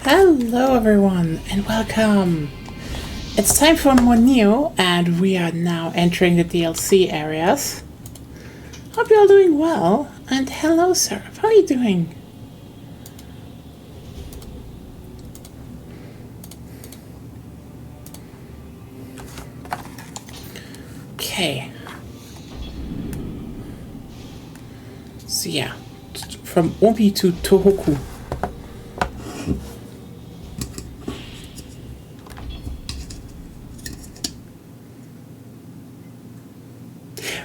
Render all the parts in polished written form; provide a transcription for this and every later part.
Hello everyone and welcome! It's time for more Nioh and we are now entering the DLC areas. Hope you're all doing well, and hello sir, how are you doing? Okay. So yeah, from Obi to Tohoku.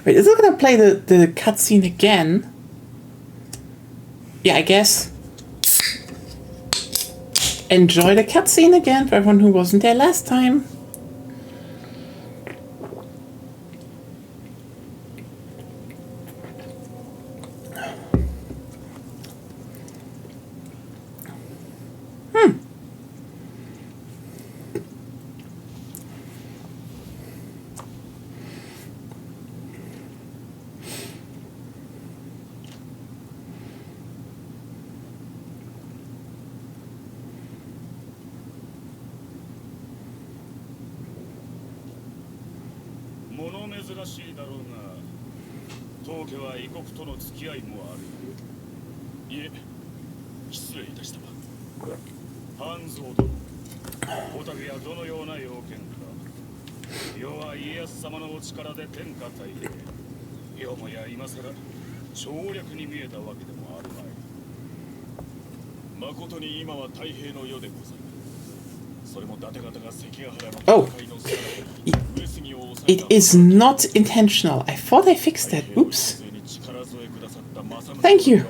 Wait, is it gonna play the cutscene again? Yeah, I guess. Enjoy the cutscene again for everyone who wasn't there last time. Oh, it is not intentional. I thought I fixed that. Oops. Thank you.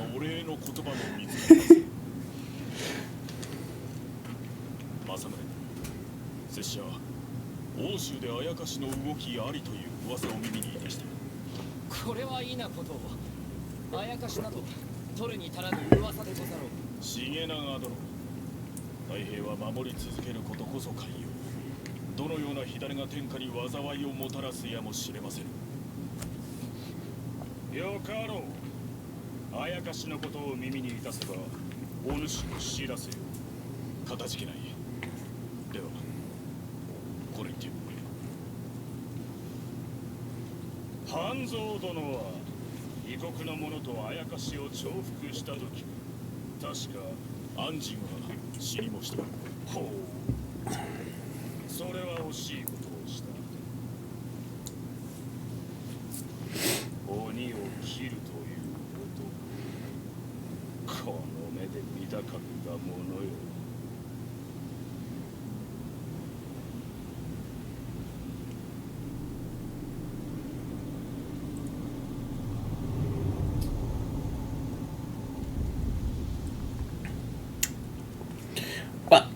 well,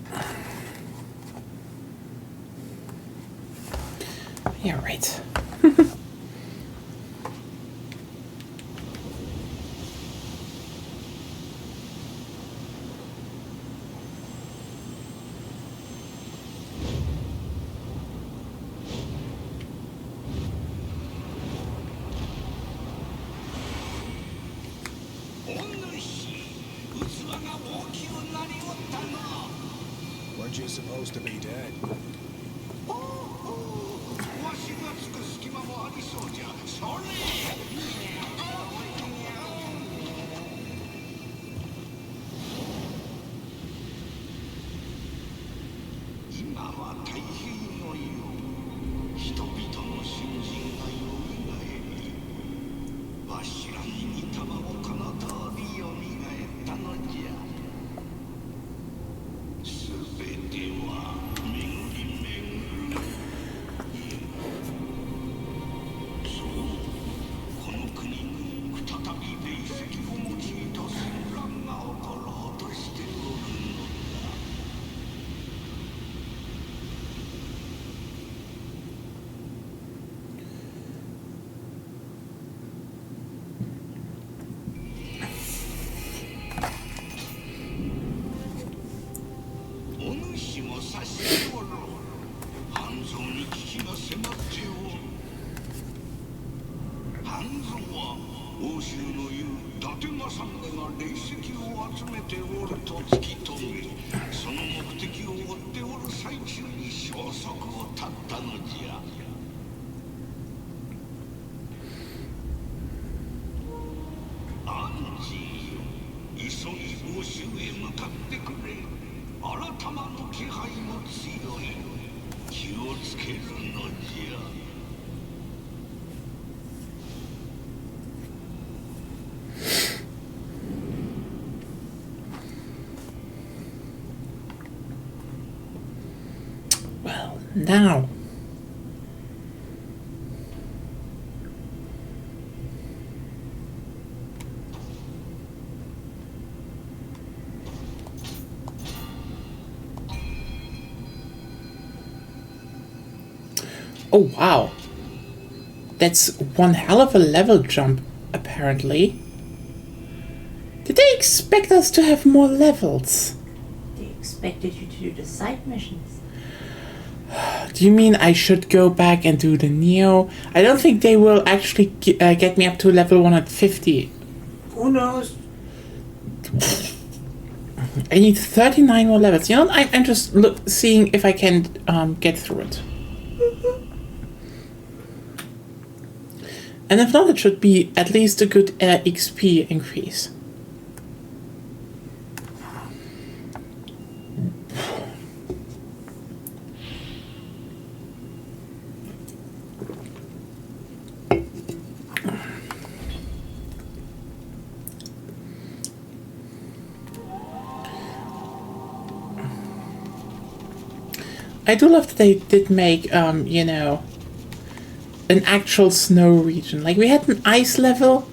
yeah, right. Weren't you supposed to be dead? Well, now. Oh wow. That's one hell of a level jump, apparently. Did they expect us to have more levels? They expected you to do the side missions. Do you mean I should go back and do the Nioh? I don't think they will actually get me up to level 150. Who knows? I need 39 more levels. You know, I'm just seeing if I can get through it. And if not, it should be at least a good XP increase. I do love that they did make, you know, an actual snow region. Like, we had an ice level,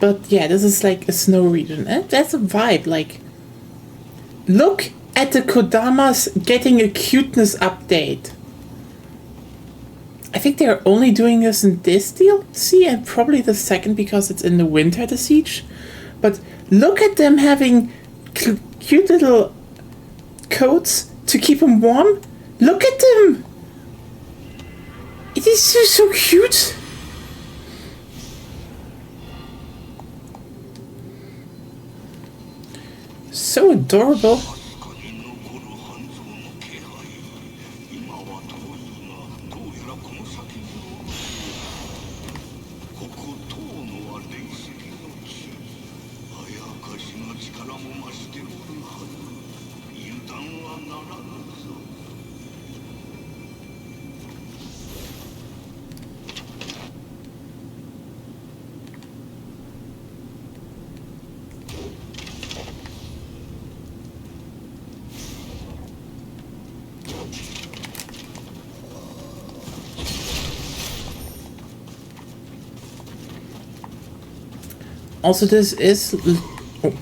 but yeah, this is like a snow region. And that's a vibe. Like, look at the Kodamas getting a cuteness update. I think they're only doing this in this DLC and probably the second because it's in the winter, the siege. But look at them having cute little coats to keep them warm. Look at them! It is so cute! So adorable. Also, this is... Oh.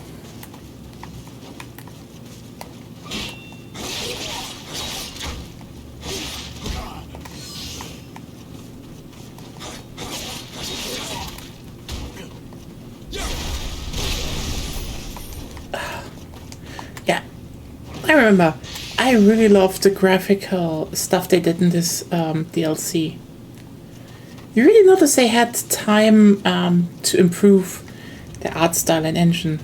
Yeah, I remember. I really loved the graphical stuff they did in this DLC. You really notice they had time to improve the art style and engine.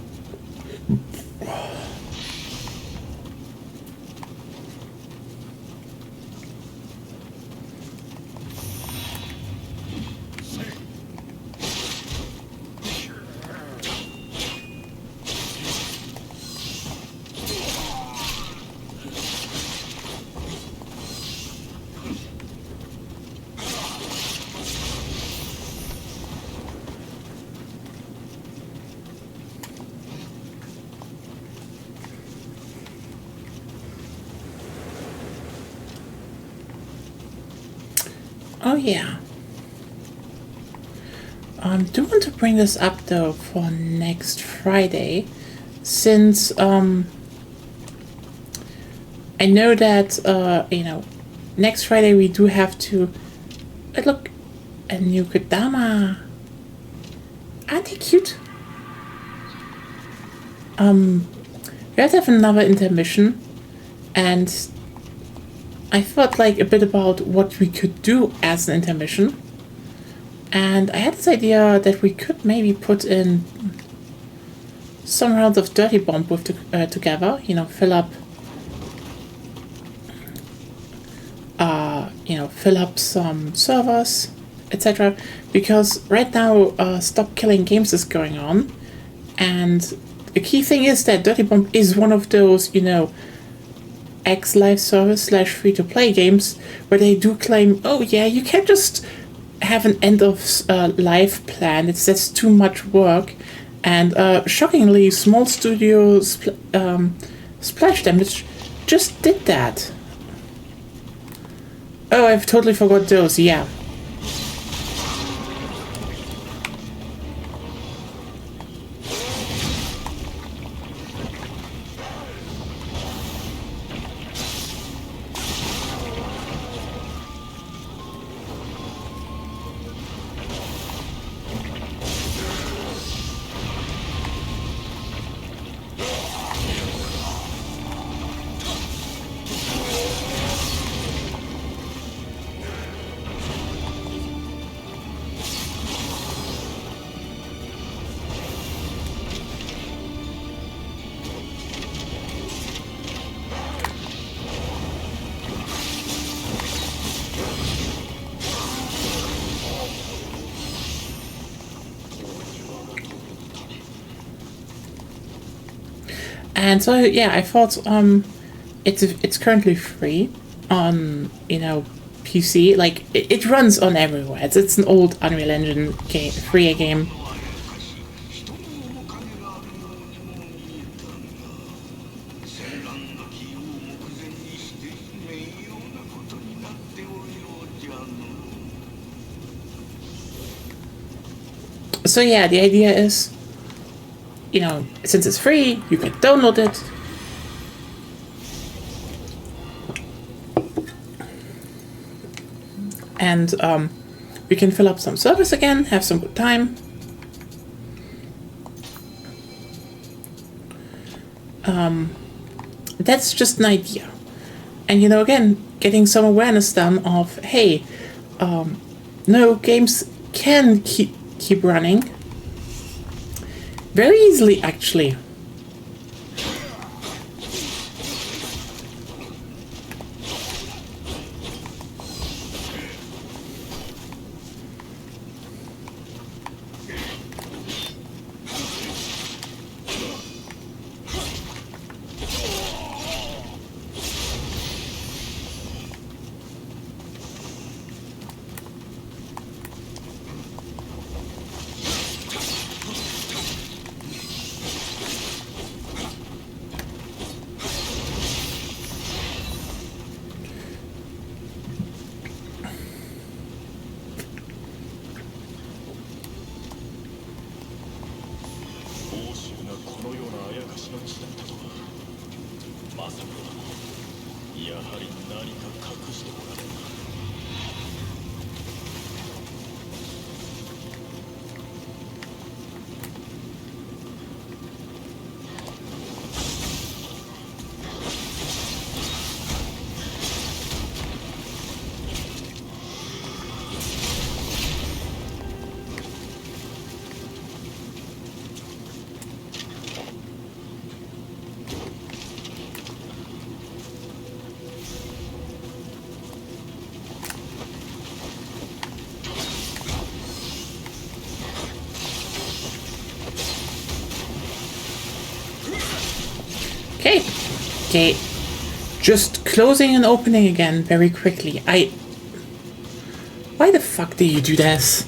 Oh yeah. Do want to bring this up though for next Friday, since I know that you know, next Friday we do have to look, a new Kodama. Aren't they cute? We have to have another intermission, and I thought like a bit about what we could do as an intermission. And I had this idea that we could maybe put in some rounds of Dirty Bomb with together, you know, fill up some servers, etc. Because right now Stop Killing Games is going on, and the key thing is that Dirty Bomb is one of those, you know, X live service / free to play games where they do claim, oh yeah, you can't just have an end of life plan. That's too much work. And shockingly, small studios Splash Damage just did that. Oh, I've totally forgot those. Yeah. And so yeah, I thought it's currently free on, you know, PC. Like it runs on everywhere. It's an old Unreal Engine game, free game. So yeah, the idea is, you know, since it's free, you can download it. And we can fill up some servers again, have some good time. That's just an idea. And, you know, again, getting some awareness done of, hey, no, games can keep running. Very easily, actually. Okay. Just closing and opening again very quickly. Why the fuck do you do this?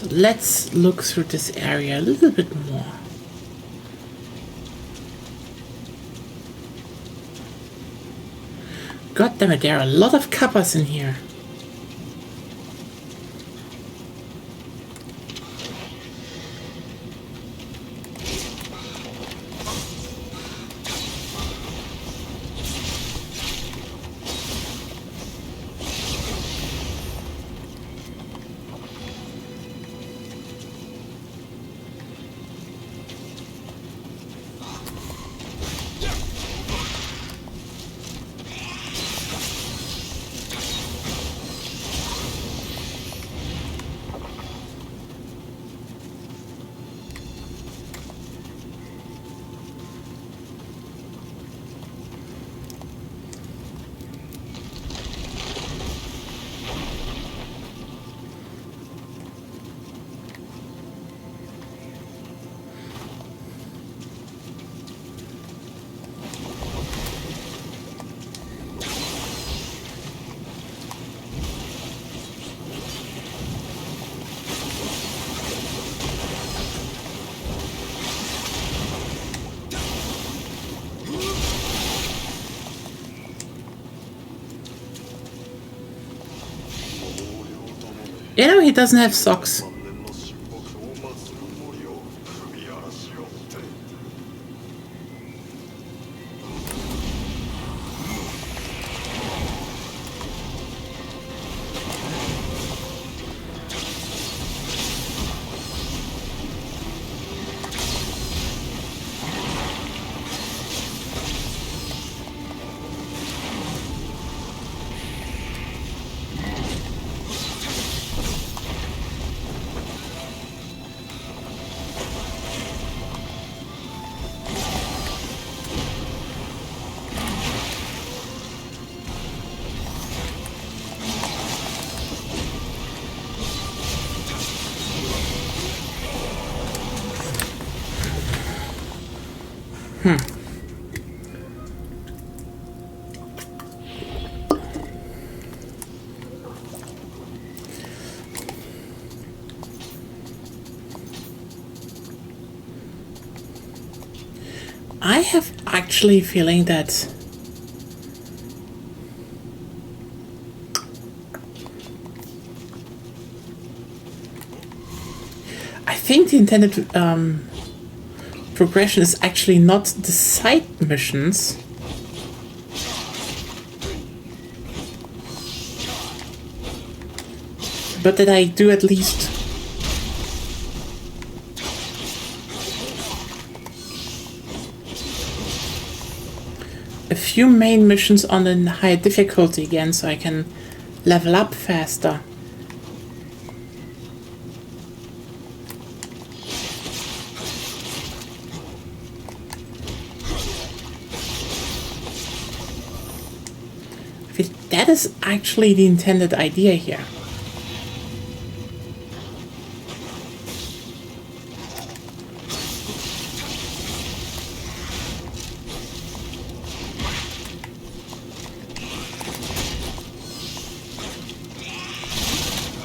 So let's look through this area a little bit more. God damn it, there are a lot of cuppas in here. You know, he doesn't have socks. I have actually feeling that I think the intended progression is actually not the side missions, but that I do at least a few main missions on the higher difficulty again, so I can level up faster. I feel that is actually the intended idea here.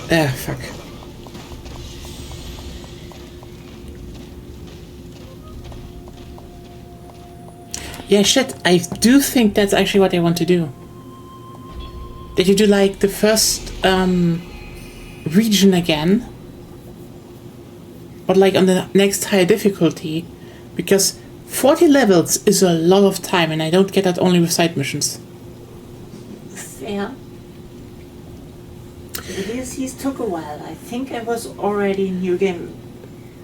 Ah, fuck. Yeah, shit, I do think that's actually what I want to do. That you do like the first region again, but like on the next higher difficulty, because 40 levels is a lot of time and I don't get that only with side missions. Fair. The DLCs took a while. I think I was already New Game,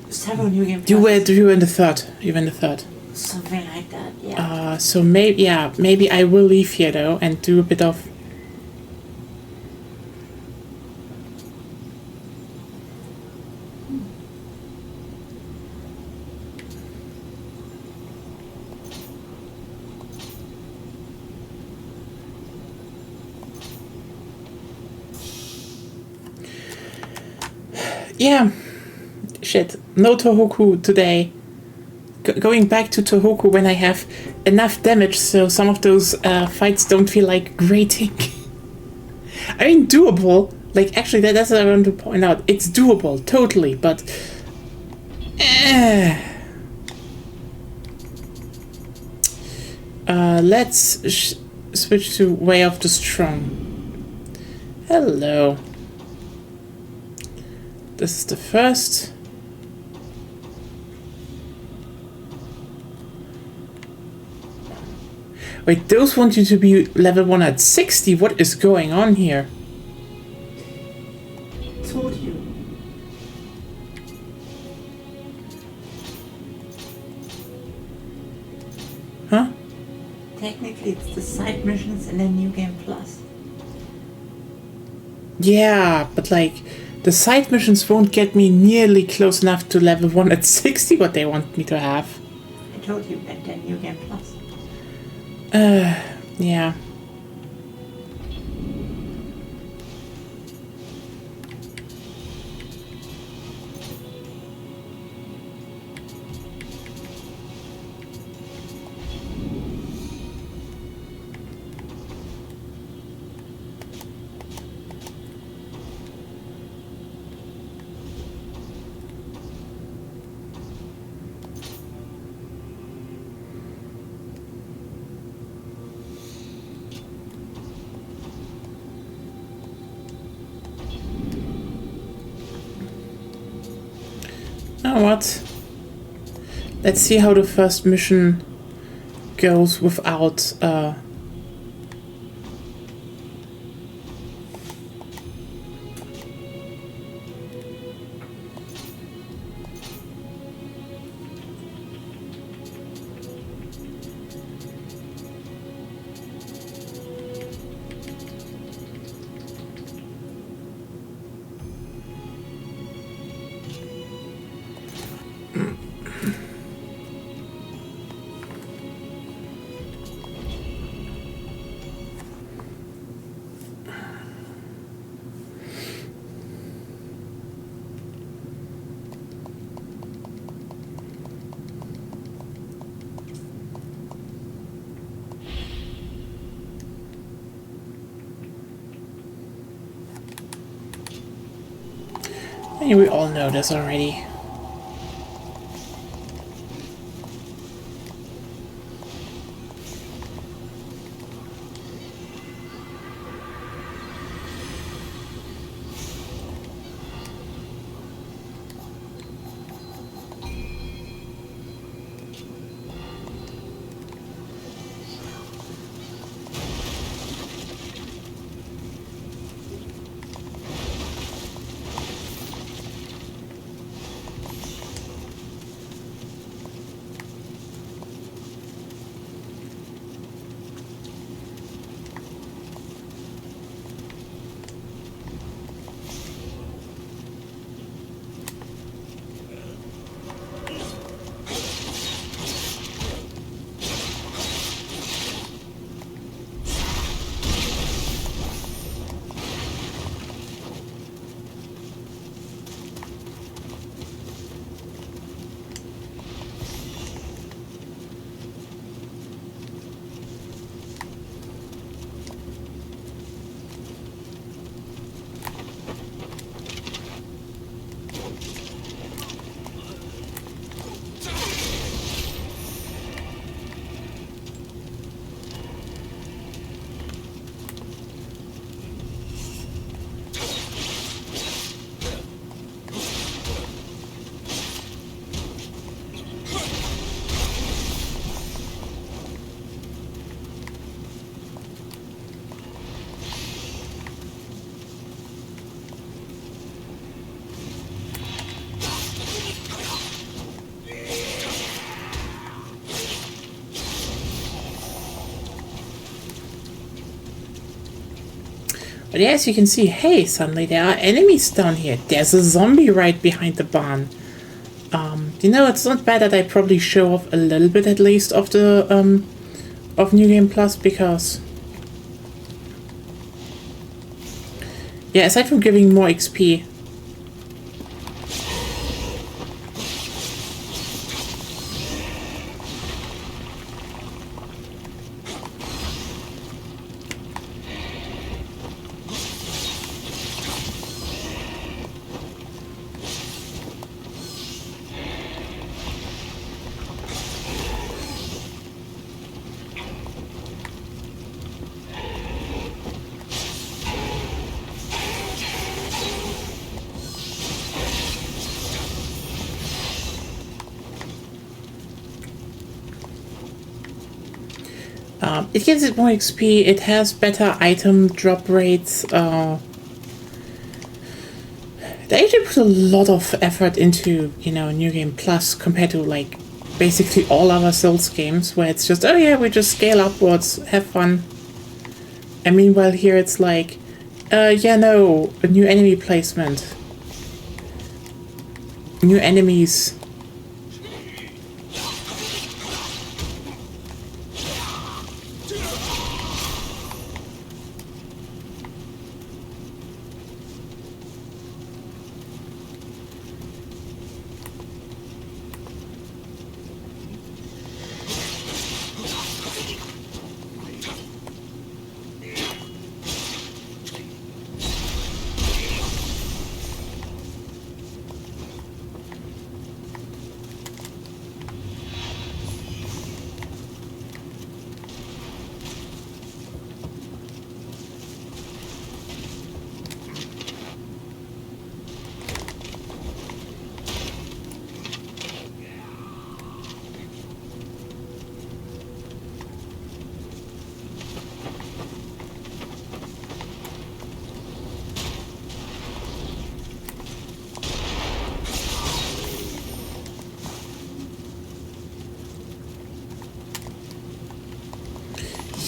several New Game. You were in the third. You were in the third. Something like that, yeah. So maybe I will leave here though and do a bit of. Yeah, shit. No Tohoku today. Going back to Tohoku when I have enough damage so some of those fights don't feel like grating. I mean, doable. Like, actually, that's what I want to point out. It's doable, totally, but... let's switch to Way of the Strong. Hello. This is the first. Wait, those want you to be level 1 at 60? What is going on here? Told you. Huh? Technically, it's the side missions and then New Game Plus. Yeah, but like, the side missions won't get me nearly close enough to level 1 at 60, what they want me to have. I told you, and then New Game Plus. Yeah. Now what? Let's see how the first mission goes without I mean, we all know this already. But yeah, as you can see, hey, suddenly there are enemies down here. There's a zombie right behind the barn. You know, it's not bad that I probably show off a little bit at least of the of New Game Plus, because yeah, aside from giving more XP, it gives it more XP, it has better item drop rates. They actually put a lot of effort into, you know, New Game Plus compared to, like, basically all other Souls games, where it's just, oh yeah, we just scale upwards, have fun. And meanwhile here it's like, yeah, no, a new enemy placement. New enemies.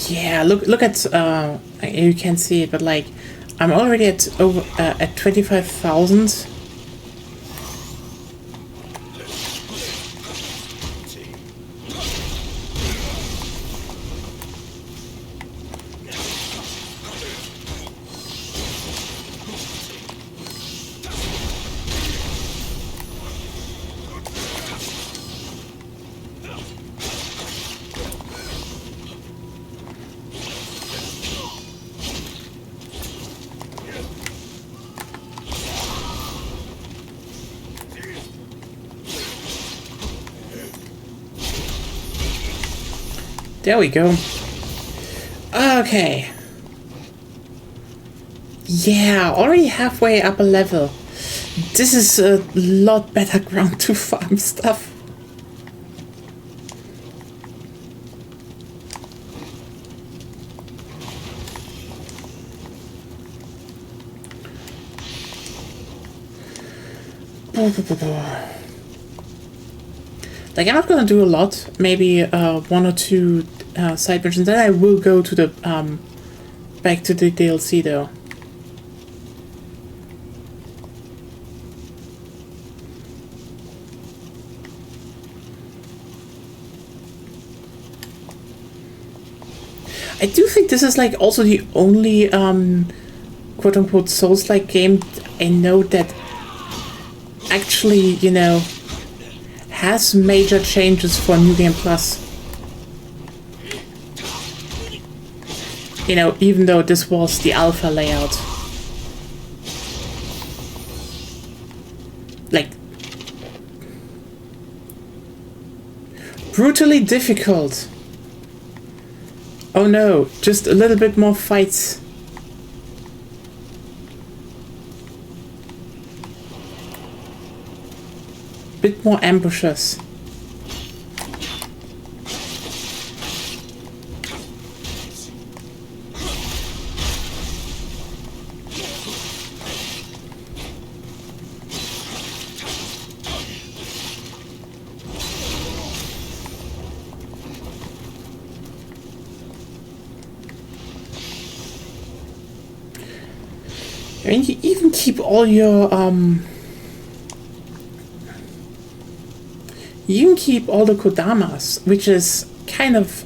Yeah, look at you can see it, but like I'm already at over at 25,000. There we go. Okay. Yeah, already halfway up a level. This is a lot better ground to farm stuff. Like, I'm not gonna do a lot, maybe one or two side missions, then I will go to the back to the DLC though. I do think this is like also the only quote unquote Souls-like game I know that actually, you know, has major changes for New Game Plus. You know, even though this was the alpha layout. Like, brutally difficult. Oh no, just a little bit more fights. Bit more ambushes. I mean, you even keep all your you can keep all the kodamas, which is kind of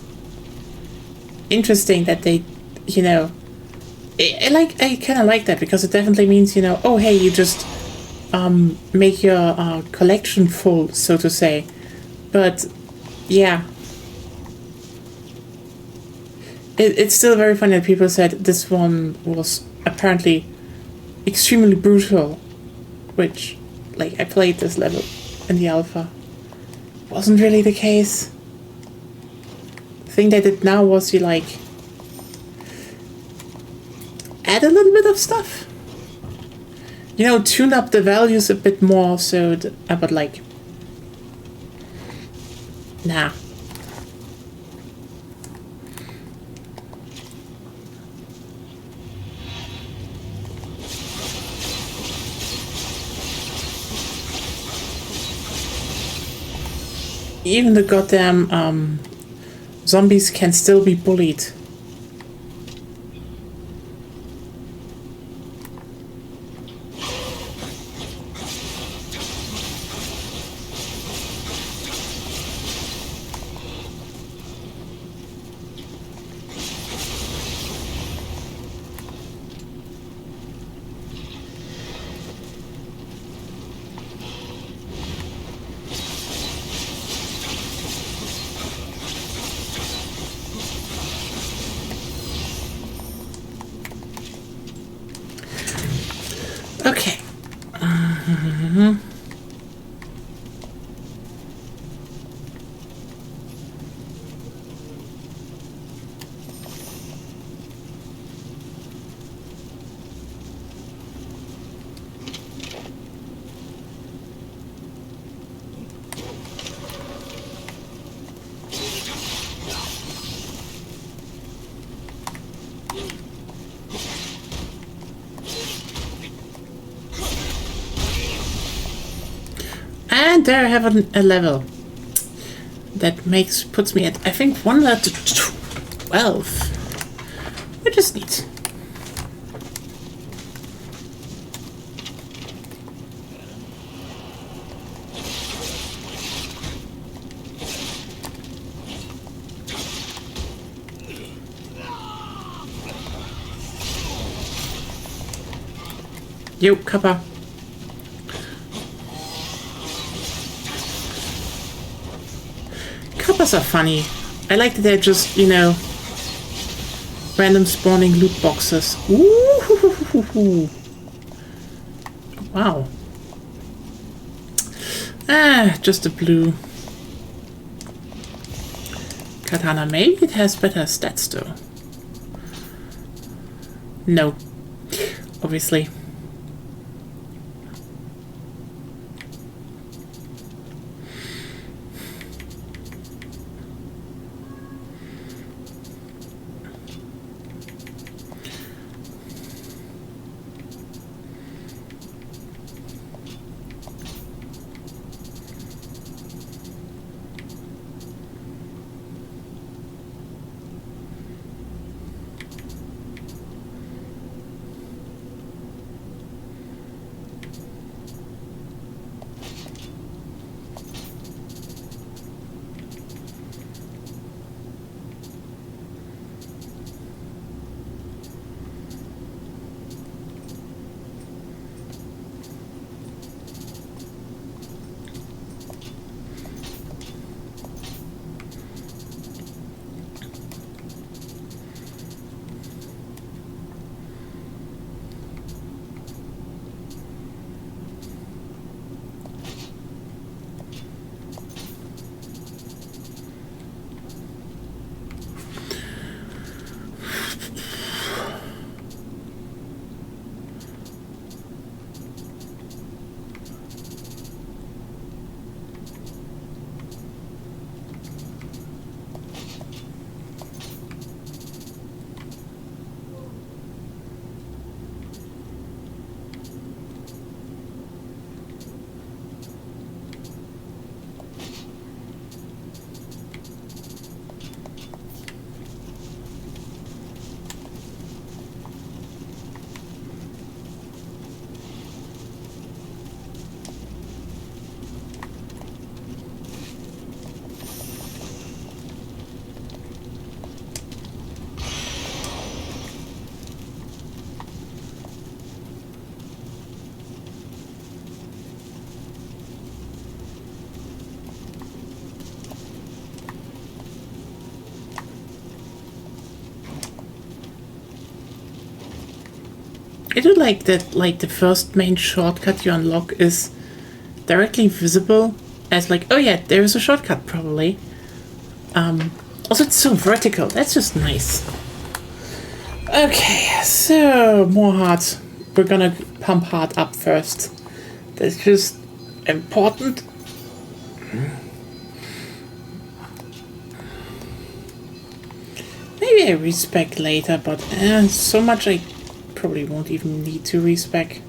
interesting that they, you know, I kind of like that because it definitely means, you know, oh hey, you just make your collection full, so to say. But yeah, it's still very funny that people said this one was apparently extremely brutal, which, like, I played this level in the alpha. Wasn't really the case. The thing they did now was you, like, add a little bit of stuff. You know, tune up the values a bit more so but like, nah. Even the goddamn zombies can still be bullied. Okay. And there I have a level that puts me at, I think, 1 out of 12, which is neat. Yo, Kappa. Kappas are funny. I like that they're just, you know, random spawning loot boxes. Ooh. Wow. Just a blue katana. Maybe it has better stats though. No. Obviously. I do like that, like, the first main shortcut you unlock is directly visible as, like, oh yeah, there's a shortcut, probably. Also, it's so vertical. That's just nice. Okay, so more heart. We're gonna pump heart up first. That's just important. Maybe I respec later, but so much I probably won't even need to respec.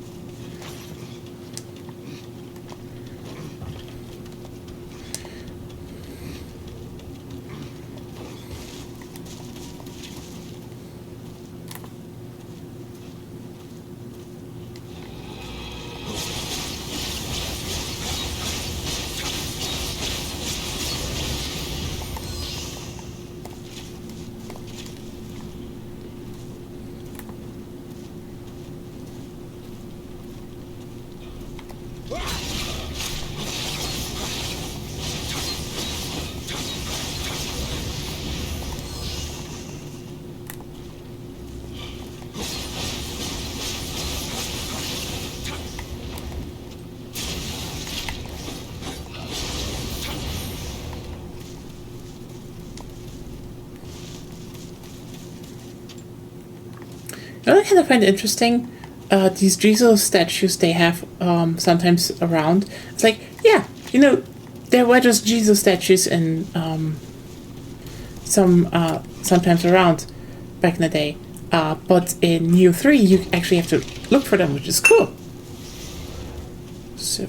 I kind of find it interesting, these Jesus statues they have sometimes around. It's like, yeah, you know, there were just Jesus statues in sometimes around back in the day. But in Nioh 3, you actually have to look for them, which is cool. So,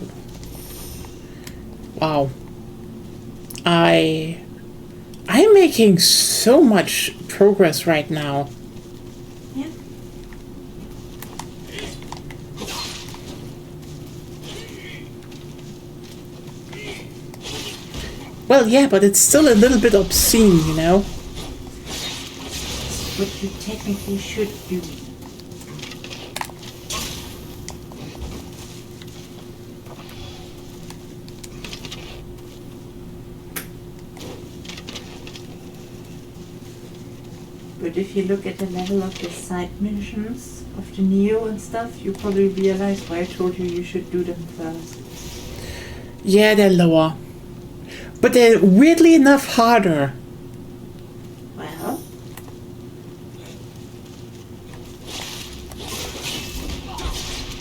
wow. I'm making so much progress right now. Yeah. Well, yeah, but it's still a little bit obscene, you know? What you technically should do. But if you look at the level of the side missions of the Nioh and stuff, you probably realize why I told you you should do them first. Yeah, they're lower. But they're weirdly enough harder. Well,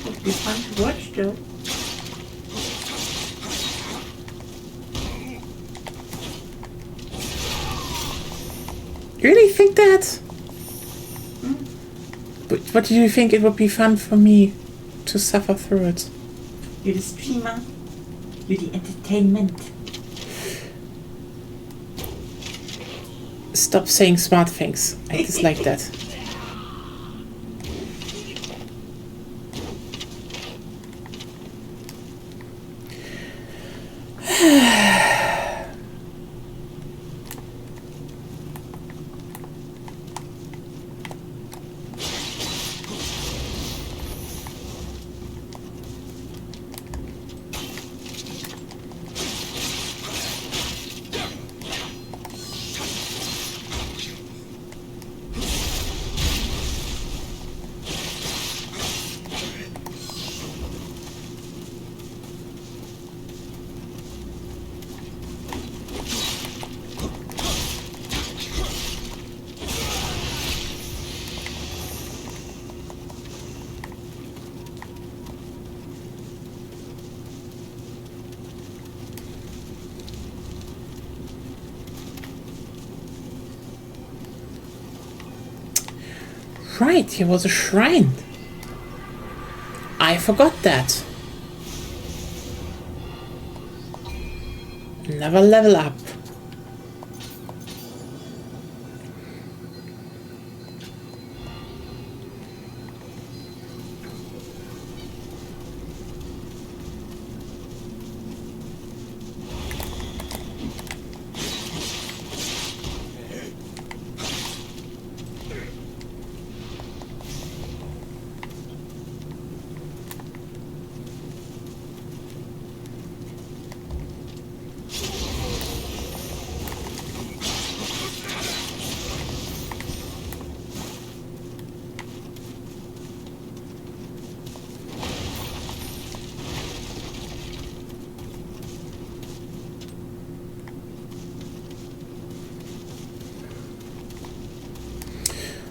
would be fun to watch though. You really think that? But what do you think it would be fun for me to suffer through it? You're the streamer. You're the entertainment. Stop saying smart things. I dislike that. Right, here was a shrine. I forgot that. Never level up.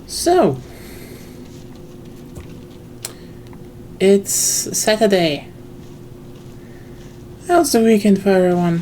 So, it's Saturday. How's the weekend for everyone?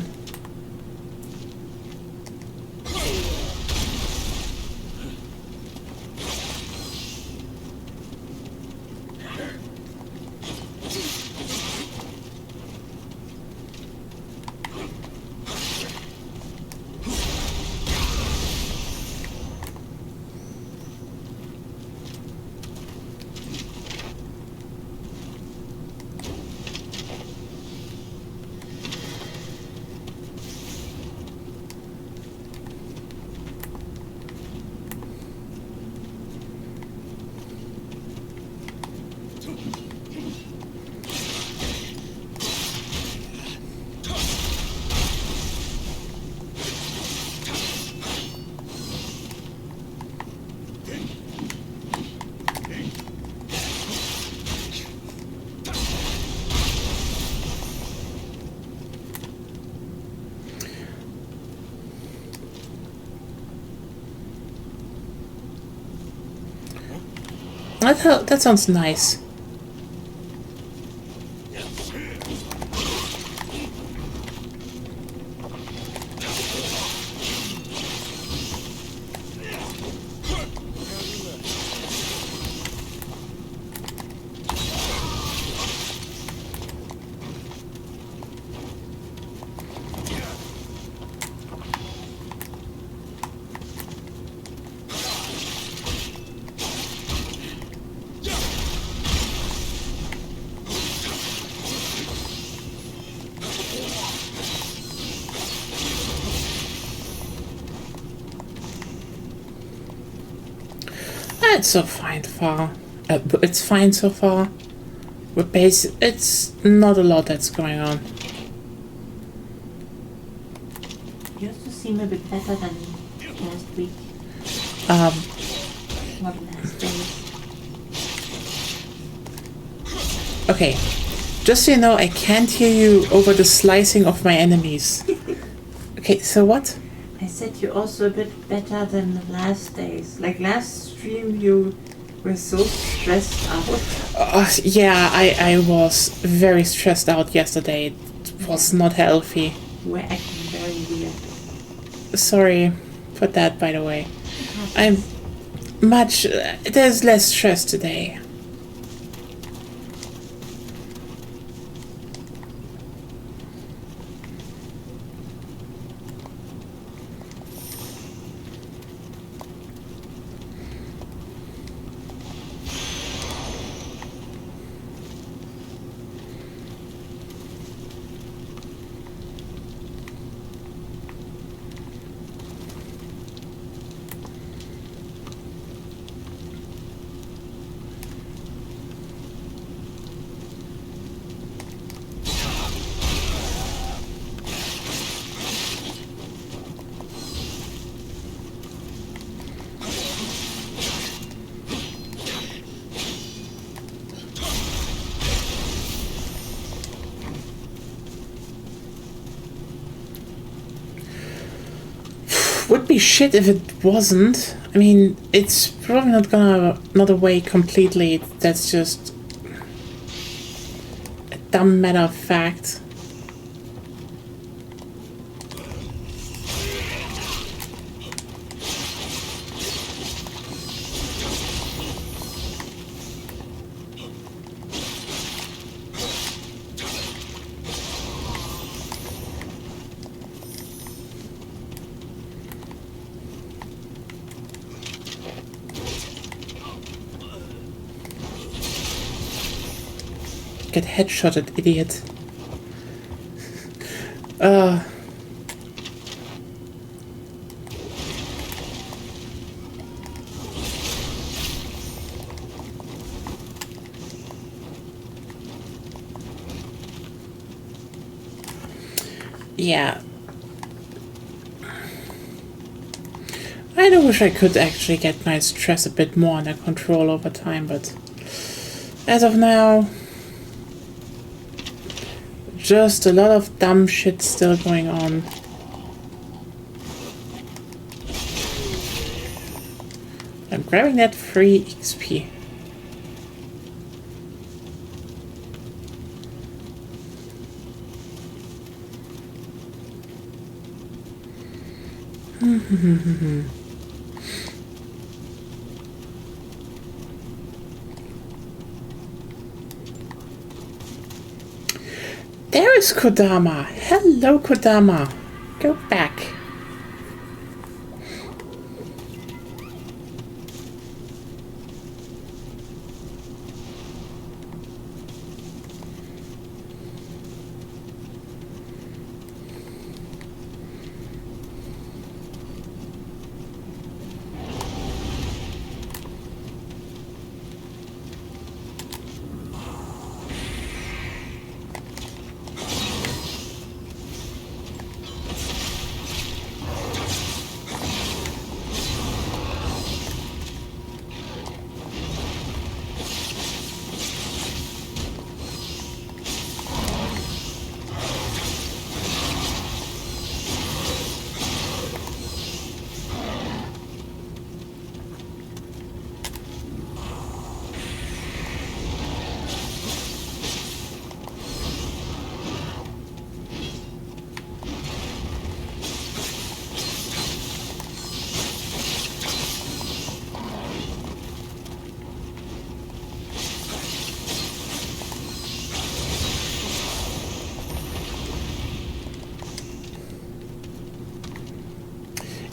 That sounds nice. It's so fine far. It's fine so far. It's not a lot that's going on. You also seem a bit better than last week. Not last days. Okay. Just so you know, I can't hear you over the slicing of my enemies. Okay, so what? I said you're also a bit better than the last days. Like last stream you were so stressed out. Yeah, I was very stressed out yesterday. It was not healthy. You were acting very weird. Sorry for that, by the way. I'm much... there's less stress today. Would be shit if it wasn't. I mean, it's probably not away completely. That's just a dumb matter of fact. Get headshotted, idiot. Yeah. I do wish I could actually get my stress a bit more under control over time, but as of now, just a lot of dumb shit still going on. I'm grabbing that free XP. There is Kodama. Hello, Kodama. Go back.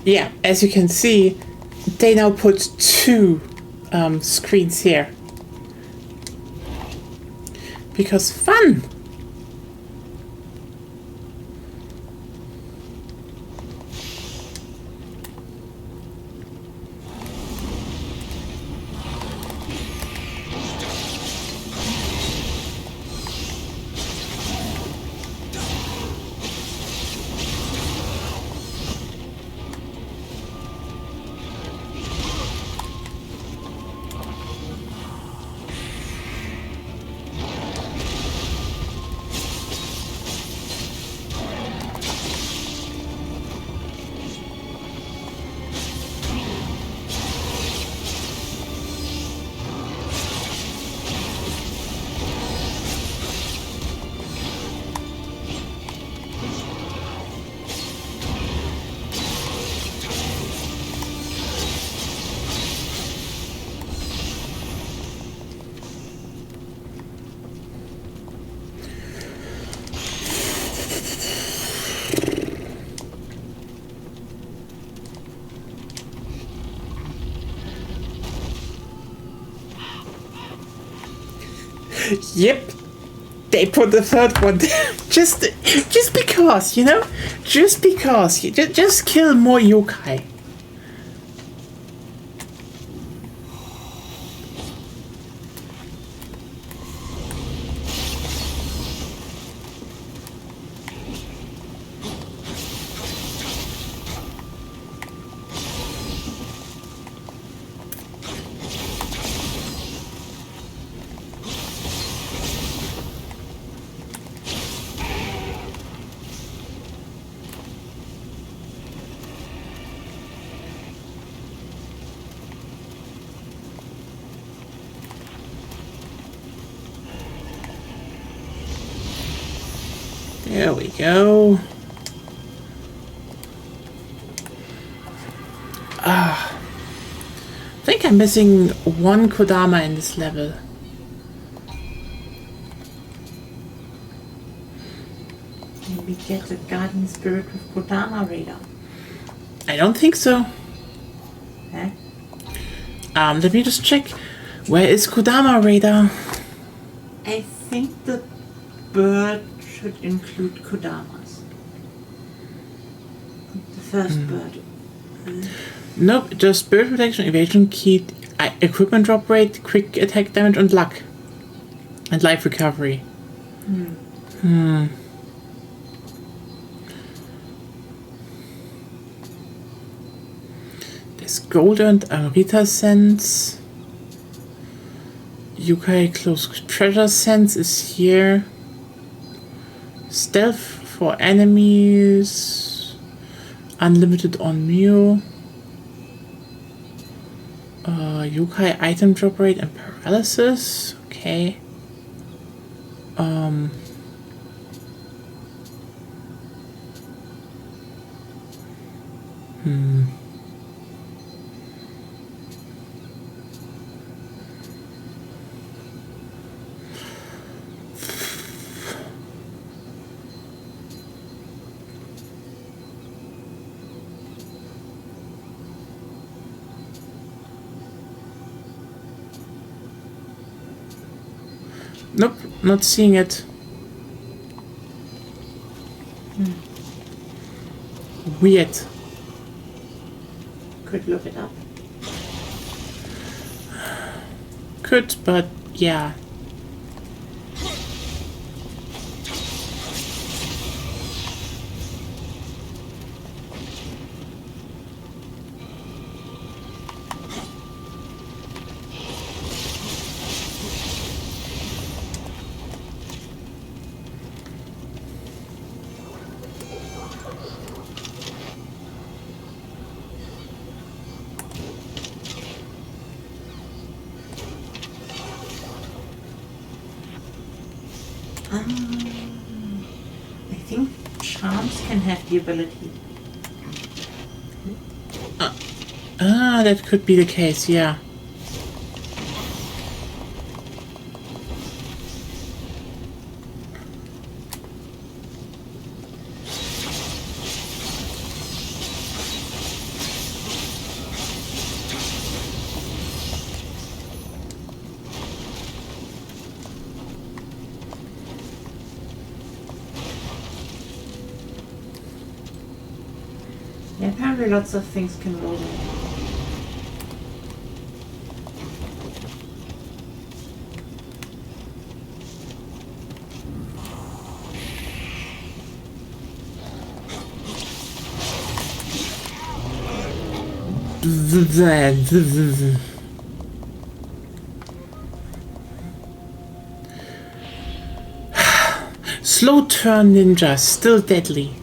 Yeah, as you can see, they now put two screens here. Because fun! Yep, they put the third one there. just because, you know? Just because. Just kill more yokai. There we go. I think I'm missing one Kodama in this level. Maybe get a guardian spirit with Kodama radar. I don't think so. Eh? Let me just check. Where is Kodama radar? I think the bird should include Kodamas. The first bird. Nope, just bird protection, evasion, key, equipment drop rate, quick attack damage, and luck. And life recovery. There's gold and Arita sense. Yokai close treasure sense is here. Stealth for enemies. Unlimited on Nioh. Yokai item drop rate and paralysis. Okay. Nope, not seeing it. Weird. Could look it up. Could, but yeah. I think charms can have the ability. That could be the case, yeah. Yeah, apparently lots of things can roll in. Slow turn ninja, still deadly.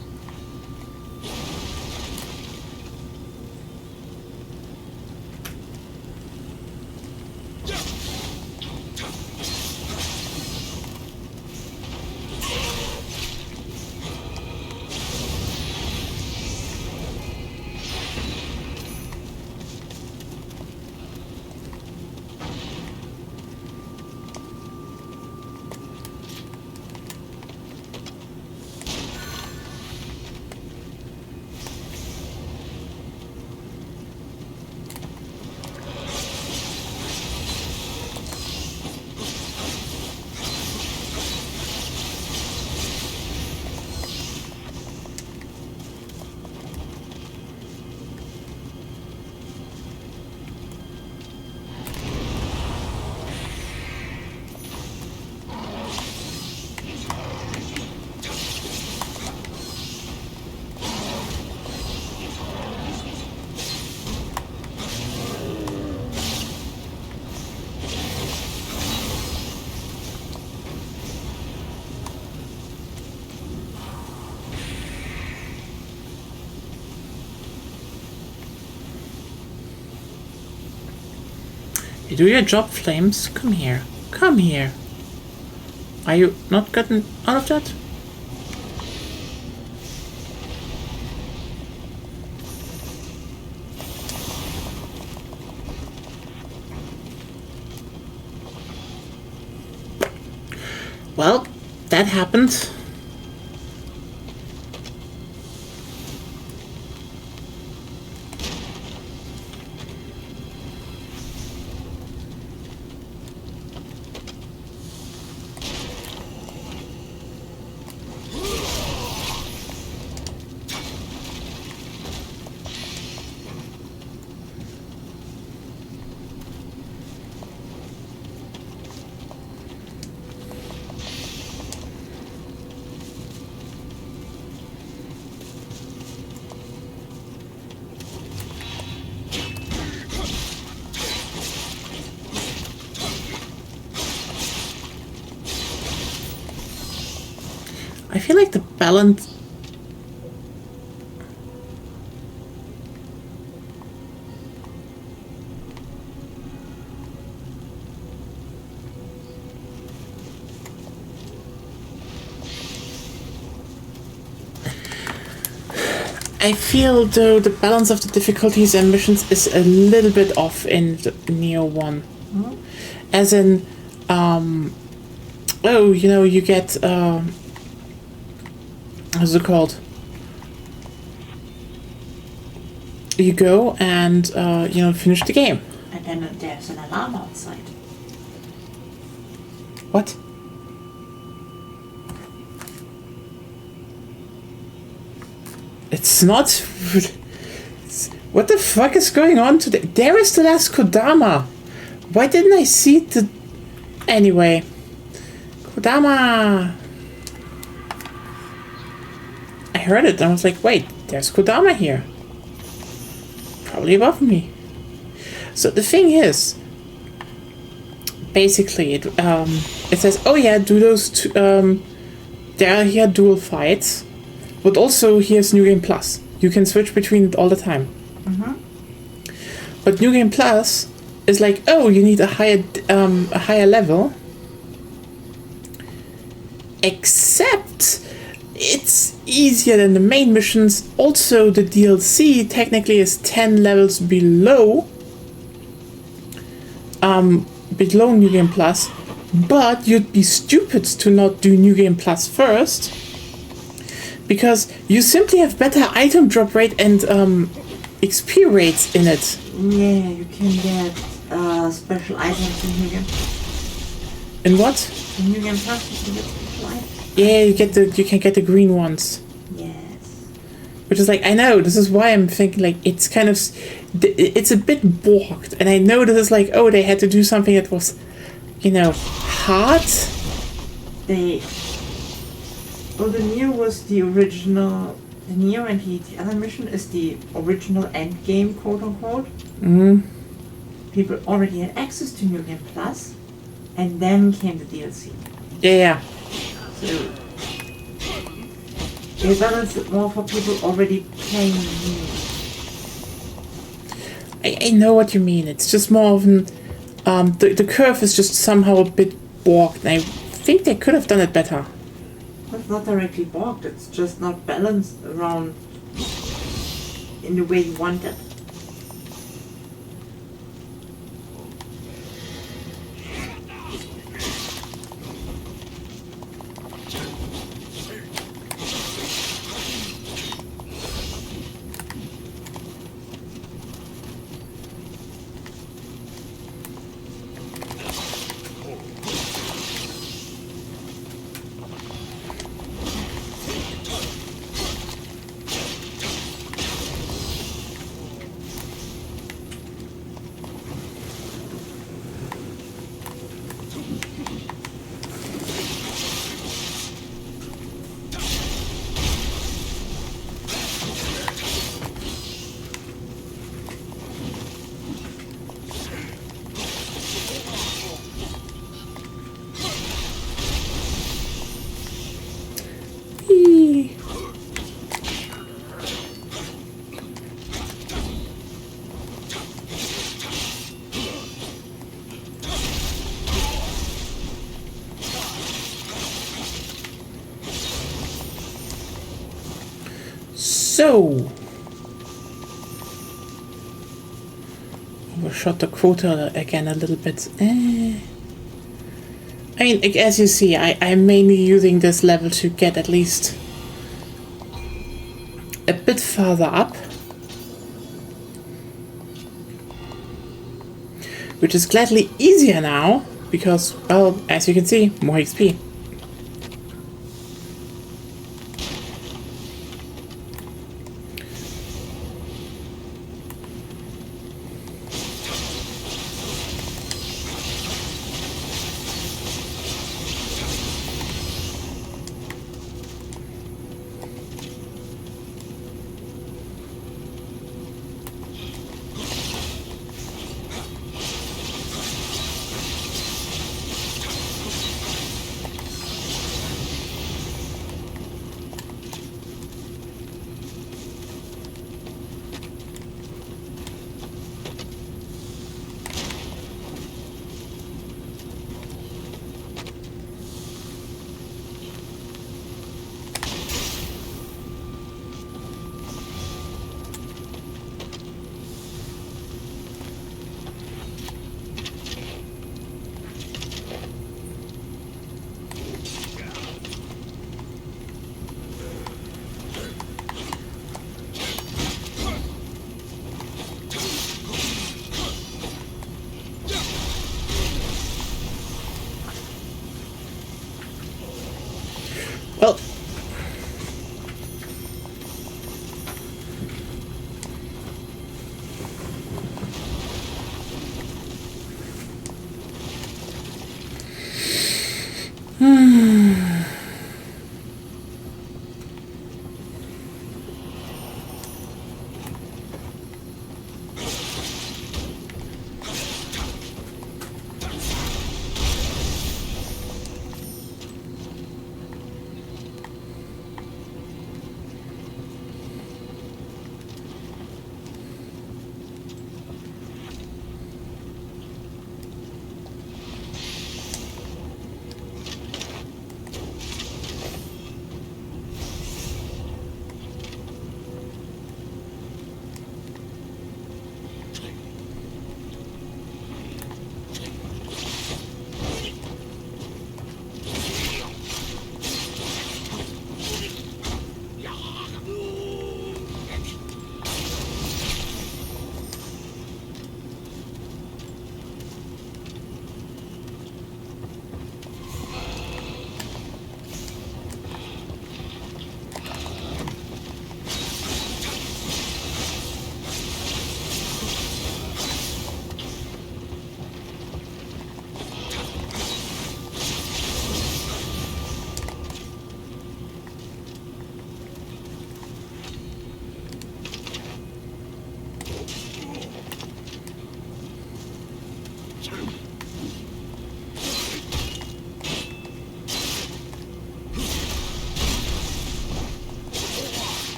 You do your job, Flames. Come here. Come here. Are you not gotten out of that? Well, that happened. I feel like the balance... I feel though the balance of the difficulties and missions is a little bit off in the Nioh 1. Hmm? As in, oh, you know, you get, what's it called? You go and, you know, finish the game. And then there's an alarm outside. What? It's not... What the fuck is going on today? There is the last Kodama. Why didn't I see the... Anyway. Kodama. I heard it and I was like, wait, there's Kodama here. Probably above me. So the thing is, basically, it says, oh yeah, do those two, there are here dual fights, but also here's New Game Plus. You can switch between it all the time. Mm-hmm. But New Game Plus is like, oh, you need a higher level. Except it's easier than the main missions. Also, the DLC technically is 10 levels below New Game Plus, but you'd be stupid to not do New Game Plus first, because you simply have better item drop rate and XP rates in it. Yeah, you can get special items in New Game. In what? In New Game Plus, you can get special items. Yeah, you can get the green ones. Yes. Which is like, I know, this is why I'm thinking, like, it's kind of, it's a bit borked. And I know this is like, oh, they had to do something that was, you know, hard. The Nioh was the original, the Nioh and the other mission is the original end game, quote unquote. Mm. People already had access to New Game Plus, and then came the DLC. Yeah. So they balanced it more for people already playing Nioh. I know what you mean. It's just more of an, the curve is just somehow a bit borked. And I think they could have done it better. It's not directly blocked, it's just not balanced around in the way you want it. So, overshot the quota again a little bit. I mean, as you see, I'm mainly using this level to get at least a bit further up, which is gladly easier now because, well, as you can see, more XP.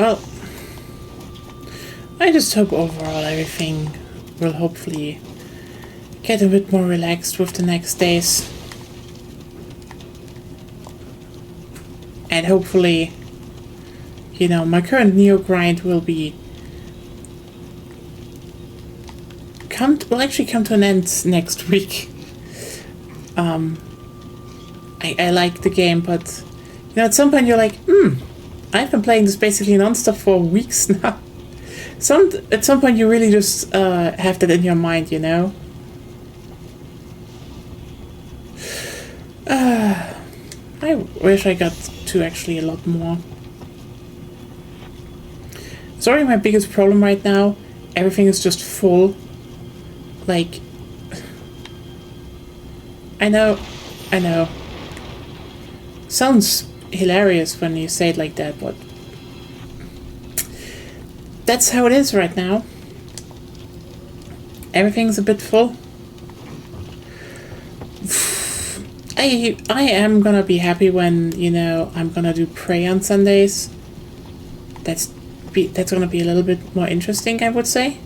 well, I just hope overall everything will hopefully get a bit more relaxed with the next days. And hopefully, you know, my current Nioh grind will actually come to an end next week. I like the game, but you know, at some point you're like, I've been playing this basically non-stop for weeks now. At some point you really just have that in your mind, you know. I wish I got to actually a lot more. Sorry, my biggest problem right now, everything is just full. Like, I know. Sounds hilarious when you say it like that, but that's how it is right now. Everything's a bit full. I am gonna be happy when, you know, I'm gonna do Prey on Sundays. That's gonna be a little bit more interesting, I would say.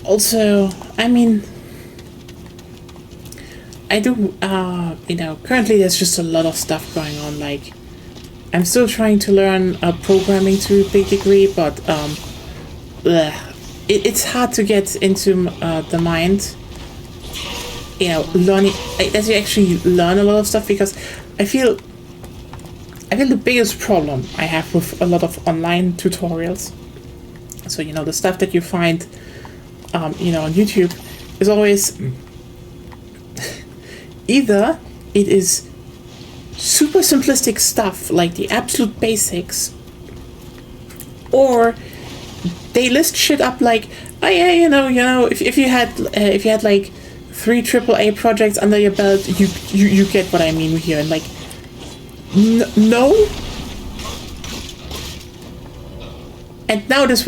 Also, I mean, I do, you know, currently there's just a lot of stuff going on. Like, I'm still trying to learn programming to a big degree, but it's hard to get into the mind. You know, learning as you actually learn a lot of stuff, because I feel the biggest problem I have with a lot of online tutorials. So, you know, the stuff that you find, you know, on YouTube is always either it is super simplistic stuff like the absolute basics, or they list shit up like, oh yeah, you know, if you had like 3 AAA projects under your belt, you get what I mean here, and like, no. And now this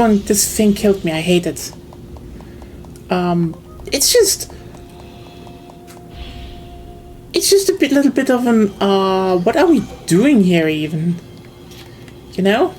thing killed me. I hate it. It's just a little bit of an, what are we doing here even? You know?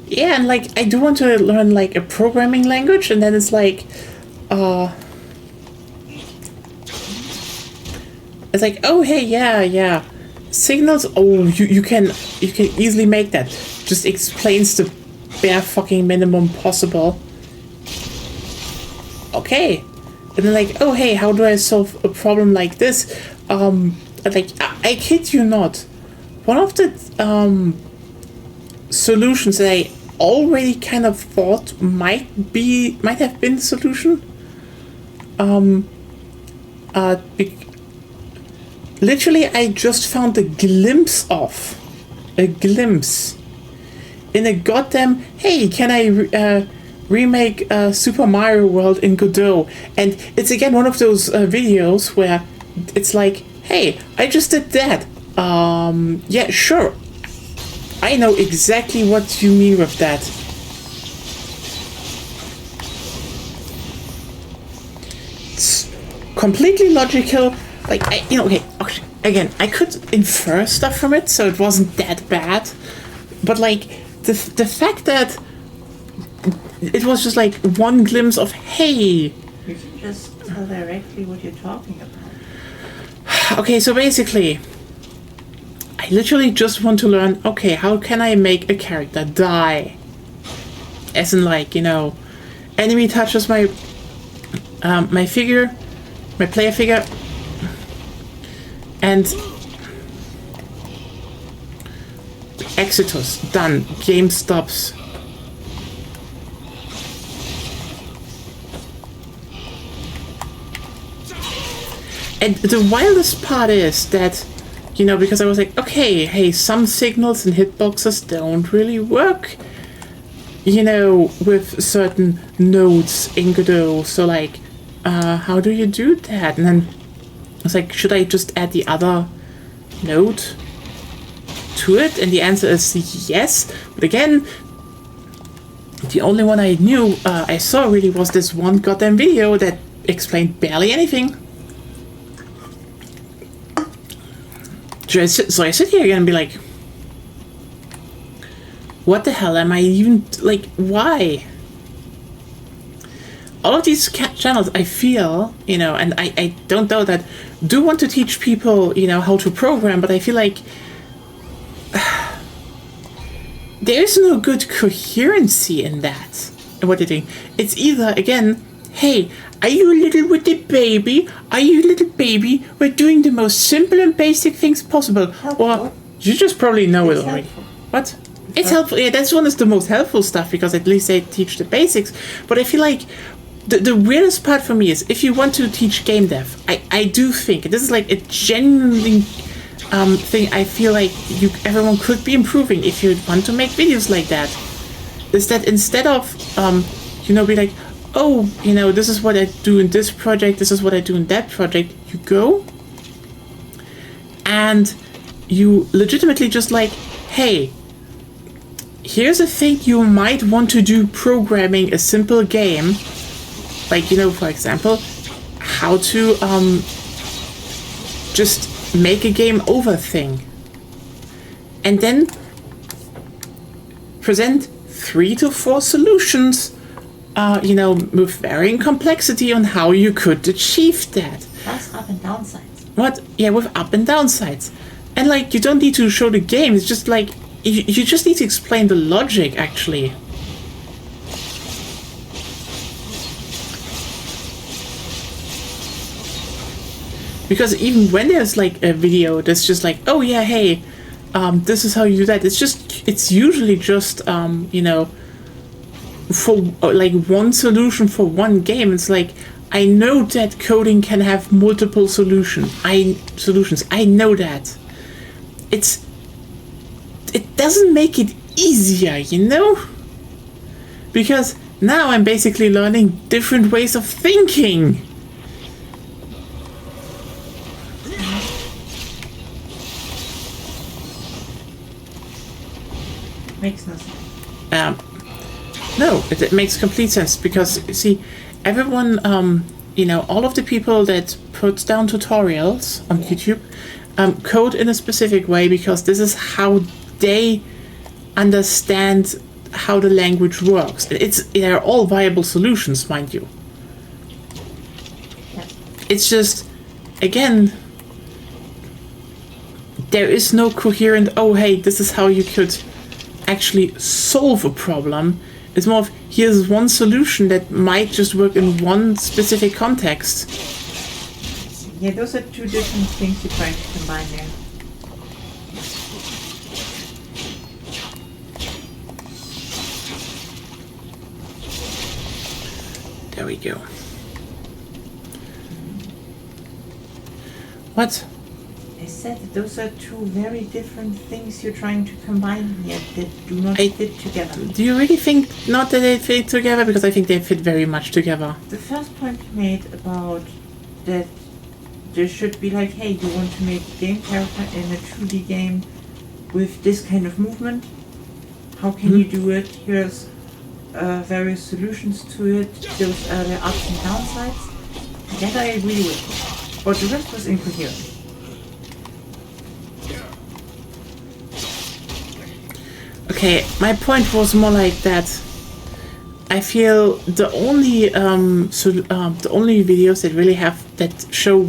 Yeah, and like, I do want to learn like a programming language, and then it's like, it's like, oh hey, yeah, signals. Oh, you can easily make that. Just explains the bare fucking minimum possible. Okay, and then like, oh hey, how do I solve a problem like this? Like, I kid you not, one of the solutions that I already kind of thought might have been the solution Literally, I just found a glimpse in a goddamn, hey, can I remake Super Mario World in Godot? And it's again one of those videos where it's like, hey, I just did that. Yeah, sure. I know exactly what you mean with that. It's completely logical. Like, okay, again, I could infer stuff from it, so it wasn't that bad. But, like, the fact that it was just, like, one glimpse of, hey... You can just tell directly what you're talking about. Okay, so basically... I literally just want to learn, okay, how can I make a character die? As in, like, enemy touches my my figure, my player figure, and Exitus, done, game stops. And the wildest part is that, because I was like, okay, hey, some signals and hitboxes don't really work, with certain nodes in Godot. So, like, how do you do that? And then I was like, should I just add the other node to it? And the answer is yes. But again, the only one I knew, I saw really was this one goddamn video that explained barely anything. So I sit here again and be like, what the hell am I even, like, why? All of these channels, I feel, and I don't know that, do want to teach people, how to program, but I feel like there is no good coherency in that. What they think. It's either, again, hey, are you a little witty baby? Are you a little baby? We're doing the most simple and basic things possible. Helpful. Or you just probably know It's it already. helpful. What? It's helpful. Yeah, that's one of the most helpful stuff because at least they teach the basics. But I feel like the weirdest part for me is if you want to teach game dev, I do think, and this is like a genuine thing I feel like everyone could be improving if you want to make videos like that, is that instead of, be like, oh, this is what I do in this project, this is what I do in that project, you go and you legitimately just like, hey, here's a thing you might want to do programming a simple game, like, for example, how to just make a game over thing. And then present 3 to 4 solutions, with varying complexity on how you could achieve that. Plus up and downsides. What? Yeah, with up and downsides. And, like, you don't need to show the game, it's just like, you just need to explain the logic, actually. Because even when there's, like, a video that's just like, oh yeah, hey, this is how you do that, it's usually just, for, like, one solution for one game. It's like, I know that coding can have multiple solutions. I know that. It doesn't make it easier, Because now I'm basically learning different ways of thinking. Makes no sense. No, it makes complete sense because, see, everyone, all of the people that put down tutorials on YouTube code in a specific way because this is how they understand how the language works. They're all viable solutions, mind you. Yeah. It's just, again, there is no coherent, oh hey, this is how you could actually solve a problem. It's more of, here's one solution that might just work in one specific context. Yeah, those are two different things you're trying to combine there. There we go. What? I said that those are two very different things you're trying to combine here that do not I- fit together. Do you really think not that they fit together? Because I think they fit very much together. The first point you made about that there should be like, hey, you want to make a game character in a 2D game with this kind of movement? How can you do it? Here's various solutions to it. Those are the ups and downsides. That I agree with. But the rest was incoherent. Okay, my point was more like that. I feel the only the only videos that really have that show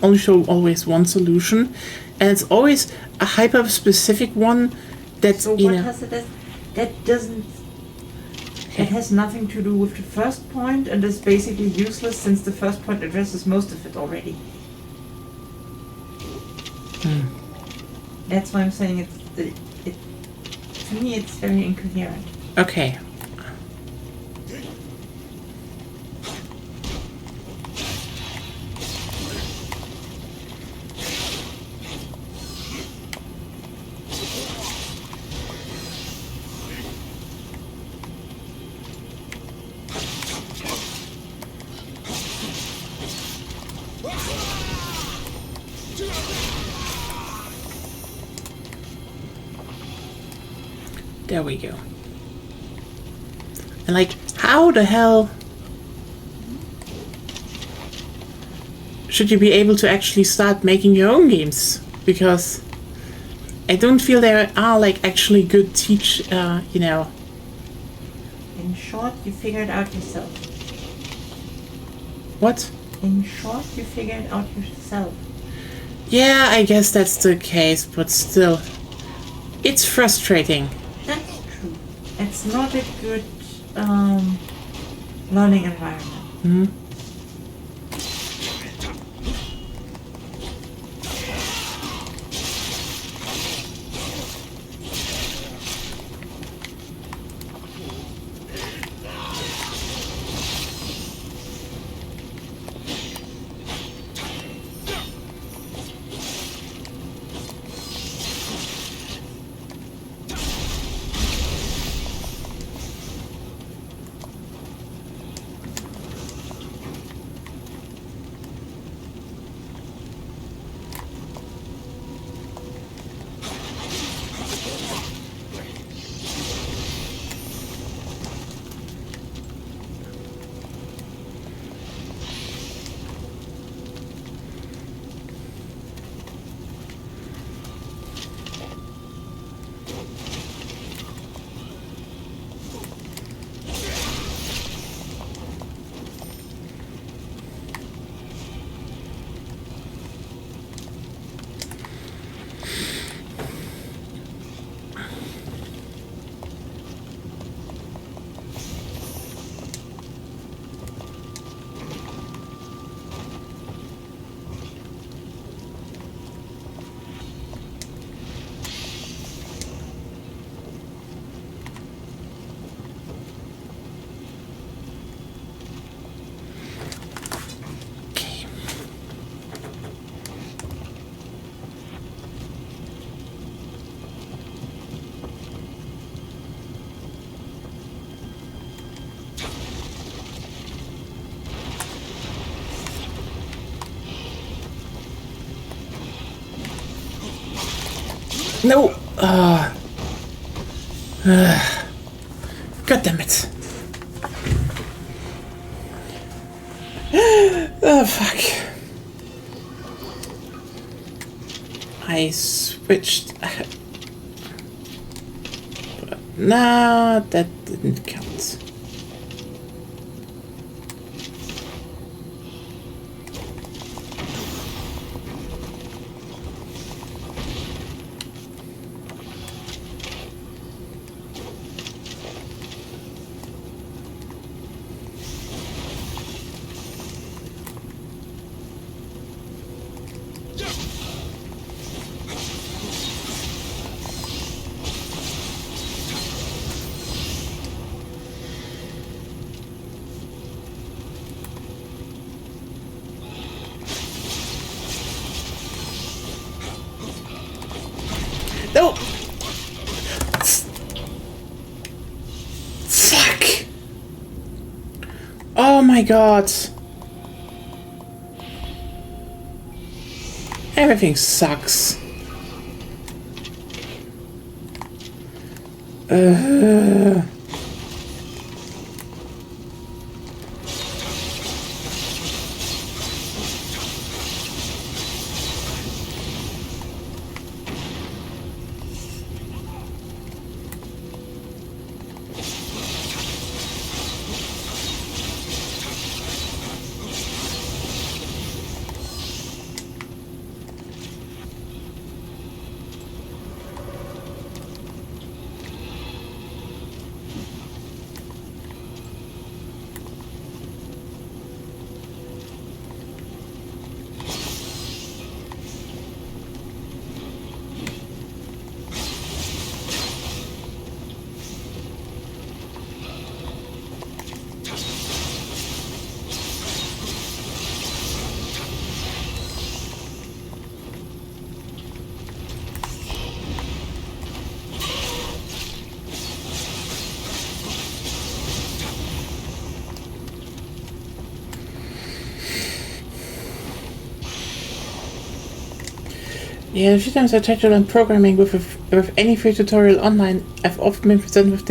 only show always one solution, and it's always a hyper specific one. That's So what has it? That doesn't. It has nothing to do with the first point, and is basically useless since the first point addresses most of it already. That's why I'm saying it. To me, it's very incoherent. Okay. There we go. And like, how the hell should you be able to actually start making your own games? Because I don't feel there are like actually good you know. In short, you figure it out yourself. What? In short, you figure it out yourself. Yeah, I guess that's the case, but still. It's frustrating. That's true. It's not a good learning environment. No! God damn it. Oh, fuck. I switched. But no, that didn't count. my god. Everything sucks. Yeah, a few times I tried to learn programming with any free tutorial online. I've often been presented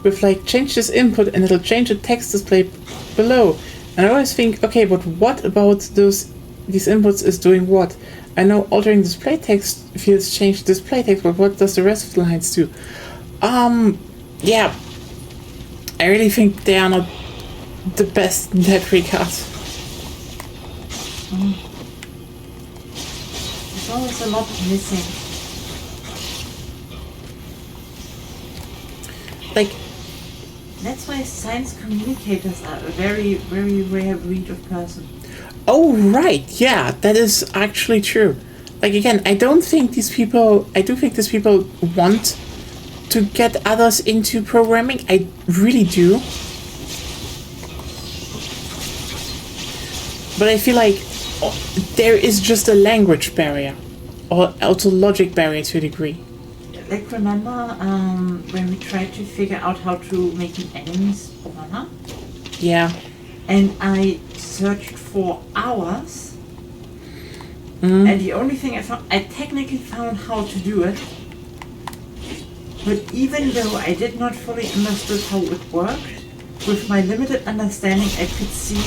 with like change this input and it'll change the text display below. And I always think, okay, but what about these inputs is doing what? I know altering display text fields change display text, but what does the rest of the lines do? Yeah, I really think they are not the best in that regard. There's always a lot missing. Like, that's why science communicators are a very, very rare breed of person. oh right, yeah, that is actually true. Like again, I do think these people want to get others into programming. I really do. But I feel like there is just a language barrier, or also logic barrier to a degree. Like, remember when we tried to figure out how to make an enemy spawner? Yeah. And I searched for hours, and the only thing I technically found how to do it, but even though I did not fully understand how it worked, with my limited understanding I could see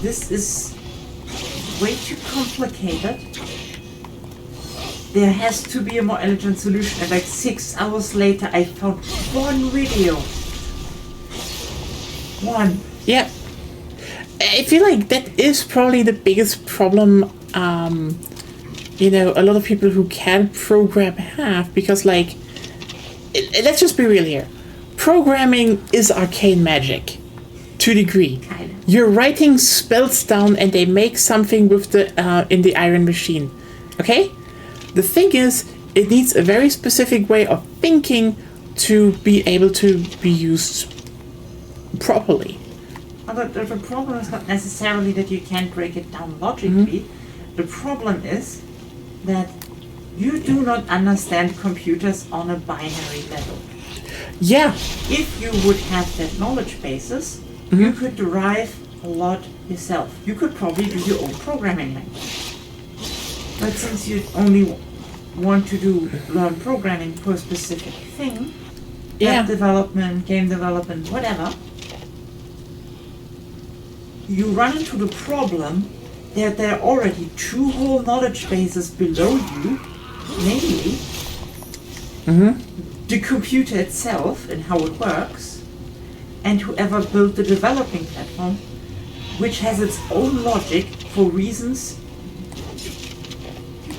this is way too complicated. There has to be a more elegant solution, and like 6 hours later I found one video. One. Yeah. I feel like that is probably the biggest problem, a lot of people who can program have, because, like, let's just be real here. Programming is arcane magic, to a degree. Kind of. You're writing spells down and they make something with in the iron machine, okay? The thing is, it needs a very specific way of thinking to be able to be used properly. But the problem is not necessarily that you can't break it down logically. The problem is that you do not understand computers on a binary level. Yeah. If you would have that knowledge basis, you could derive a lot yourself. You could probably do your own programming language. But since you only want to learn programming for a specific thing, web development, game development, whatever, you run into the problem that there are already two whole knowledge bases below you, namely the computer itself and how it works, and whoever built the developing platform, which has its own logic for reasons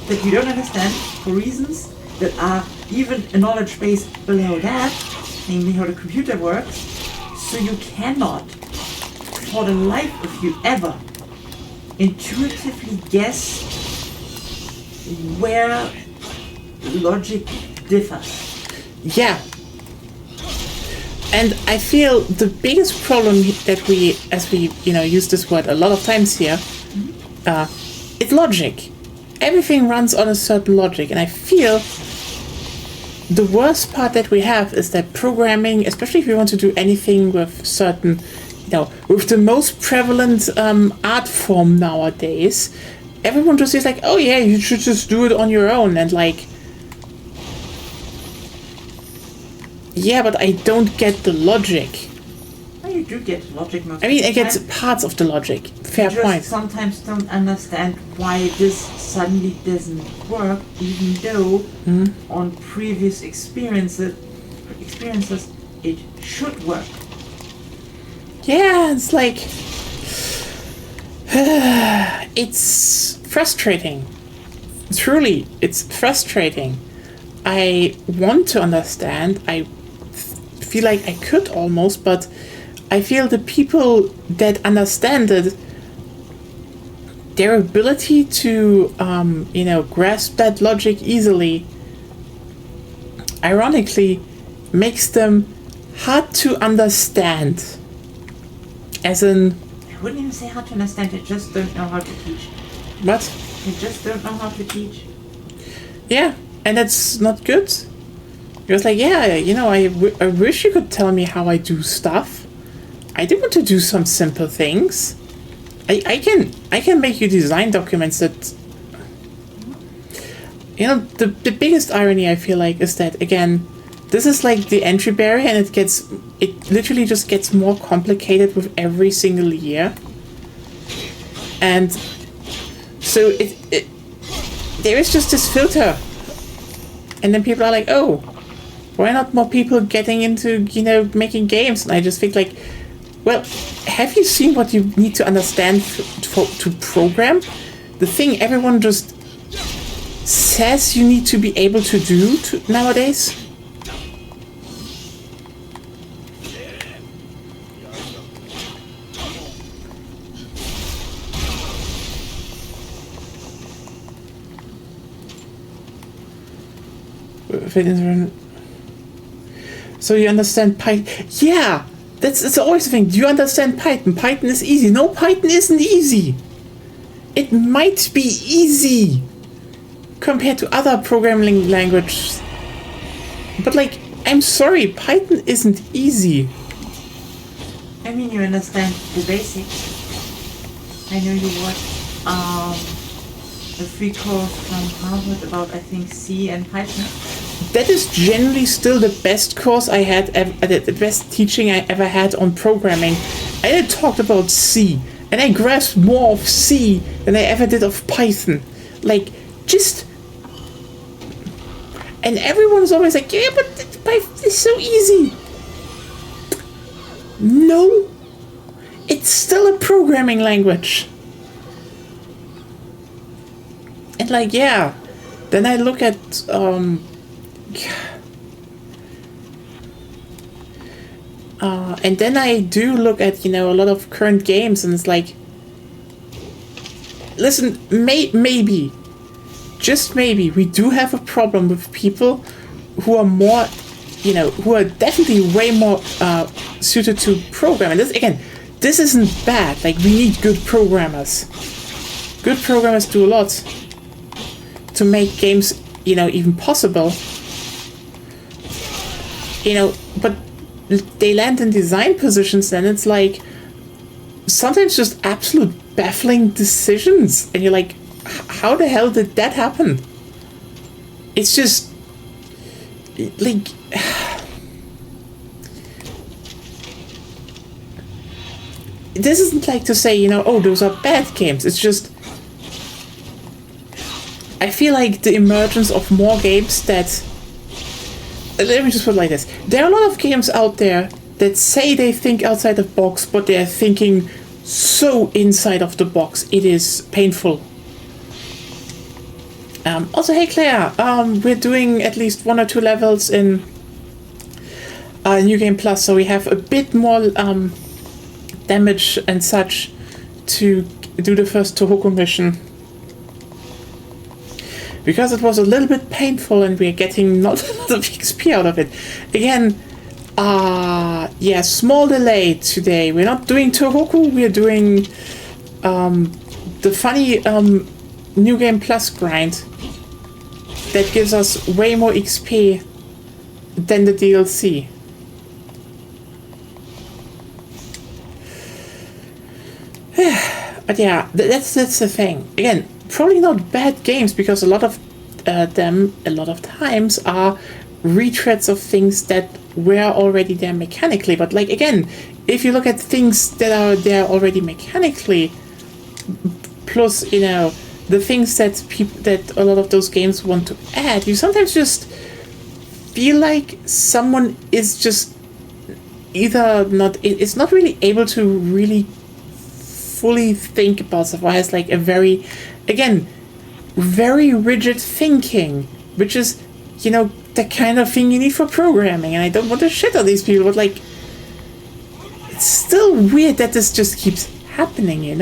that you don't understand, for reasons that are even a knowledge base below that, namely how the computer works. So you cannot, for the life of you ever, intuitively guess where logic differs. Yeah. And I feel the biggest problem that we use this word a lot of times here, it's logic. Everything runs on a certain logic, and I feel the worst part that we have is that programming, especially if you want to do anything with certain with the most prevalent art form nowadays, everyone just is like, oh yeah, you should just do it on your own. And like, yeah, but I don't get the logic. Well, you do get logic most I mean, of I the get time. parts of the logic. Fair You just point. sometimes don't understand why this suddenly doesn't work, even though on previous experiences it should work. Yeah, it's like it's frustrating. Truly, it's frustrating. I want to understand. I feel like I could almost, but I feel the people that understand it, their ability to, grasp that logic easily, ironically, makes them hard to understand. As in, I wouldn't even say how to understand, they just don't know how to teach. what? They just don't know how to teach. Yeah, and that's not good. It was like, yeah, I wish you could tell me how I do stuff. I do want to do some simple things. I can make you design documents that, the biggest irony I feel like is that, again, this is like the entry barrier, and it literally just gets more complicated with every single year. And so there is just this filter, and then people are like, oh, why not more people getting into, making games? And I just think like, well, have you seen what you need to understand to program? The thing everyone just says you need to be able to do nowadays. So you understand Python? Yeah, that's always the thing. Do you understand Python? Python is easy. No, Python isn't easy. It might be easy compared to other programming languages, but like, I'm sorry, Python isn't easy. I mean, you understand the basics. I know you watched a free course from Harvard about, I think, C and Python. That is generally still the best course I had, the best teaching I ever had on programming. I had talked about C, and I grasped more of C than I ever did of Python. Like, just... And everyone's always like, yeah, but Python is so easy. No. It's still a programming language. And like, yeah. Then I look at, and then I do look at, a lot of current games, and it's like, listen, maybe, just maybe, we do have a problem with people who are more, who are definitely way more suited to programming. This isn't bad. Like, we need good programmers. Good programmers do a lot to make games, even possible. But they land in design positions, and it's like sometimes just absolute baffling decisions, and you're like, how the hell did that happen? It's just like this isn't like to say, oh, those are bad games. It's just I feel like the emergence of more games that... Let me just put it like this. There are a lot of games out there that say they think outside the box, but they're thinking so inside of the box. It is painful. Also, hey Claire, we're doing at least 1 or 2 levels in New Game Plus, so we have a bit more damage and such to do the first Tohoku mission. Because it was a little bit painful and we're getting not a lot of XP out of it. Again, yeah, small delay today. We're not doing Tohoku, we're doing the funny New Game Plus grind that gives us way more XP than the DLC. But yeah, that's the thing. Again, probably not bad games because a lot of them, a lot of times, are retreads of things that were already there mechanically. But like again, if you look at things that are there already mechanically, plus the things that a lot of those games want to add, you sometimes just feel like someone is just either not it's not really able to really fully think about stuff, or has like a very rigid thinking, which is the kind of thing you need for programming. And I don't want to shit on these people, but like it's still weird that this just keeps happening,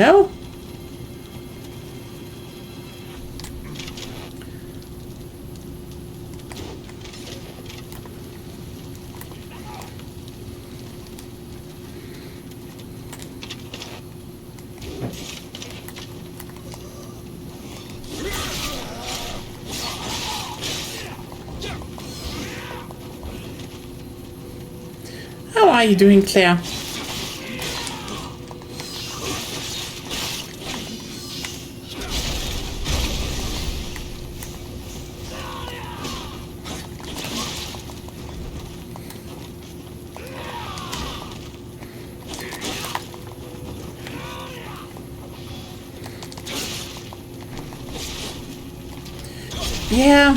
How are you doing, Claire? Yeah.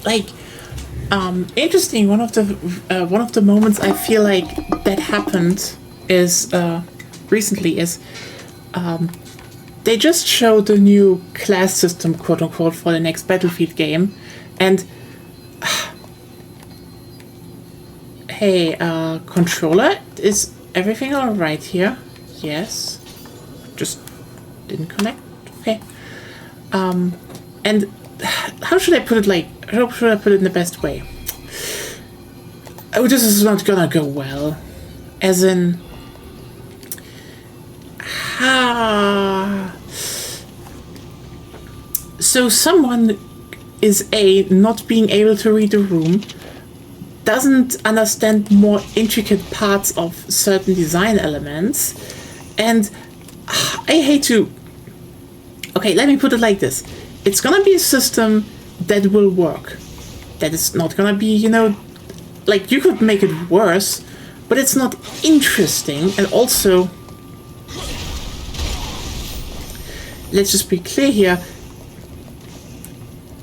Like, interesting. One of the moments I feel like that happened is recently is they just showed the new class system, quote unquote, for the next Battlefield game, and hey, controller, is everything all right here? Yes, just didn't connect. Okay, and how should I put it? How should I put it in the best way? Oh, this is not gonna go well. As in, so someone is not being able to read the room, doesn't understand more intricate parts of certain design elements, and I hate to. Okay, let me put it like this: it's gonna be a system that will work. That is not gonna be, like you could make it worse, but it's not interesting. And also, let's just be clear here,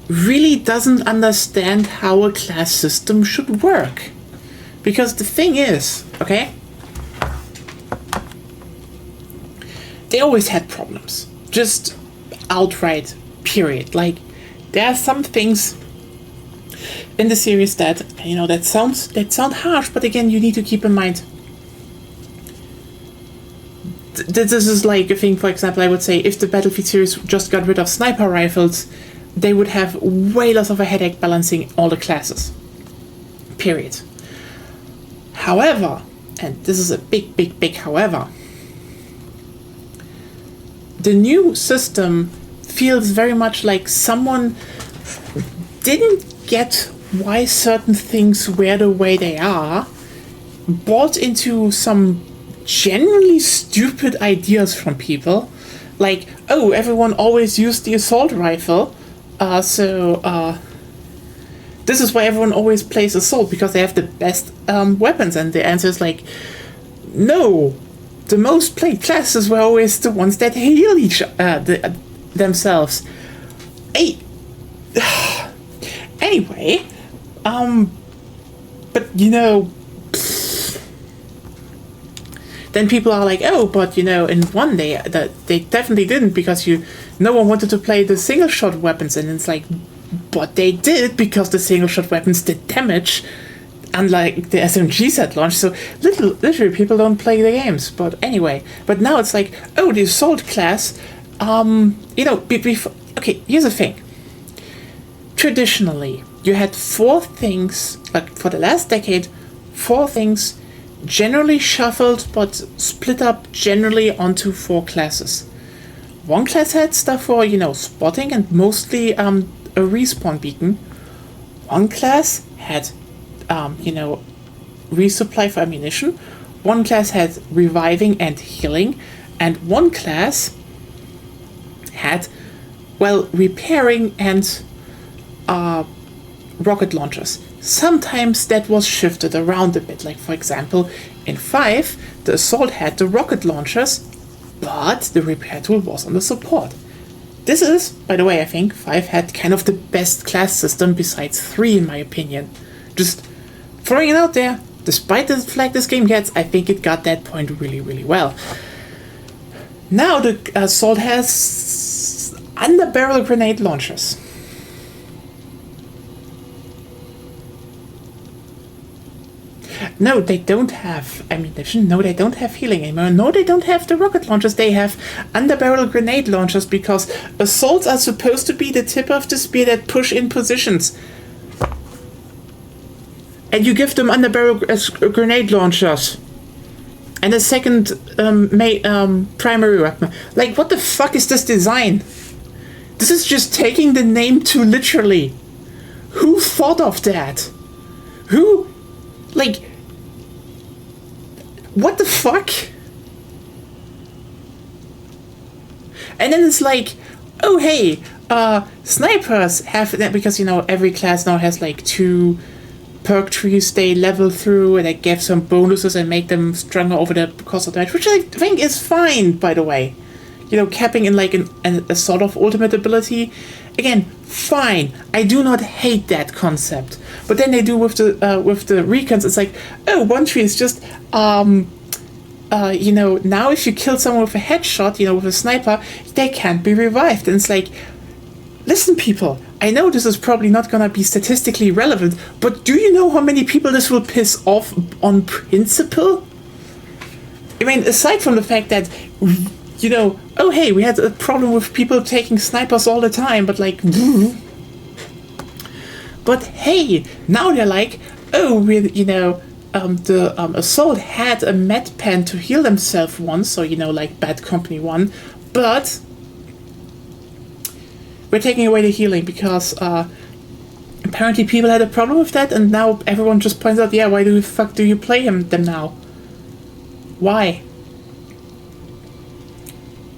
really doesn't understand how a class system should work. Because the thing is, okay, they always had problems. Just outright, period. Like, there are some things in the series that that sound harsh, but again, you need to keep in mind this is like a thing. For example, I would say if the Battlefield series just got rid of sniper rifles, they would have way less of a headache balancing all the classes, period. However, and this is a big however, the new system feels very much like someone didn't get why certain things were the way they are, bought into some genuinely stupid ideas from people, like, oh, everyone always used the assault rifle, so this is why everyone always plays assault, because they have the best weapons. And the answer is like, no, the most played classes were always the ones that heal themselves. Anyway, but then people are like, oh, but in one day that they definitely didn't, because no one wanted to play the single shot weapons. And it's like, but they did, because the single shot weapons did damage, unlike the SMGs at launch. So literally people don't play the games. But anyway, but now it's like, oh, the assault class, okay, here's the thing. Traditionally, you had 4 things, like for the last decade, 4 things generally shuffled but split up generally onto 4 classes. One class had stuff for, spotting and mostly a respawn beacon. One class had, resupply for ammunition. One class had reviving and healing. And one class had, repairing and rocket launchers. Sometimes that was shifted around a bit. Like, for example, in 5, the assault had the rocket launchers, but the repair tool was on the support. This is, by the way, I think 5 had kind of the best class system besides 3, in my opinion. Just throwing it out there, despite the flag this game gets, I think it got that point really, really well. Now the assault has under-barrel grenade launchers. No, they don't have ammunition. No, they don't have healing anymore. No, they don't have the rocket launchers. They have under-barrel grenade launchers because assaults are supposed to be the tip of the spear that push in positions. And you give them under-barrel grenade launchers. And a second primary weapon. Like, what the fuck is this design? This is just taking the name too literally. Who thought of that? Who... Like, what the fuck? And then it's like, oh hey, snipers have that because, every class now has like 2 perk trees they level through and they give some bonuses and make them stronger over the course of the match, which I think is fine, by the way. Capping in like a sort of ultimate ability. Again, fine. I do not hate that concept. But then they do with the recons. It's like, oh, one tree is just now if you kill someone with a headshot, with a sniper, they can't be revived. And it's like, listen, people. I know this is probably not gonna be statistically relevant, but do you know how many people this will piss off on principle? I mean, aside from the fact that. Oh hey, we had a problem with people taking snipers all the time, but like, but hey, now they're like, oh, the assault had a med pen to heal themselves once, so like Bad Company 1, but we're taking away the healing because apparently people had a problem with that, and now everyone just points out, yeah, why the fuck do you play them now? Why?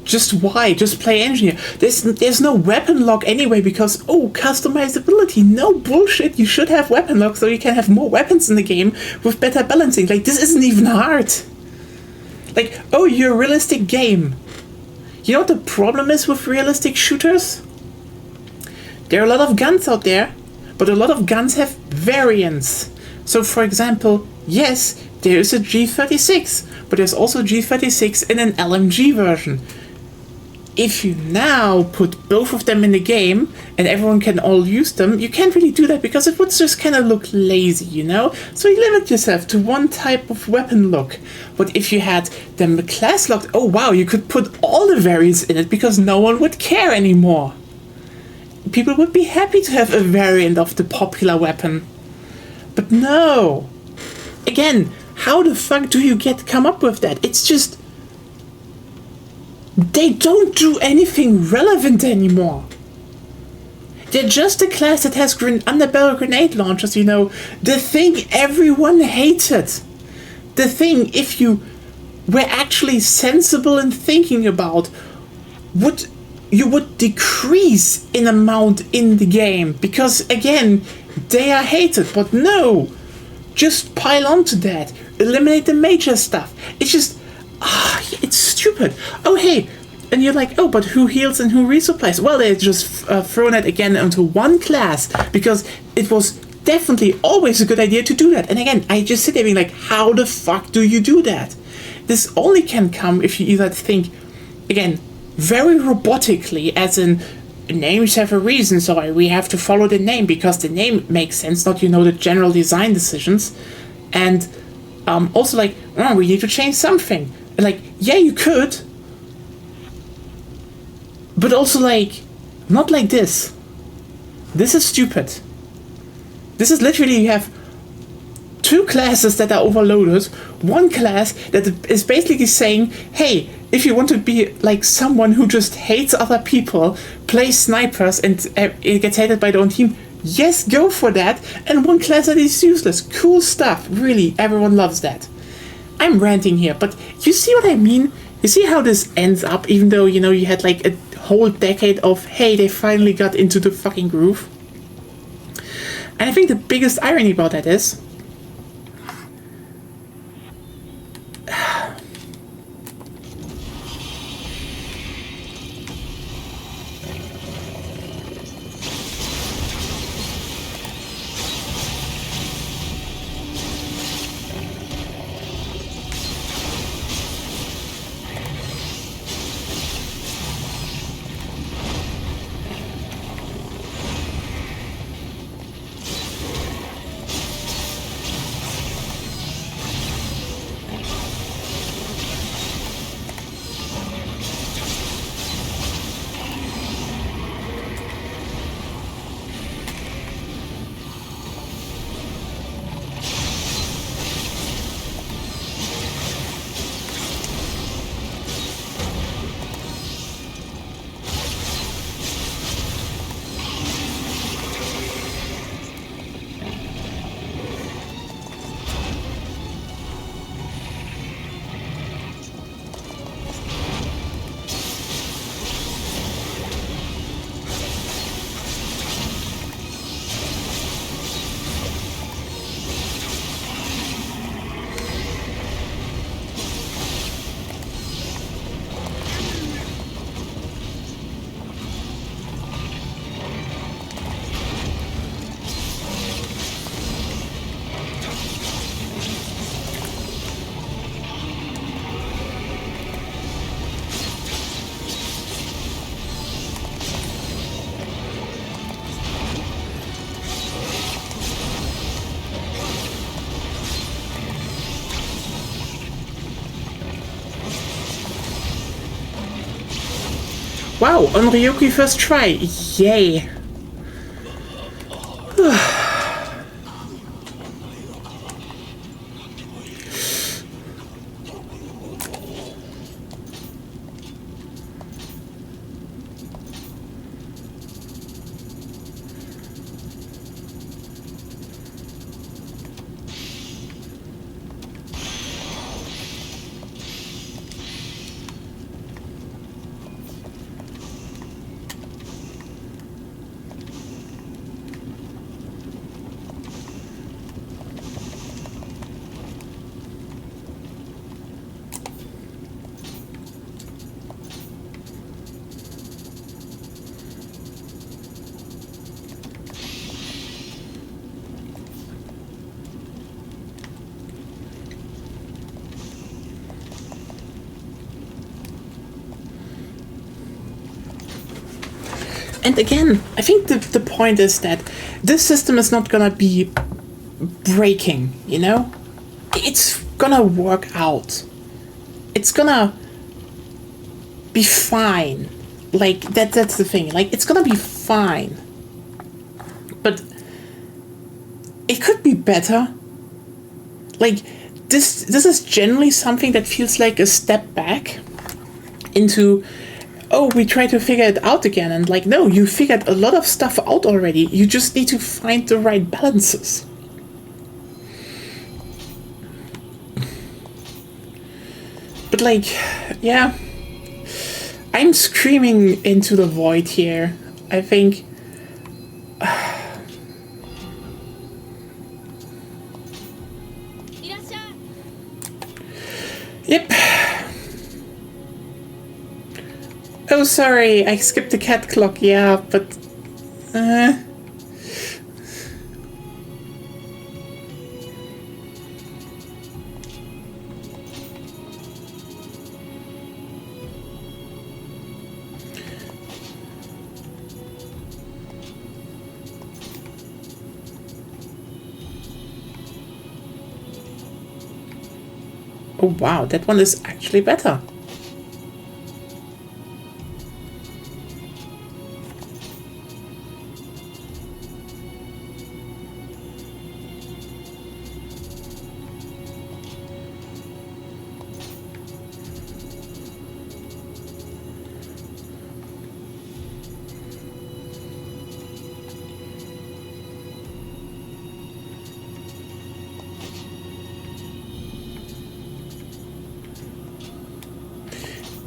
Just why? Just play engineer. There's no weapon lock anyway because, customizability. No bullshit. You should have weapon lock so you can have more weapons in the game with better balancing. Like, this isn't even hard. Like, you're a realistic game. You know what the problem is with realistic shooters? There are a lot of guns out there, but a lot of guns have variants. So, for example, yes, there is a G36, but there's also G36 in an LMG version. If you now put both of them in the game and everyone can all use them, you can't really do that because it would just kind of look lazy, So you limit yourself to one type of weapon look. But if you had them class locked, oh wow, you could put all the variants in it because no one would care anymore. People would be happy to have a variant of the popular weapon. But no. Again, how the fuck do you come up with that? It's just... They don't do anything relevant anymore. They're just a class that has under-barrel grenade launchers, The thing everyone hated. The thing, if you were actually sensible in thinking about, you would decrease in amount in the game. Because, again, they are hated. But no! Just pile onto that. Eliminate the major stuff. It's just... it's stupid. Oh, hey, and you're like, but who heals and who resupplies? Well, they just thrown it again into one class because it was definitely always a good idea to do that. And again, I just sit there being like, how the fuck do you do that? This only can come if you either think, again, very robotically, as in names have a reason, so we have to follow the name because the name makes sense, not the general design decisions, and also like, we need to change something. Like, yeah, you could. But also, like, not like this. This is stupid. This is literally, you have two classes that are overloaded. One class that is basically saying, hey, if you want to be like someone who just hates other people, plays snipers, and gets hated by their own team, yes, go for that. And one class that is useless. Cool stuff. Really, everyone loves that. I'm ranting here, but you see what I mean? You see how this ends up, even though, you know, you had like a whole decade of, hey, they finally got into the fucking groove. And I think the biggest irony about that is, wow, on Ryoki first try. Yay. And again, I think the point is that this system is not gonna be breaking, you know? It's gonna work out. It's gonna be fine. Like, that's the thing. Like, it's gonna be fine. But it could be better. Like, this is generally something that feels like a step back into, oh, we try to figure it out again. And like, no, you figured a lot of stuff out already. You just need to find the right balances. But like, yeah, I'm screaming into the void here. I think yep. Oh, sorry, I skipped the cat clock, yeah, but oh wow, that one is actually better.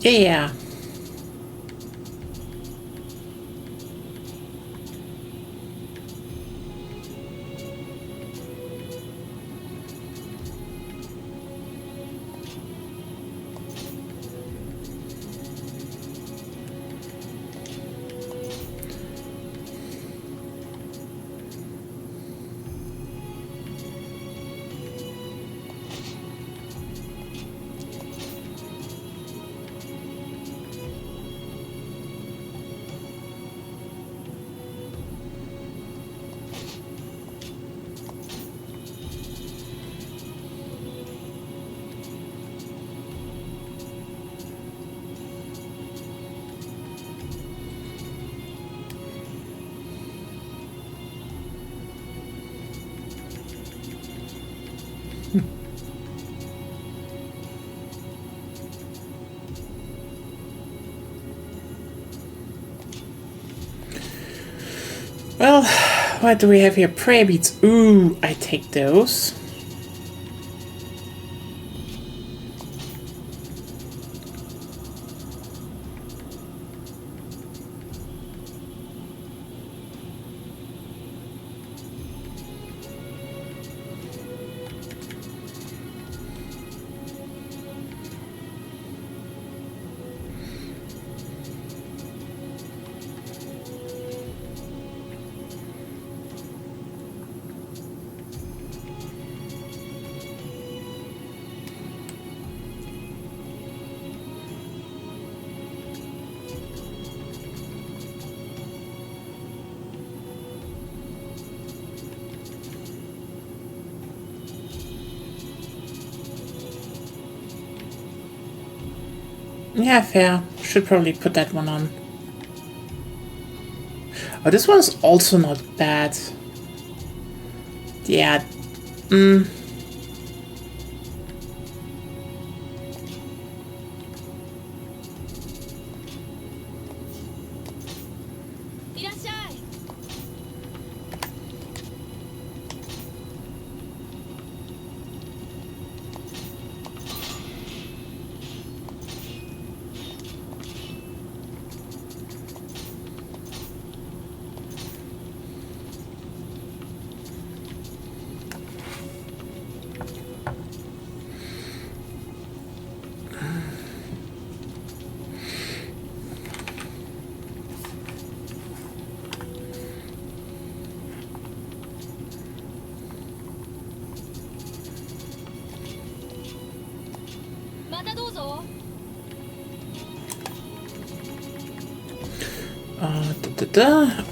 Yeah. Well, what do we have here? Prayer beads. Ooh, I take those. Yeah, fair. Should probably put that one on. Oh, this one's also not bad. Yeah.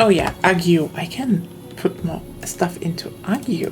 Oh yeah, Agio. I can put more stuff into Agio.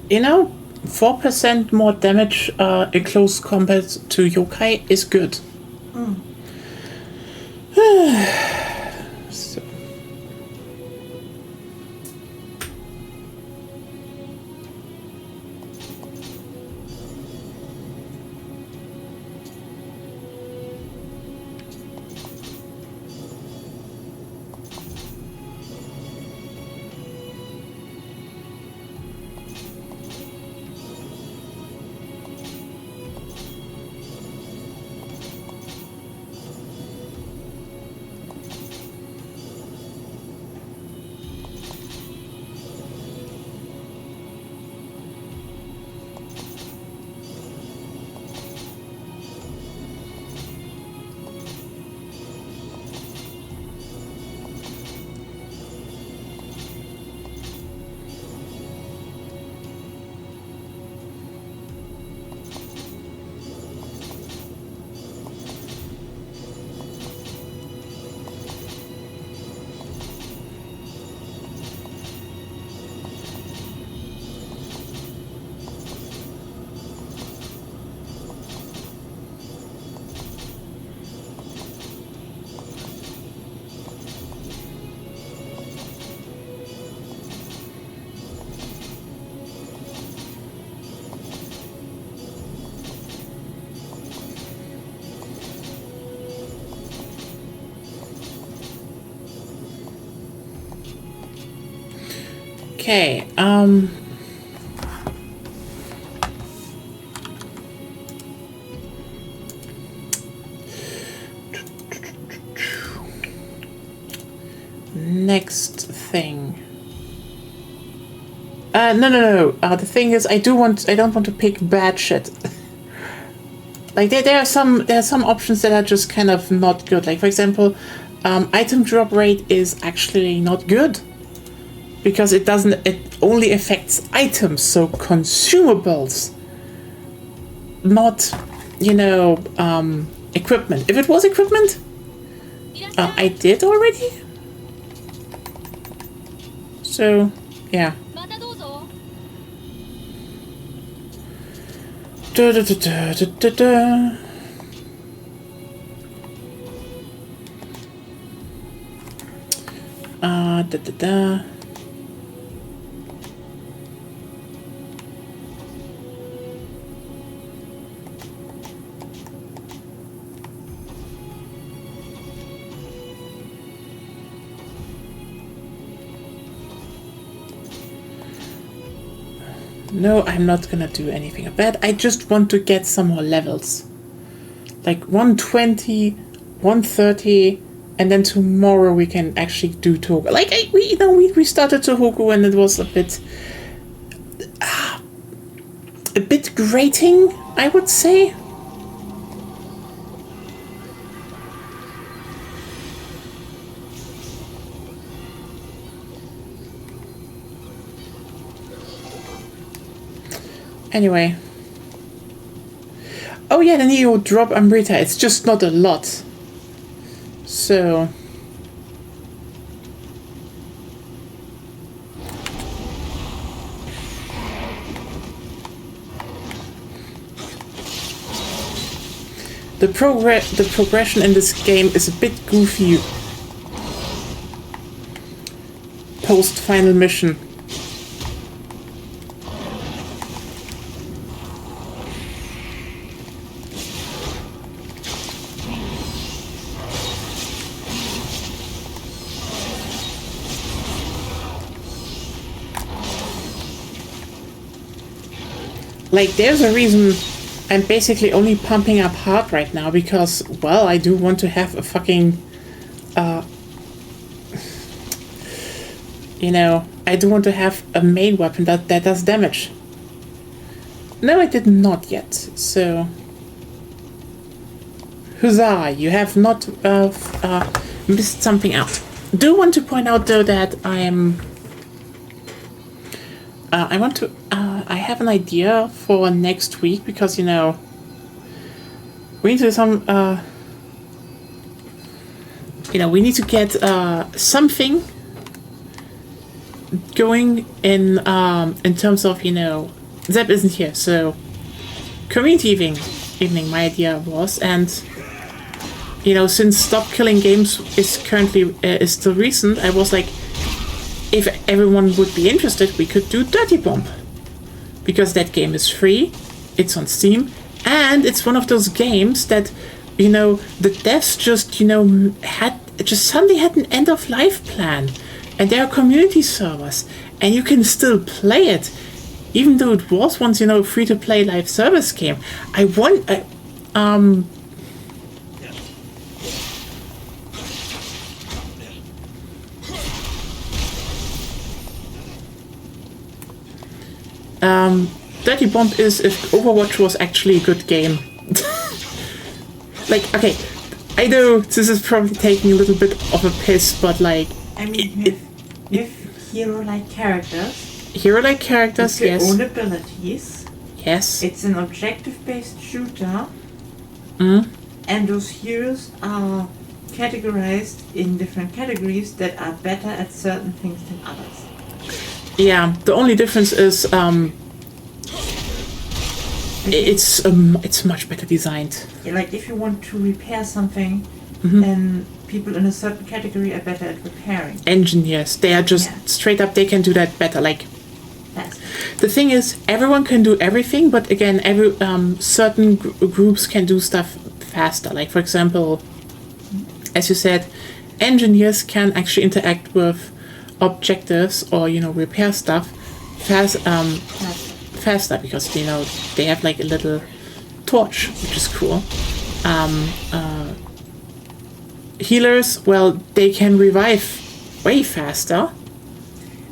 you know, 4% more damage in close combat to yokai is good. So. Okay, next thing. No. The thing is, I don't want to pick bad shit. Like there are some options that are just kind of not good. Like for example, item drop rate is actually not good because it only affects items, so consumables, not equipment. If it was equipment, I did already. So yeah. Da, da, da, da, da, da. Da, da, da. No, I'm not gonna do anything about it. I just want to get some more levels. Like 120, 130, and then tomorrow we can actually do Tohoku. Like, we started Tohoku and it was a bit grating, I would say. Anyway. Oh yeah, the Nioh drop Amrita. It's just not a lot. So... The progression in this game is a bit goofy post-final mission. Like, there's a reason I'm basically only pumping up hard right now, because, well, I do want to have a fucking, I do want to have a main weapon that does damage. No, I did not yet, so... Huzzah, you have not missed something out. Do want to point out, though, that I have an idea for next week, because, we need to we need to get something going in terms of, Zeb isn't here, so community evening my idea was, and you know, since Stop Killing Games is currently is still recent, I was like, if everyone would be interested, we could do Dirty Bomb, because that game is free, it's on Steam, and it's one of those games that, you know, the devs just, you know, suddenly had an end of life plan, and there are community servers, and you can still play it, even though it was once, you know, a free to play live service game. Dirty Bomb is if Overwatch was actually a good game. Like, okay, I know this is probably taking a little bit of a piss, but like... I mean, with hero-like characters... Hero-like characters, with yes. With own abilities. Yes. It's an objective-based shooter. Mm. And those heroes are categorized in different categories that are better at certain things than others. Yeah, the only difference is it's much better designed. Yeah, like if you want to repair something, then people in a certain category are better at repairing. Engineers, they are just straight up, they can do that better. Like, faster. The thing is, everyone can do everything, but again, certain groups can do stuff faster. Like, for example, as you said, engineers can actually interact with objectives or, you know, repair stuff faster because, you know, they have like a little torch, which is cool. Healers, well, they can revive way faster.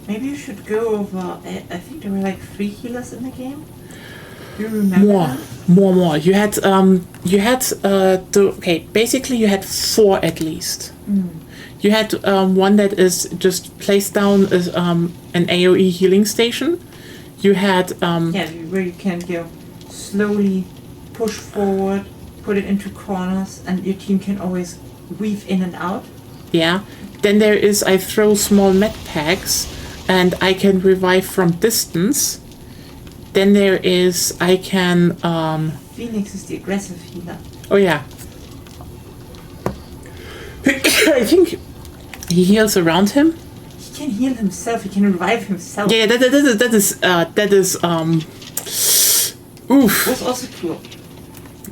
Maybe you should go over, I think there were like 3 healers in the game. Do you remember More. You had basically you had 4 at least. You had one that is just placed down as an AoE healing station. You had where you can slowly push forward, put it into corners, and your team can always weave in and out. Yeah. Then there is I throw small med packs and I can revive from distance. Then there is I can Phoenix is the aggressive healer. Oh yeah. I think he heals around him. He can heal himself. He can revive himself. Yeah, that is oof. That's also cool.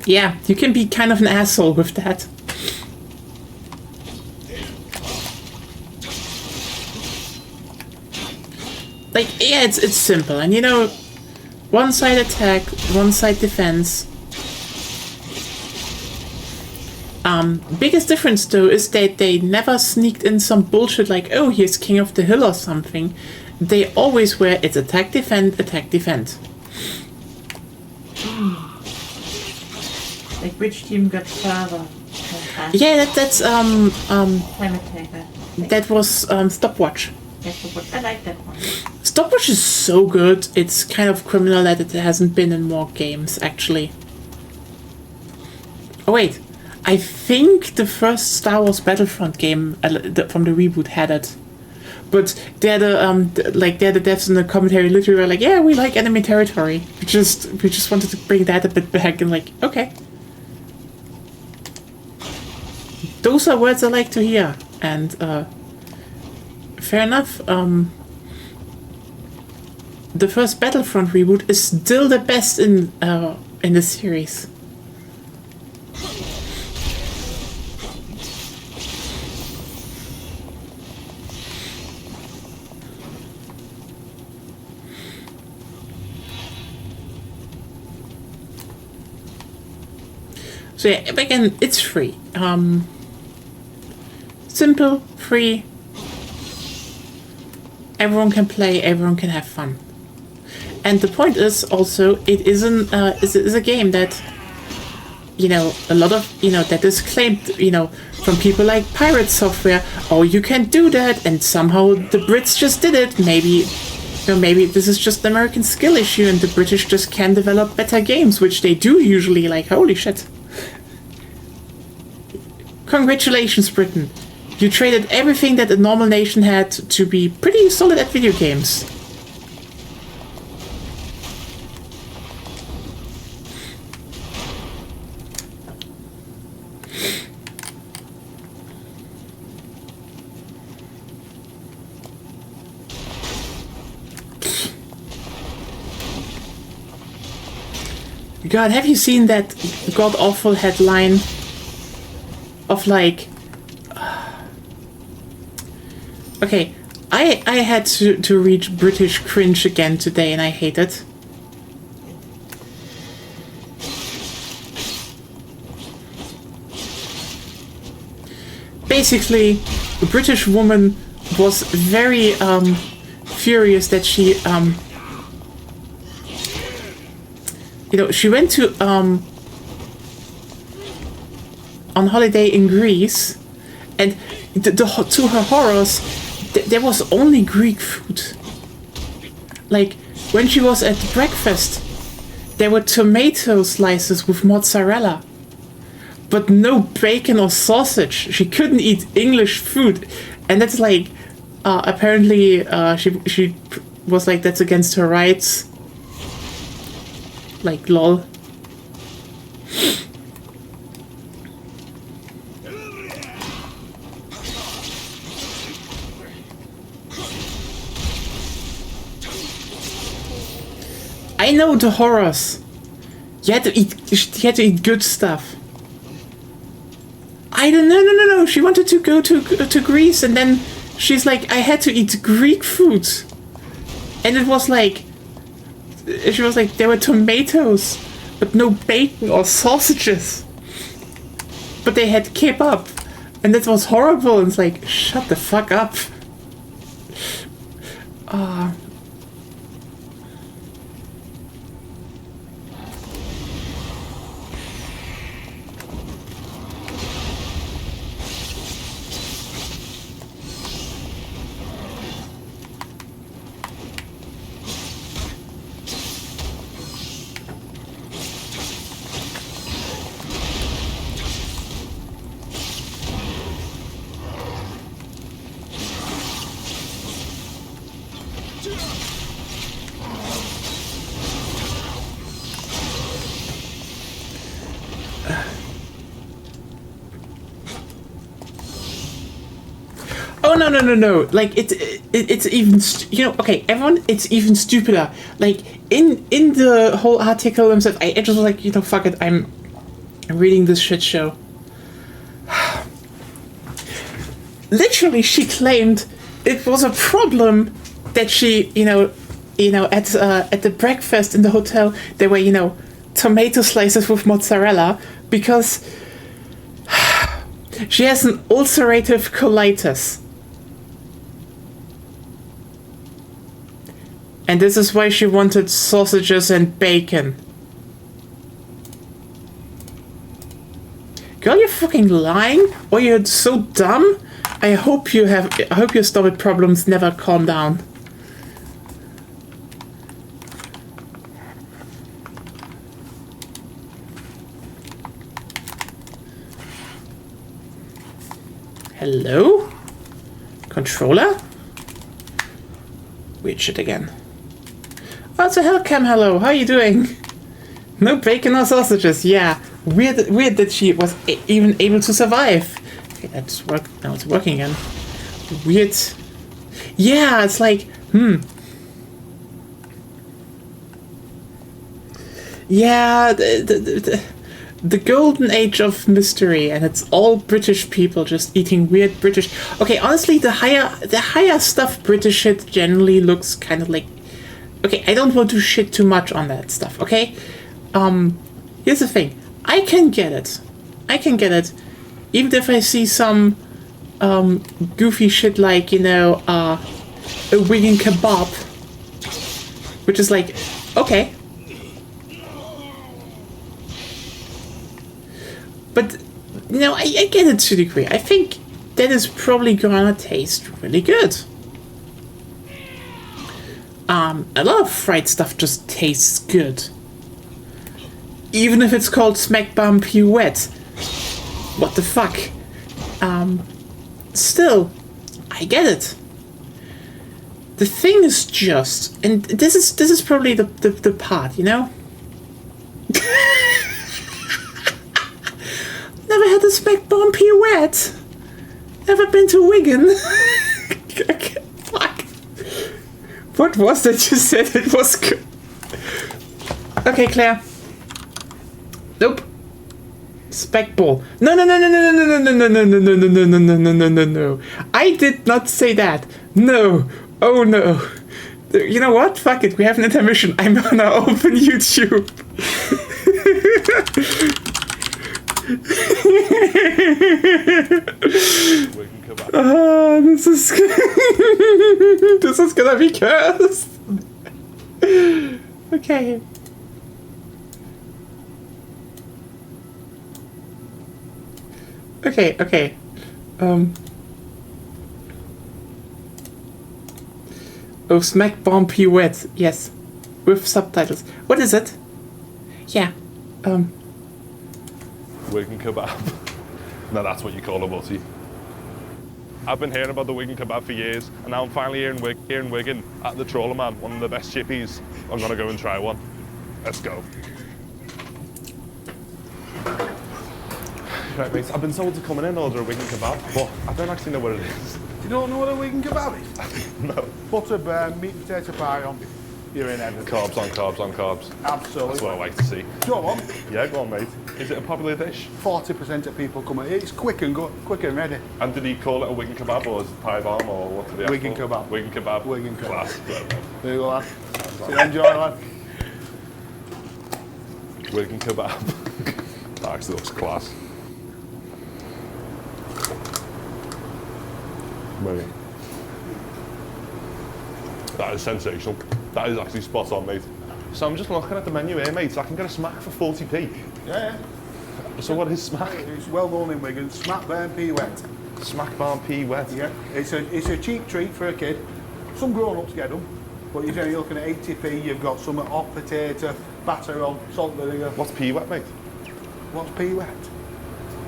Yeah, you can be kind of an asshole with that. Like, yeah, it's simple, and you know, one side attack, one side defense. Biggest difference though is that they never sneaked in some bullshit like, oh, here's King of the Hill or something. They always were, it's attack, defend, attack, defend. Like which team got further? Yeah, that's Time attacker. that was Stopwatch. Yeah, Stopwatch. I like that one. Stopwatch is so good, it's kind of criminal that it hasn't been in more games, actually. Oh wait, I think the first Star Wars Battlefront game from the reboot had it. But they're the devs in the commentary literally were like, yeah, we like enemy territory. We just wanted to bring that a bit back, and like, okay. Those are words I like to hear, and fair enough. The first Battlefront reboot is still the best in the series. So yeah, again, it's free. Simple, free. Everyone can play. Everyone can have fun. And the point is also, it isn't. Is a game that, you know, a lot of, you know, that is claimed, you know, from people like Pirate Software. Oh, you can do that, and somehow the Brits just did it. Maybe, you know, maybe this is just an American skill issue, and the British just can develop better games, which they do usually. Like, holy shit! Congratulations, Britain. You traded everything that a normal nation had to be pretty solid at video games. God, have you seen that god-awful headline of like... Okay, I had to read British cringe again today and I hate it. Basically, a British woman was very furious that she you know, she went to on holiday in Greece, and to her horrors, there was only Greek food. Like when she was at breakfast, there were tomato slices with mozzarella, but no bacon or sausage. She couldn't eat English food, and that's like apparently she was like, that's against her rights. Like, lol. I know the horrors. You had to eat good stuff. I don't know. No. She wanted to go to Greece, and then she's like, I had to eat Greek food, and it was like, she was like, there were tomatoes, but no bacon or sausages. But they had kebab, and that was horrible. And it's like, shut the fuck up. Oh no! Like it's even you know, okay, everyone, it's even stupider. Like in the whole article themselves, I just was like, you know, fuck it, I'm reading this shit show. Literally, she claimed it was a problem that she, you know, at the breakfast in the hotel there were, you know, tomato slices with mozzarella because she has an ulcerative colitis. And this is why she wanted sausages and bacon. Girl, you're fucking lying? Or you're so dumb? I hope your stomach problems never calm down. Hello? Controller? Weird shit again. Oh, it's a Hellcam, hello, how are you doing? No bacon or sausages, yeah. Weird that she was even able to survive. Okay, that's work. Now it's working again. Weird. Yeah, it's like, Yeah, the golden age of mystery, and it's all British people just eating weird British. Okay, honestly, the higher stuff British shit generally looks kind of like. Okay, I don't want to shit too much on that stuff. Okay, here's the thing. I can get it, even if I see some goofy shit like, you know, a vegan kebab, which is like, okay. But, you know, I get it to a degree. I think that is probably gonna taste really good. A lot of fried stuff just tastes good. Even if it's called Smack Bum Puette. What the fuck? Still, I get it. The thing is just, and this is probably the part, you know? Never had a Smack Bum Puette. Never been to Wigan. Fuck. What was that you said? It was good. Okay, Claire. Nope. Speckball. No. No. I did not say that. No. Oh no. You know what? Fuck it. We have an intermission. I'm gonna open YouTube. This is this is gonna be cursed. Okay. Okay. Oh, Smack Bomb Pirouette. Yes. With subtitles. What is it? Yeah. Wigan kebab. Now that's what you call a butty. I've been hearing about the Wigan kebab for years, and now I'm finally here in Wigan at the Trawler Man, one of the best chippies. I'm gonna go and try one. Let's go. Right, mates, I've been told to come in and order a Wigan kebab, but I don't actually know what it is. You don't know what a Wigan kebab is? No. Butter, burn, meat and potato pie on. You're in heaven. Carbs on carbs on carbs. Absolutely. That's what I like to see. Go on. Yeah, go on, mate. Is it a popular dish? 40% of people come in. It's quick and ready. And did he call it a Wigan kebab, or is it pie bomb, or what did he ask Wigan for? kebab. Wigan kebab. Wigan kebab. Class. There you go, lad. So enjoy, lad. Wigan kebab. That actually looks class. Mate. That is sensational. That is actually spot on, mate. So I'm just looking at the menu here, mate. So I can get a smack for 40p. Yeah. So what is smack? It's well known in Wigan. Smack, burn, pea wet. Smack barn pea wet. Yeah. It's a cheap treat for a kid. Some grown-ups get them. But you're generally looking at 80p. You've got some hot potato, batter on, salt vinegar. What's pea wet, mate? What's pea wet?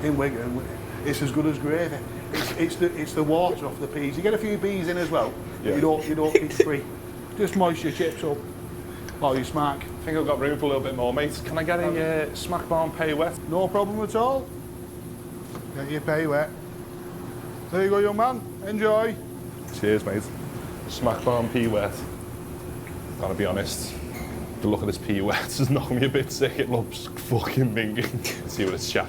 In Wigan, it's as good as gravy. It's the water off the peas. You get a few peas in as well. Yeah. You don't eat free. Just moist your chips up. Or you smack. I think I've got room for a little bit more, mate. Can I get a smack barn pea wet? No problem at all. Get your pay wet. There you go, young man. Enjoy. Cheers, mate. Smack barn pea wet. Gotta be honest. The look of this pea wet is knocking me a bit sick. It looks fucking minging. See what it's chat.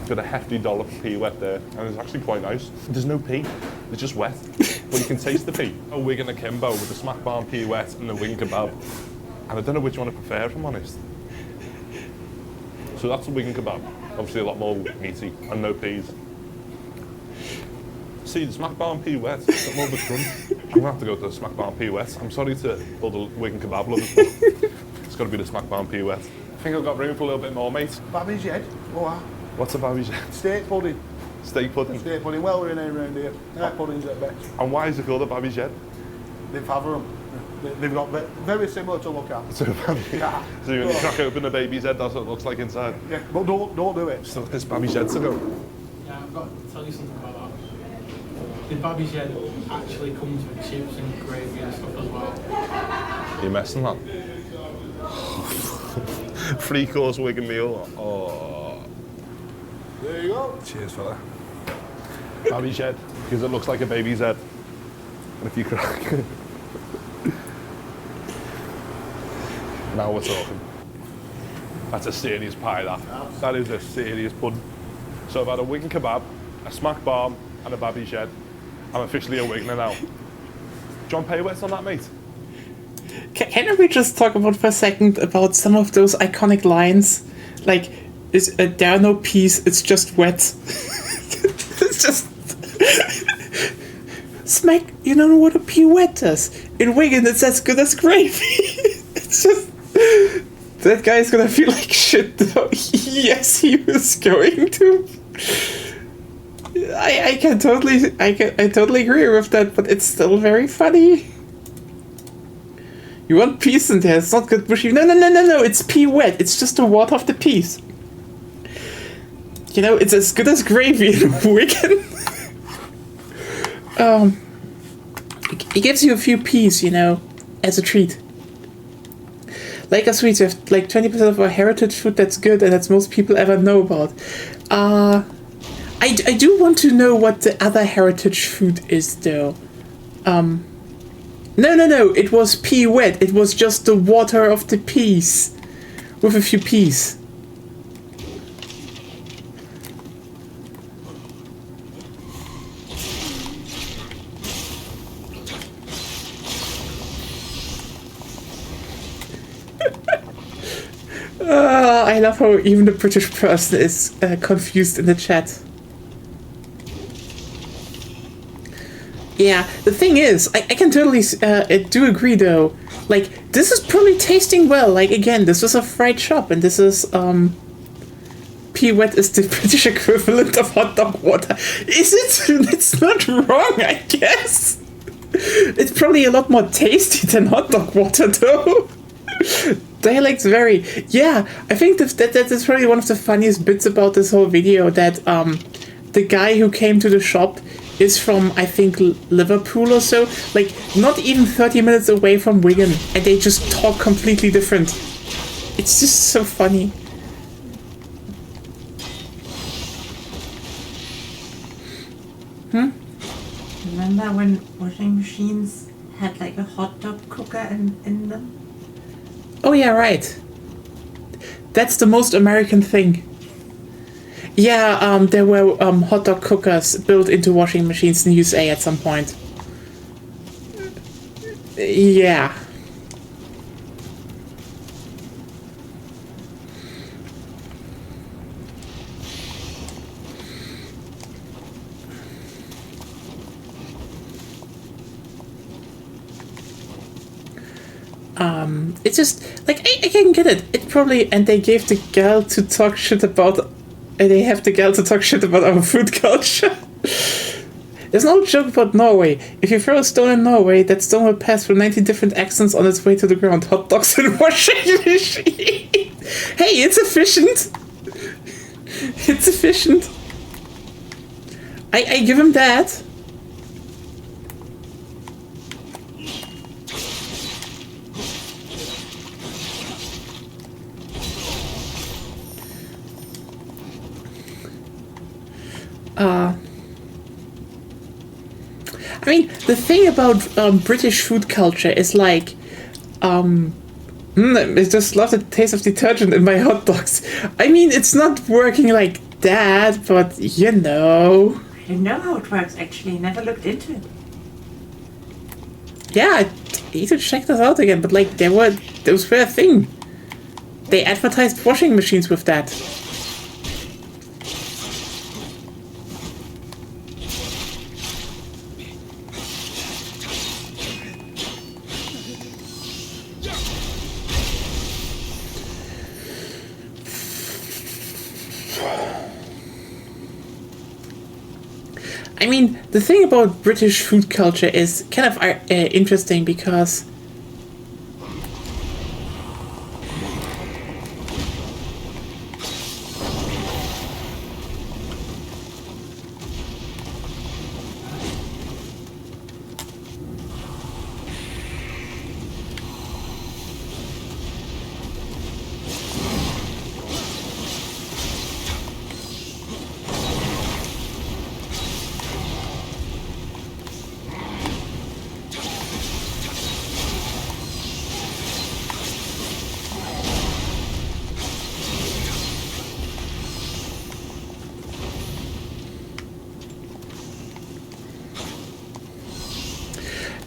Got a hefty dollop of pea wet there, and it's actually quite nice. There's no pea, it's just wet, but you can taste the pea. A Wigan akimbo with the smack barn pea wet and the Wigan kebab. And I don't know which one I prefer, if I'm honest. So that's a Wigan kebab. Obviously a lot more meaty and no peas. See, the smack barn pea wet, it's got more of a crunch. I'm gonna have to go to the smack barn pea wet. I'm sorry to all the Wigan kebab lovers, but it's gotta be the smack barn pea wet. I think I've got room for a little bit more, mate. Babby's head. Oh, wow. What's a babby's head? Steak pudding. Steak pudding. Steak pudding. Well, we're in around here. Puddings at best. And why is it called a babby's head? They've had them. They've got very similar to look at. So, Yeah. so you crack open a baby's head, that's what it looks like inside. Yeah, but don't do it. So this babby's head to go. Yeah, I've got to tell you something about that. The Babby's head actually comes with chips and gravy and stuff as well. You're messing that. 3-course Wigan meal. Oh. There you go. Cheers, fella. Babby's head, because it looks like a baby's head. And if you crack. Now we're talking. That's a serious pie, that. That is a serious pudding. So I've had a Wigan kebab, a smack barm, and a babby's head. I'm officially a Wiganer now. John Paywet's on that, mate? Can we just talk about for a second about some of those iconic lines? Like, there are no peas, it's just wet. It's just... Smack, you don't know what a pea wet is. In Wigan, it's as good as gravy. It's just... That guy's gonna feel like shit, though. Yes, he was going to. I totally agree with that, but it's still very funny. You want peas in there, it's not good mushy. No, it's pea wet. It's just the water of the peas. You know, it's as good as gravy in Wigan. It gives you a few peas, you know, as a treat. Like our sweets, we have like 20% of our heritage food that's good and that's most people ever know about. I do want to know what the other heritage food is, though. No, it was pea wet. It was just the water of the peas. With a few peas. I love how even the British person is confused in the chat. Yeah, the thing is, I can totally do agree though. Like, this is probably tasting well. Like, again, this is a fried shop, and this is, pea wet is the British equivalent of hot dog water. Is it? It's not wrong, I guess. It's probably a lot more tasty than hot dog water, though. Dialects vary. Yeah, I think that is probably one of the funniest bits about this whole video, that the guy who came to the shop is from, I think, Liverpool or so. Like, not even 30 minutes away from Wigan, and they just talk completely different. It's just so funny. Remember when washing machines had like a hot dog cooker in them? Oh yeah, right. That's the most American thing. Yeah, there were hot dog cookers built into washing machines in the USA at some point. Yeah. It's just, like, I can get it. It probably, and they gave the girl to talk shit about, they have the girl to talk shit about our food culture. There's no joke about Norway. If you throw a stone in Norway, that stone will pass through 90 different accents on its way to the ground. Hot dogs and washing machine. Hey, it's efficient. It's efficient. I give him that. I mean, the thing about British food culture is like, I just love the taste of detergent in my hot dogs. I mean, it's not working like that, but you know. I don't know how it works actually, never looked into it. Yeah, I need to check this out again, but like, those were a thing. They advertised washing machines with that. I mean, the thing about British food culture is kind of interesting because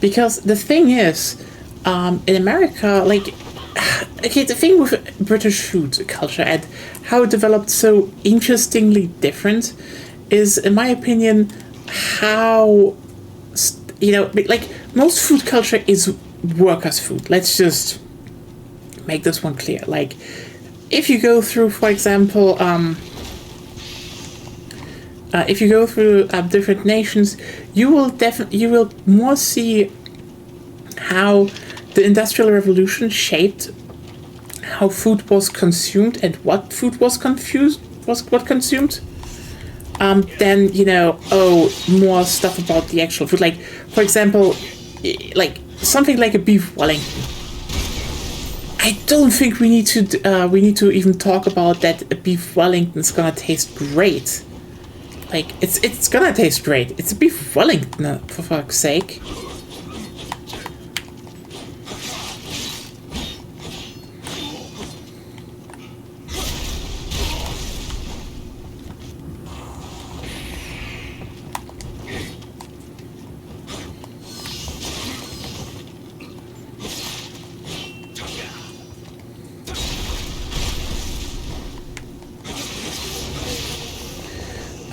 because the thing is, in America, like, okay, the thing with British food culture and how it developed so interestingly different is, in my opinion, how, you know, like, most food culture is workers' food. Let's just make this one clear. Like, if you go through, for example, if you go through different nations, you will more see how the Industrial Revolution shaped how food was consumed and what food was consumed. Then, you know, more stuff about the actual food. Like, for example, like something like a beef Wellington. I don't think we need to even talk about that. A beef Wellington's gonna taste great. Like, it's gonna taste great. It's a beef Wellington, for fuck's sake.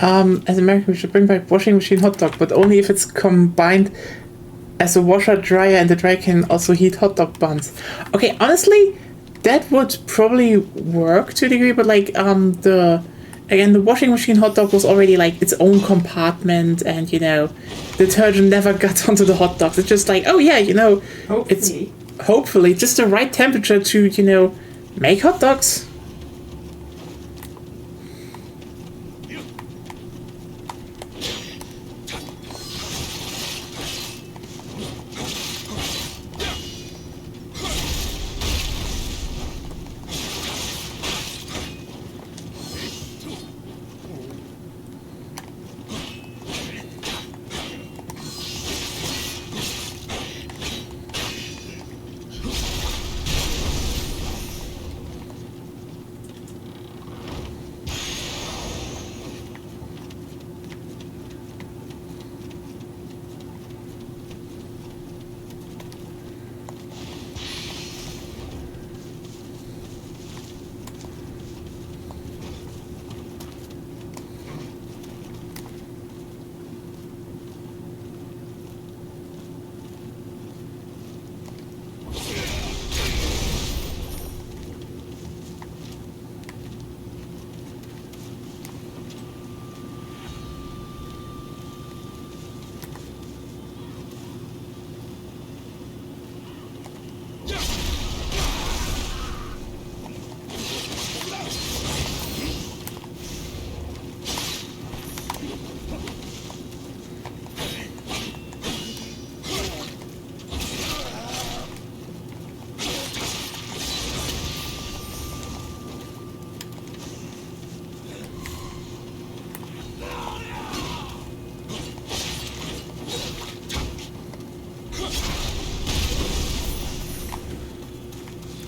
As American, we should bring back washing machine hot dog, but only if it's combined as a washer dryer, and the dryer can also heat hot dog buns. Okay, honestly, that would probably work to a degree, but like the washing machine hot dog was already like its own compartment, and detergent never got onto the hot dogs. It's just like, oh yeah, it's hopefully just the right temperature to make hot dogs.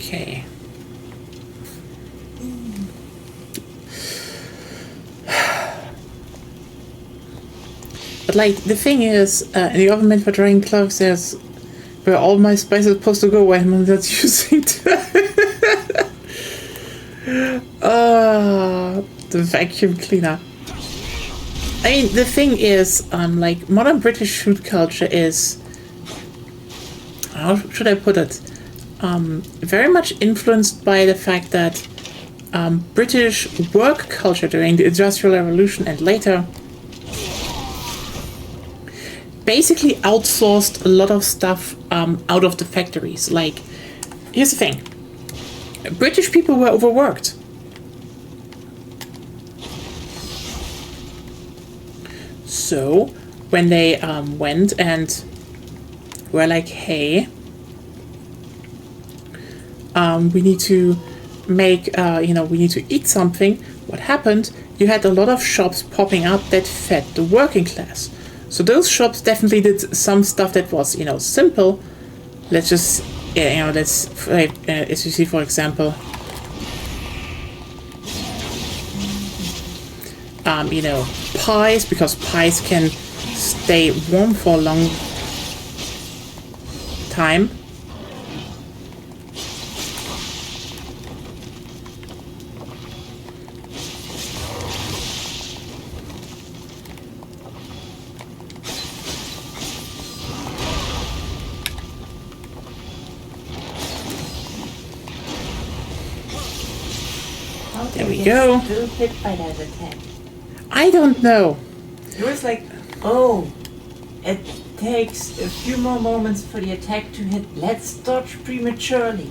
Okay. But like the thing is, in the oven meant for drying clothes, there's where all my spices are supposed to go when I'm not using the vacuum cleaner. I mean, the thing is, like modern British food culture is, how should I put it? Very much influenced by the fact that British work culture during the Industrial Revolution and later basically outsourced a lot of stuff out of the factories. Like, here's the thing. British people were overworked. So, when they went and were like, hey, we need to make, we need to eat something. What happened? You had a lot of shops popping up that fed the working class. So those shops definitely did some stuff that was, simple. Let's just, as you see, for example, pies, because pies can stay warm for a long time. There we go. Still hit by that attack. I don't know. It was like, oh, it takes a few more moments for the attack to hit. Let's dodge prematurely.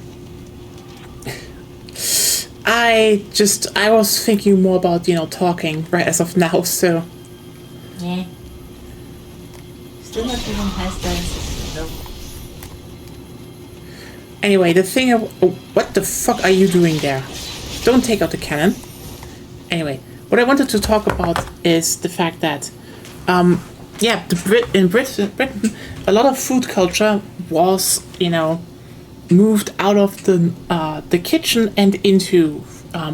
I was thinking more about, talking right as of now, so. Yeah. Still not even high stances, no. Anyway, the thing of, what the fuck are you doing there? Don't take out the cannon. Anyway, what I wanted to talk about is the fact that, in Britain, a lot of food culture was, moved out of the kitchen and into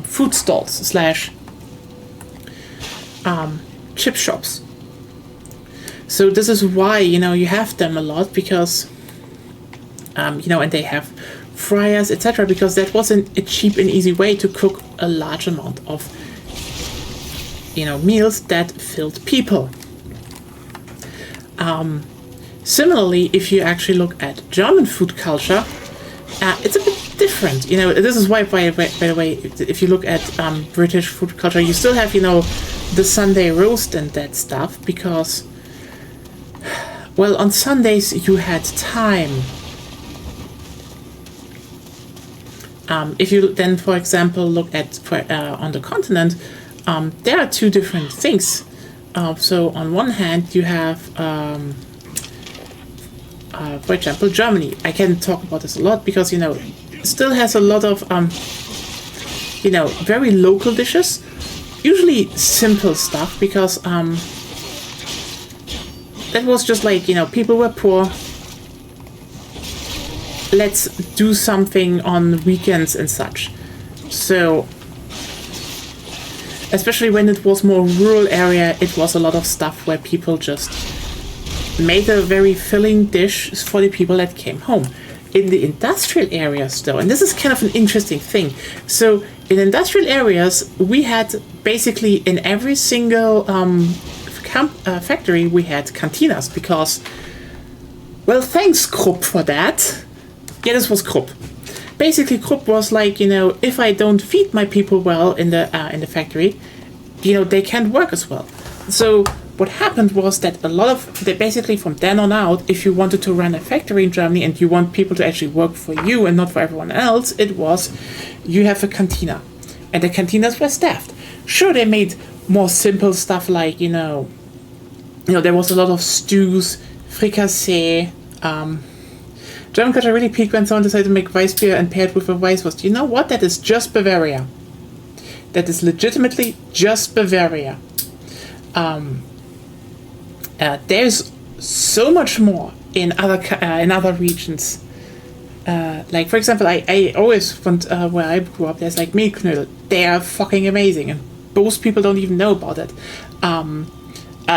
food stalls / chip shops. So this is why, you have them a lot, because, and they have fryers, etc., because that wasn't a cheap and easy way to cook a large amount of meals that filled people. Similarly, if you actually look at German food culture, it's a bit different. This is why, by the way, if you look at British food culture, you still have, the Sunday roast and that stuff, because, well, on Sundays you had time. If you then, for example, look at on the continent, there are two different things. So on one hand, you have, for example, Germany. I can talk about this a lot because, still has a lot of, very local dishes, usually simple stuff, because that was just like, people were poor. Let's do something on weekends and such. So, especially when it was more rural area, it was a lot of stuff where people just made a very filling dish for the people that came home. In the industrial areas, though, and this is kind of an interesting thing. So, in industrial areas, we had basically in every single factory, we had cantinas because, well, thanks Krupp for that. Yeah, this was Krupp. Basically, Krupp was like, if I don't feed my people well in the factory, they can't work as well. So what happened was that basically from then on out, if you wanted to run a factory in Germany and you want people to actually work for you and not for everyone else, it was you have a cantina, and the cantinas were staffed. Sure, they made more simple stuff like there was a lot of stews, fricassee. German culture really peaked when someone decided to make Weissbier and pair it with a Weißwurst. You know what? That is just Bavaria. That is legitimately just Bavaria. There's so much more in other regions. Like, for example, I always found where I grew up, there's like Mehlknödel. They are fucking amazing, and most people don't even know about it.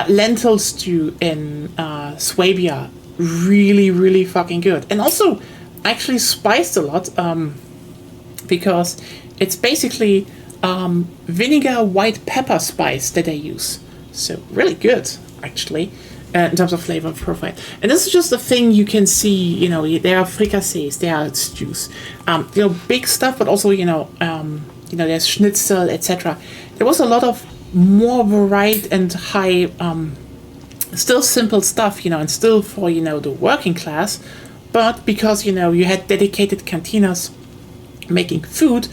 Lentil stew in Swabia. Really, really fucking good. And also actually spiced a lot, because it's basically vinegar white pepper spice that they use. So really good, actually, in terms of flavor profile. And this is just a thing you can see, there are fricassees, there are stews, big stuff, but also, there's schnitzel, etc. There was a lot of more varied and high, still simple stuff, and still for, the working class, but because, you had dedicated cantinas making food,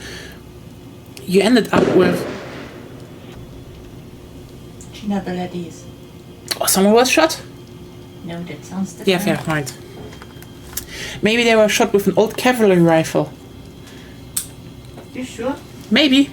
you ended up with... Another ladies. Oh, someone was shot? No, that sounds different. Yeah, fair point. Maybe they were shot with an old cavalry rifle. You sure? Maybe.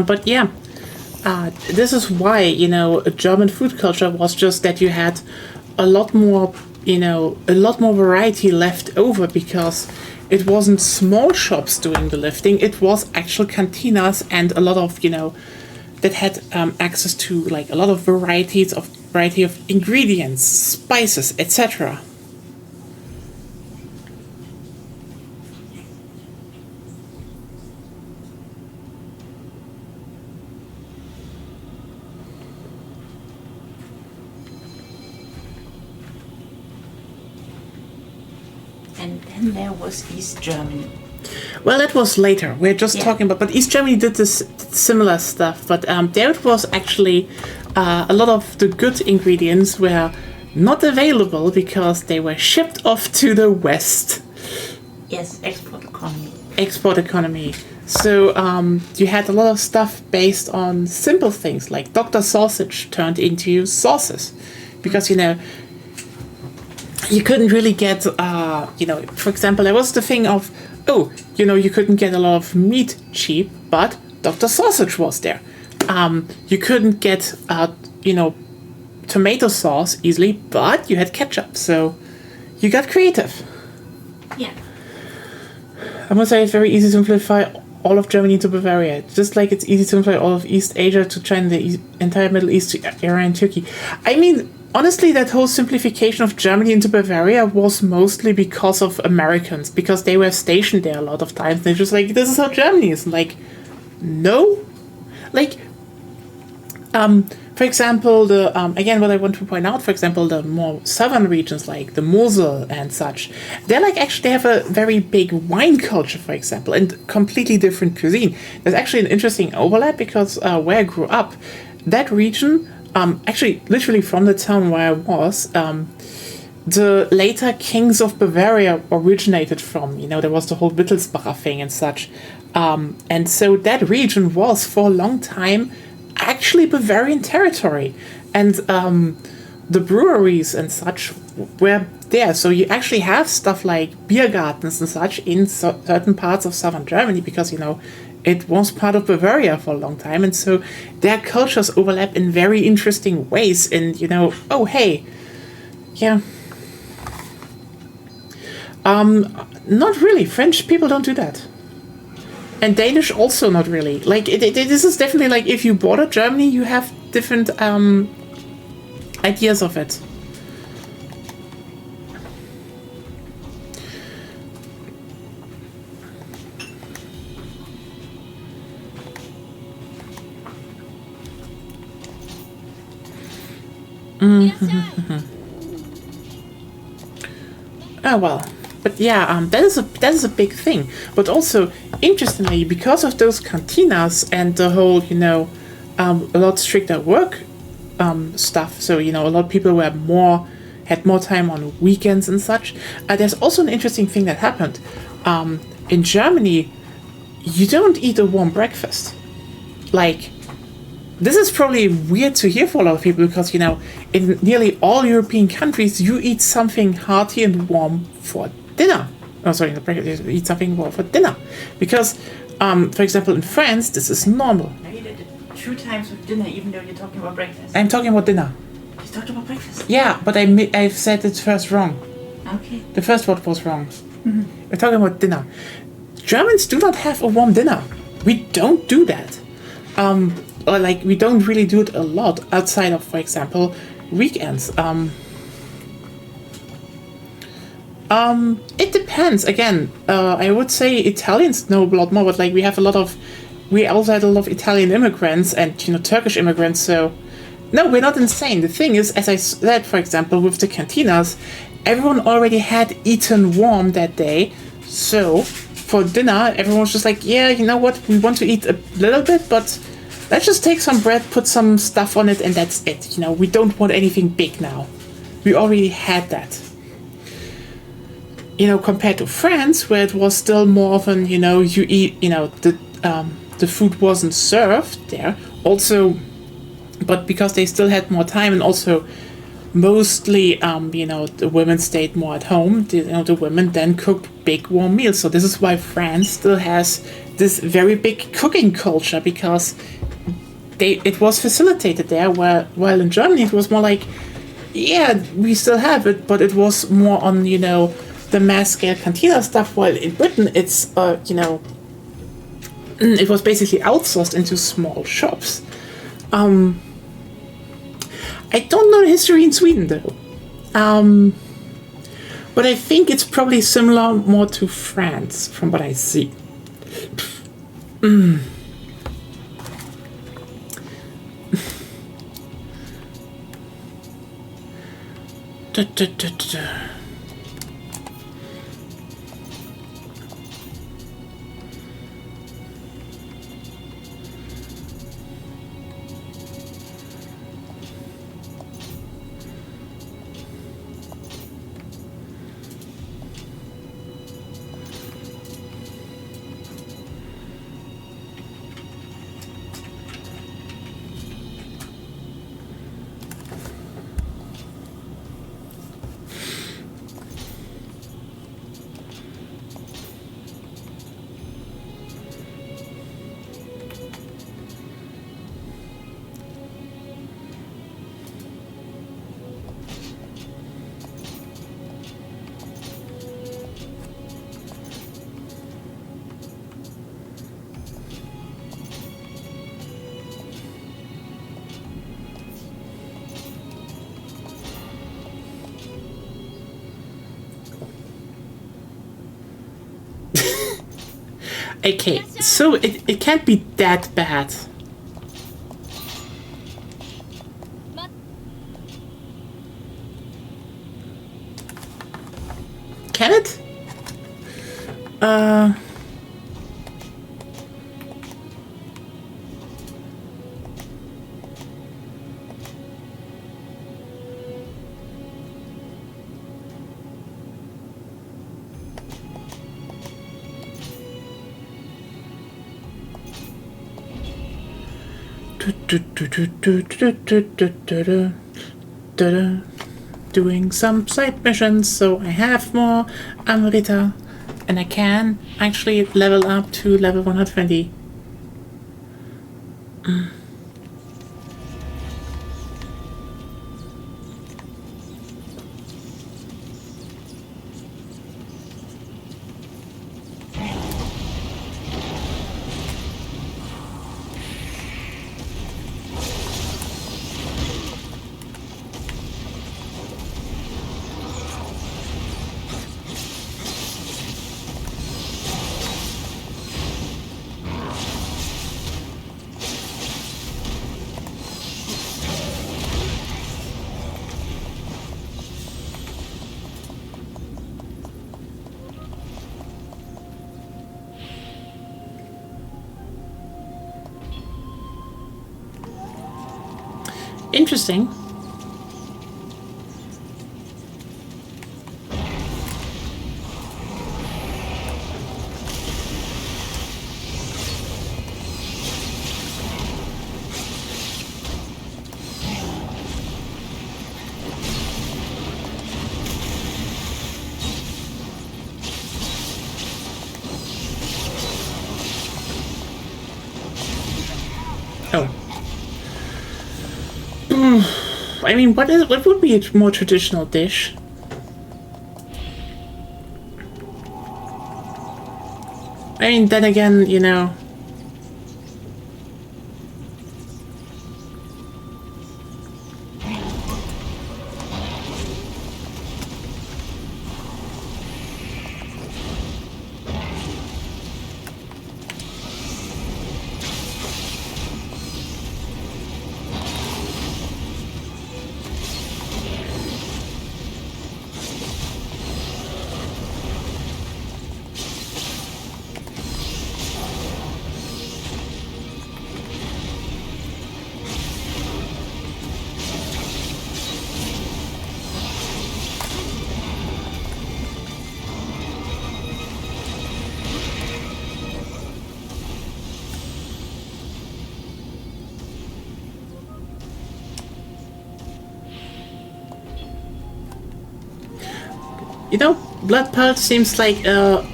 But yeah, this is why, German food culture was just that you had a lot more variety left over, because it wasn't small shops doing the lifting, it was actual cantinas and a lot of, that had access to like a lot of variety of ingredients, spices, etc. And then there was East Germany. Well, that was later. We're just Yeah. talking about, but East Germany did this similar stuff. But there it was actually a lot of the good ingredients were not available because they were shipped off to the West. Yes, export economy. Export economy. So you had a lot of stuff based on simple things like Dr. Sausage turned into sauces, because you couldn't really get for example, there was the thing of you couldn't get a lot of meat cheap, but Dr. Sausage was there. You couldn't get tomato sauce easily, but you had ketchup, so you got creative. Yeah. I must say it's very easy to simplify all of Germany to Bavaria, just like it's easy to simplify all of East Asia to China, the entire Middle East to Iran, Turkey. I mean, honestly, that whole simplification of Germany into Bavaria was mostly because of Americans, because they were stationed there a lot of times. They're just like, this is how Germany is. Like, no. Like, for example, again, what I want to point out, for example, the more southern regions like the Mosel and such, they have a very big wine culture, for example, and completely different cuisine. There's actually an interesting overlap because where I grew up, that region, actually, literally from the town where I was, the later kings of Bavaria originated from. There was the whole Wittelsbacher thing and such. And so that region was, for a long time, actually Bavarian territory. And the breweries and such were there. So you actually have stuff like beer gardens and such in certain parts of southern Germany because, it was part of Bavaria for a long time. And so their cultures overlap in very interesting ways. And, oh, hey, yeah. Not really. French people don't do that. And Danish also not really. Like, this is definitely like if you border Germany, you have different ideas of it. Oh well. But yeah, that is a big thing. But also, interestingly, because of those cantinas and the whole, a lot stricter work stuff. So a lot of people had more time on weekends and such. There's also an interesting thing that happened. In Germany, you don't eat a warm breakfast. Like, this is probably weird to hear for a lot of people because, in nearly all European countries, you eat something hearty and warm for dinner. Oh, sorry, you eat something warm for dinner. Because, for example, in France, this is normal. I ate it 2 times with dinner, even though you're talking about breakfast. I'm talking about dinner. You talked about breakfast? Yeah, but I've said it first wrong. Okay. The first word was wrong. We're talking about dinner. Germans do not have a warm dinner. We don't do that. Or like we don't really do it a lot outside of, for example, weekends. It depends. Again, I would say Italians know a lot more, but like we also had a lot of Italian immigrants and Turkish immigrants. So no, we're not insane. The thing is, as I said, for example, with the cantinas, everyone already had eaten warm that day. So for dinner, everyone was just like, yeah, you know what, we want to eat a little bit, but let's just take some bread, put some stuff on it, and that's it. We don't want anything big now. We already had that. Compared to France, where it was still more often, you eat, the food wasn't served there. Also, but because they still had more time, and also mostly, the women stayed more at home. The women then cooked big warm meals. So this is why France still has this very big cooking culture, because it was facilitated there, while in Germany it was more like, yeah, we still have it, but it was more on, the mass scale cantina stuff, while in Britain it's, it was basically outsourced into small shops. I don't know the history in Sweden though. But I think it's probably similar more to France from what I see. Okay, so it can't be that bad. Can it? Doing some side missions, so I have more Amrita, and I can actually level up to level 120. Interesting. Oh. I mean, what would be a more traditional dish? I mean, then again, you know. You know, blood pulse seems like a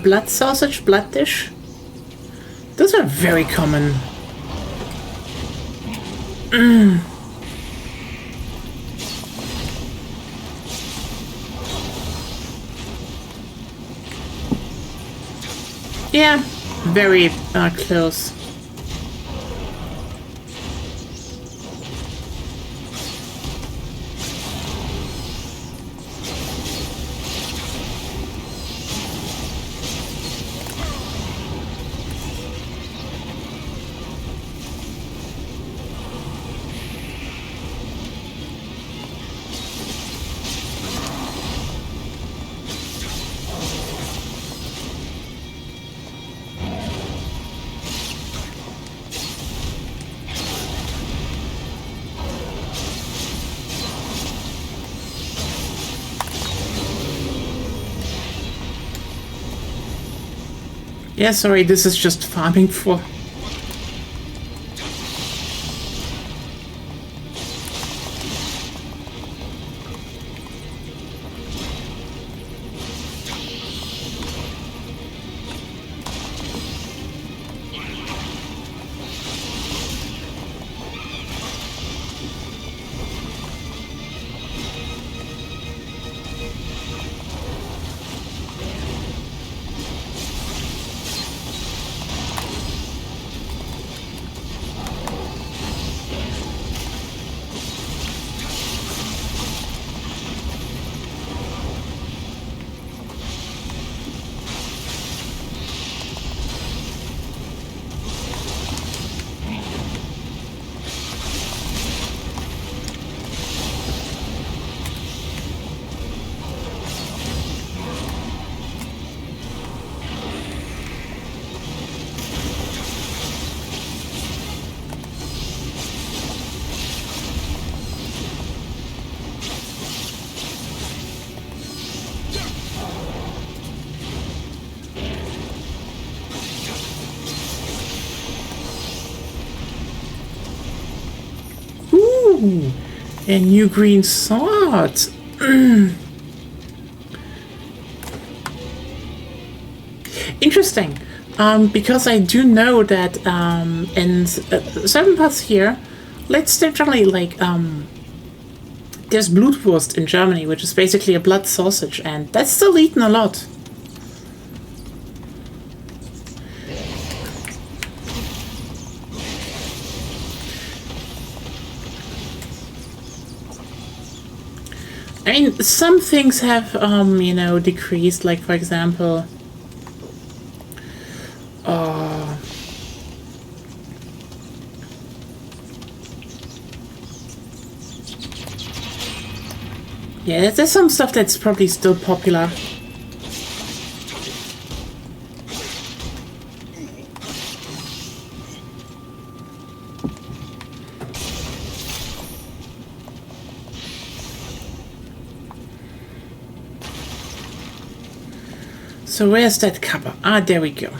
blood sausage, blood dish. Those are very common. Yeah, very close. Yeah, sorry, this is just farming for... Ooh, a new green sword. Interesting. Because I do know that in certain parts here, let's generally like there's Blutwurst in Germany, which is basically a blood sausage, and that's still eaten a lot. I mean, some things have, you know, decreased, like, for example, yeah, there's some stuff that's probably still popular. So where's that cover? Ah, there we go.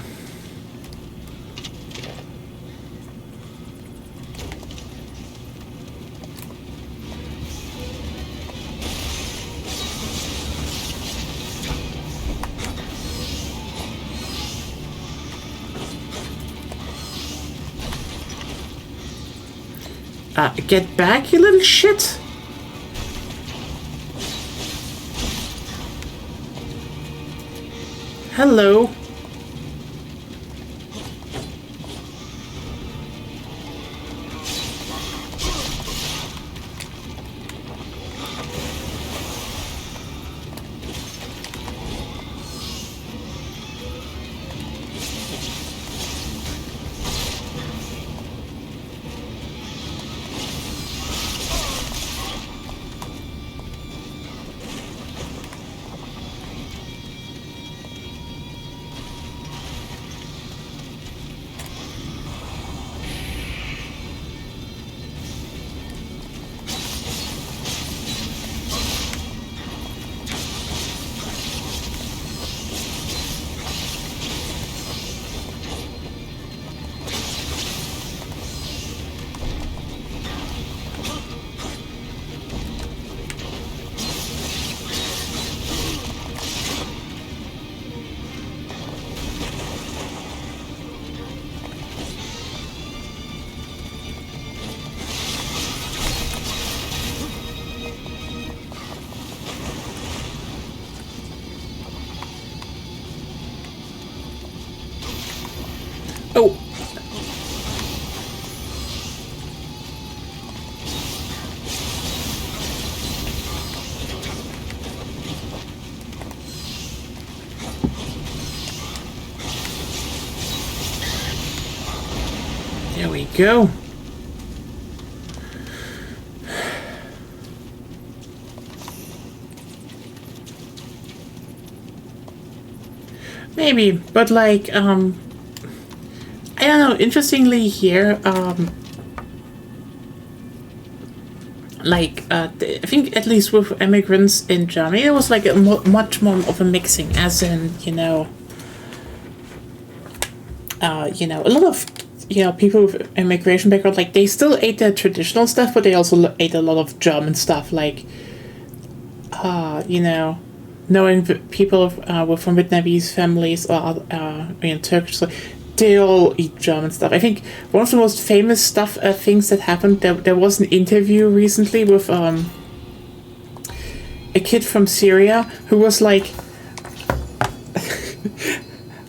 Get back, you little shit! Hello. Oh. There we go. Maybe, but like, I don't know, interestingly here, like, I think at least with immigrants in Germany, there was like a much more of a mixing, as in, you know, a lot of, people with immigration background, like, they still ate their traditional stuff, but they also ate a lot of German stuff, like, knowing people were from Vietnamese families or Turkish, so they all eat German stuff. I think one of the most famous things that happened, there was an interview recently with a kid from Syria who was like,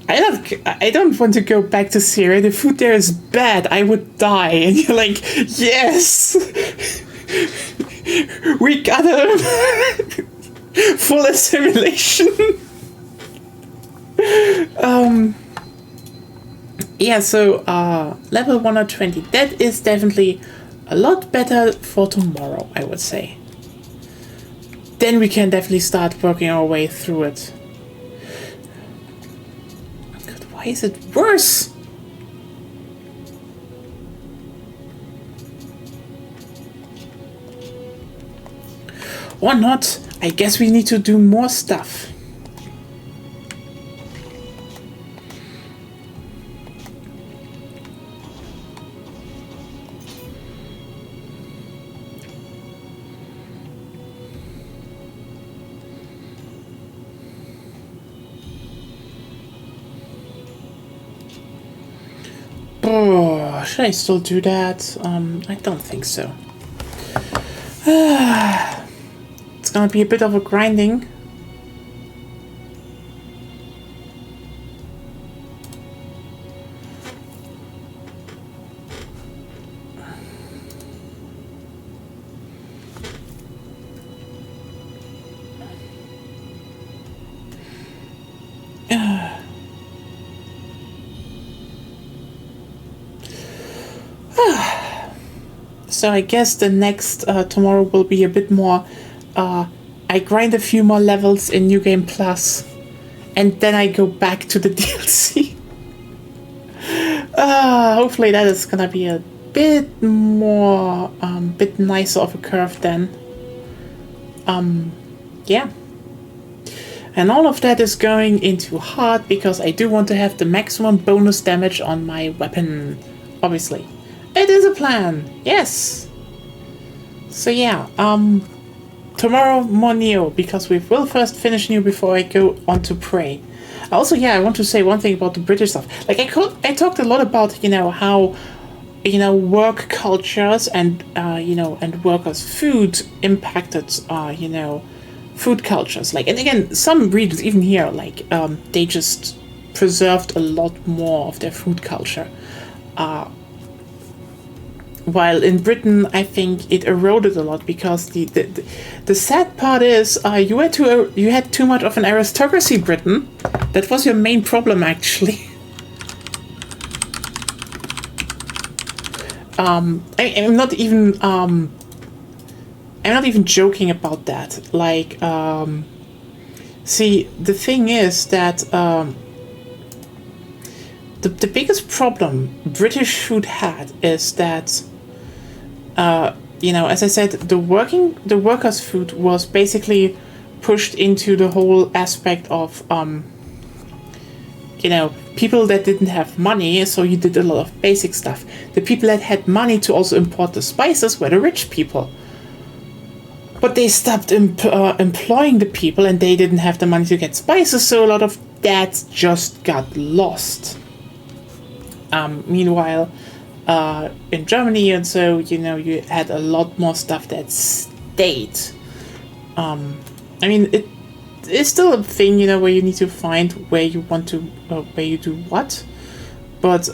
I don't want to go back to Syria. The food there is bad. I would die. And you're like, yes, we got him. Full assimilation. Yeah, so level 120. That is definitely a lot better for tomorrow, I would say. Then we can definitely start working our way through it. God, why is it worse? Or not? I guess we need to do more stuff. should I still do that? I don't think so. It's gonna be a bit of a grinding. So I guess the next tomorrow will be a bit more. I grind a few more levels in New Game Plus, and then I go back to the DLC. Hopefully that is gonna be a bit more, bit nicer of a curve then. Yeah. And all of that is going into hard because I do want to have the maximum bonus damage on my weapon, obviously. It is a plan, yes. So yeah, tomorrow more Nioh, because we will first finish Nioh before I go on to Prey. Also, yeah, I want to say one thing about the British stuff. Like I talked a lot about, you know, how, you know, work cultures and you know, and workers' food impacted, you know, food cultures. Like, and again, some regions, even here, like they just preserved a lot more of their food culture. While in Britain, I think it eroded a lot because the sad part is you had too much of an aristocracy, Britain. That was your main problem, actually. I'm not even joking about that. Like, see, the thing is that the biggest problem British food had is that. You know, as I said, the workers' food was basically pushed into the whole aspect of, you know, people that didn't have money, so you did a lot of basic stuff. The people that had money to also import the spices were the rich people. But they stopped employing the people, and they didn't have the money to get spices, so a lot of that just got lost. Meanwhile, in Germany and so, you know, you had a lot more stuff that stayed. I mean, it is still a thing, you know, where you need to find where you want to, where you do what, but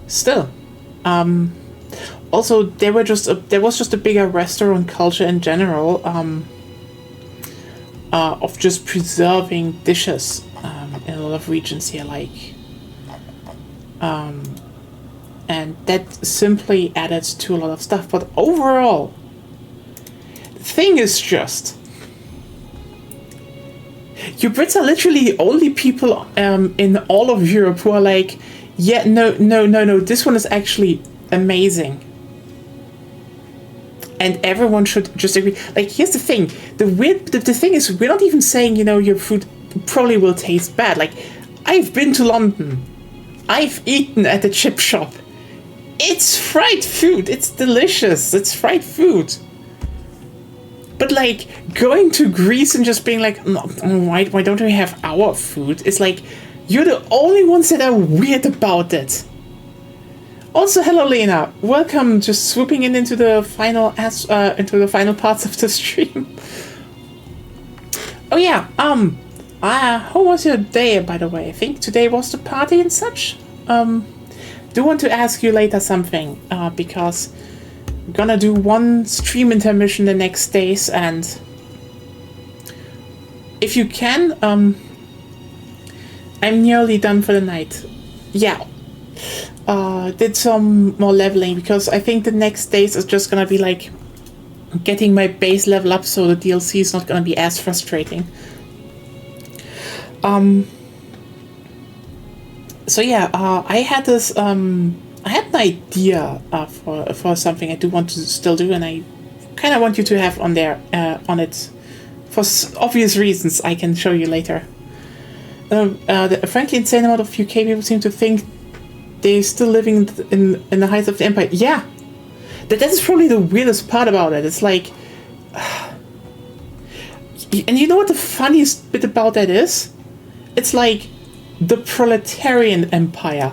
still, also there was just a bigger restaurant culture in general, of just preserving dishes in a lot of regions here, like. And that simply added to a lot of stuff. But overall, the thing is just, you Brits are literally the only people in all of Europe who are like, yeah, no, this one is actually amazing. And everyone should just agree. Like, here's the thing. The thing is, we're not even saying, you know, your food probably will taste bad. Like, I've been to London. I've eaten at a chip shop. It's fried food. It's delicious. It's fried food. But like going to Greece and just being like, no, why don't we have our food? It's like you're the only ones that are weird about it. Also, hello Lena. Welcome. Just swooping into the final parts of the stream. Oh yeah. How was your day, by the way? I think today was the party and such. Do want to ask you later something, because I'm gonna do one stream intermission the next days, and if you can, I'm nearly done for the night. Yeah. Did some more leveling, because I think the next days is just gonna be like getting my base level up, so the DLC is not gonna be as frustrating. So yeah, I had this, I had an idea for something I do want to still do, and I kind of want you to have on there, on it, for obvious reasons I can show you later. The frankly insane amount of UK people seem to think they're still living in the heights of the empire. Yeah, that is probably the weirdest part about it. It's like, and you know what the funniest bit about that is? It's like, the proletarian empire.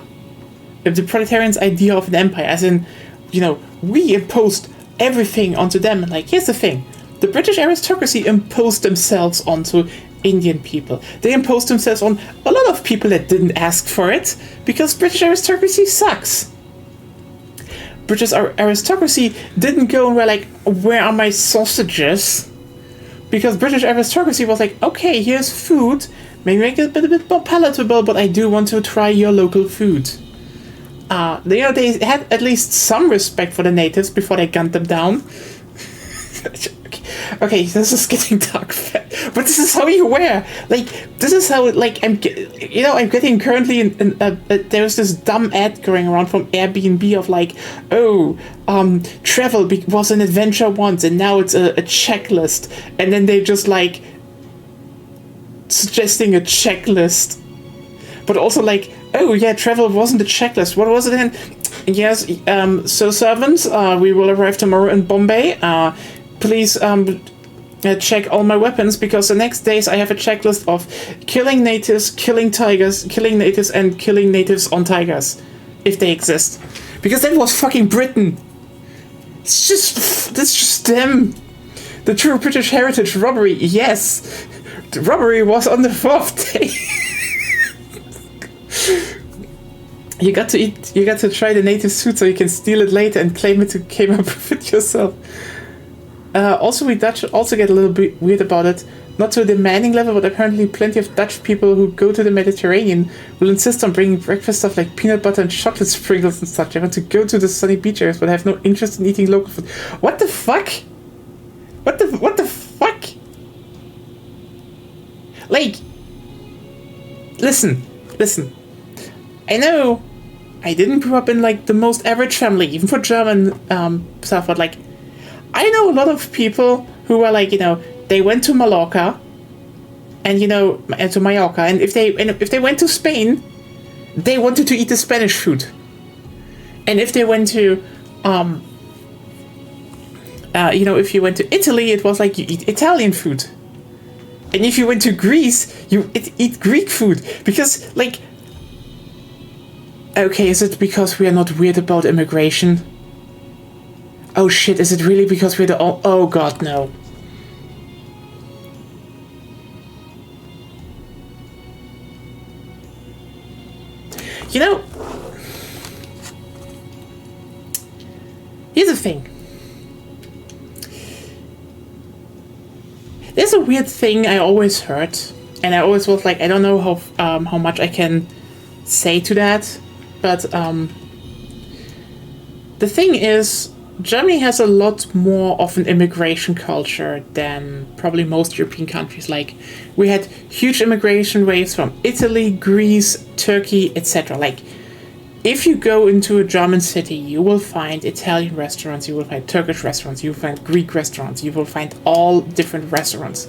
The proletarians' idea of an empire, as in, we imposed everything onto them. And like, here's the thing. The British aristocracy imposed themselves onto Indian people. They imposed themselves on a lot of people that didn't ask for it, because British aristocracy sucks. British aristocracy didn't go and were like, where are my sausages? Because British aristocracy was like, okay, here's food. Maybe make it a bit more palatable, but I do want to try your local food. They had at least some respect for the natives before they gunned them down. Okay, this is getting dark, but this is how you wear. Like, this is how, like, I'm getting currently there's this dumb ad going around from Airbnb of like, travel was an adventure once and now it's a checklist, and then they just like suggesting a checklist, but also like, oh yeah, travel wasn't a checklist. What was it then? Yes, so servants, we will arrive tomorrow in Bombay. Please check all my weapons, because the next days I have a checklist of killing natives, killing tigers, killing natives, and killing natives on tigers, if they exist. Because that was fucking Britain. That's just them. The true British heritage robbery, yes. The robbery was on the 4th day. You got to try the native suit so you can steal it later and claim it to came up with it yourself. Also, we Dutch also get a little bit weird about it. Not to a demanding level, but apparently plenty of Dutch people who go to the Mediterranean will insist on bringing breakfast stuff like peanut butter and chocolate sprinkles and such. They want to go to the sunny beach areas, but have no interest in eating local food. What the fuck? What the fuck? Like, listen. I know I didn't grow up in like the most average family, even for German stuff, but like, I know a lot of people who are like, they went to Mallorca, and to Mallorca, and if they went to Spain, they wanted to eat the Spanish food, and if they went to, if you went to Italy, it was like you eat Italian food, and if you went to Greece, you eat Greek food, because like, okay, is it because we are not weird about immigration? Oh shit, is it really because we're oh god, no. Here's the thing. There's a weird thing I always heard, and I always was like, I don't know how much I can say to that, but the thing is, Germany has a lot more of an immigration culture than probably most European countries. Like, we had huge immigration waves from Italy, Greece, Turkey, etc. Like, if you go into a German city, you will find Italian restaurants, you will find Turkish restaurants, you will find Greek restaurants, you will find all different restaurants.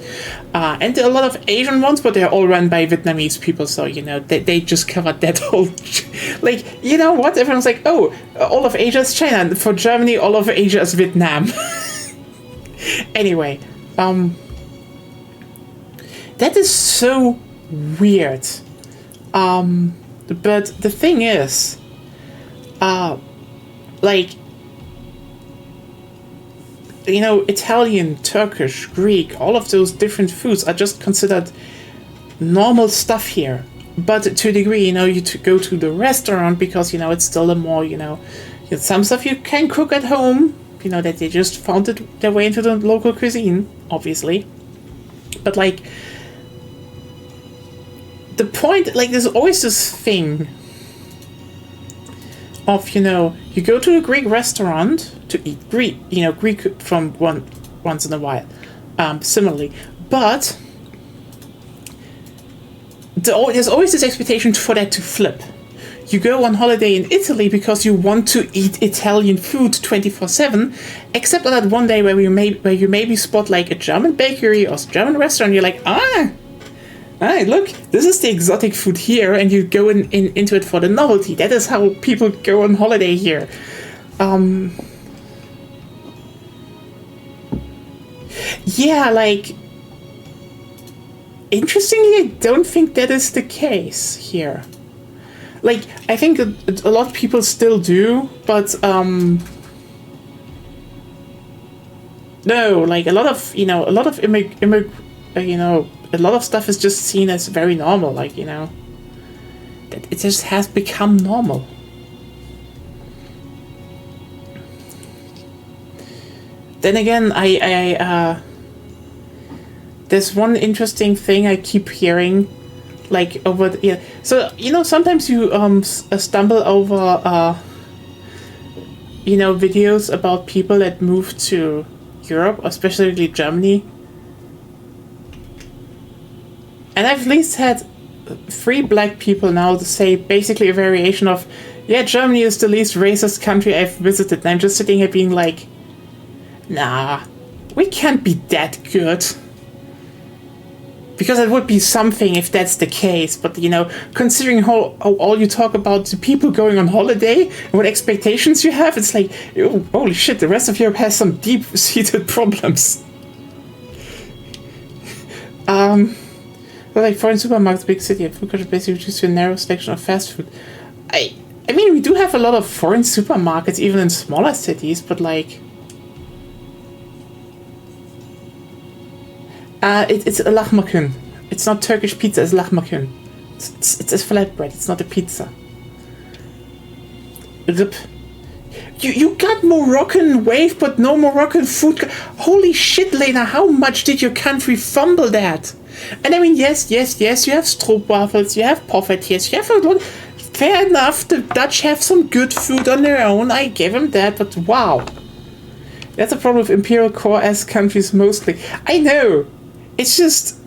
And a lot of Asian ones, but they're all run by Vietnamese people, so, they just covered that whole... like, you know what? Everyone's like, oh, all of Asia is China, and for Germany, all of Asia is Vietnam. Anyway, that is so weird. But the thing is, Italian, Turkish, Greek, all of those different foods are just considered normal stuff here. But to a degree, you go to the restaurant because, it's still a more, some stuff you can cook at home, that they just found their way into the local cuisine, obviously. But, like, the point, like, there's always this thing of, you go to a Greek restaurant to eat Greek, Greek from once in a while, similarly. But there's always this expectation for that to flip. You go on holiday in Italy because you want to eat Italian food 24/7, except on that one day where you maybe spot like a German bakery or German restaurant. You're like, Hey, look, this is the exotic food here, and you go into it for the novelty. That is how people go on holiday here. Yeah, like, interestingly, I don't think that is the case here. Like, I think a lot of people still do, but no, like a lot of a lot of a lot of stuff is just seen as very normal. Like that it just has become normal. Then again, I there's one interesting thing I keep hearing, like over the, so sometimes you stumble over videos about people that move to Europe, especially Germany, and I've at least had 3 black people now to say basically a variation of, yeah, Germany is the least racist country I've visited, and I'm just sitting here being like, nah, we can't be that good. Because it would be something if that's the case, but considering how all you talk about the people going on holiday and what expectations you have, it's like, oh, holy shit, the rest of Europe has some deep-seated problems. But like foreign supermarkets, big city, and food culture basically reduced to a narrow selection of fast food. I mean, we do have a lot of foreign supermarkets, even in smaller cities, but like, it's a lahmacun. It's not Turkish pizza, it's lahmacun. It's a flatbread, it's not a pizza. Rip. You got Moroccan wave, but no Moroccan food. Holy shit, Lena, how much did your country fumble that? And I mean, yes, you have stroopwafels, you have poffertjes, you have a lot. Fair enough, the Dutch have some good food on their own, I give them that, but wow. That's a problem with imperial core-ass countries mostly. I know. It's just...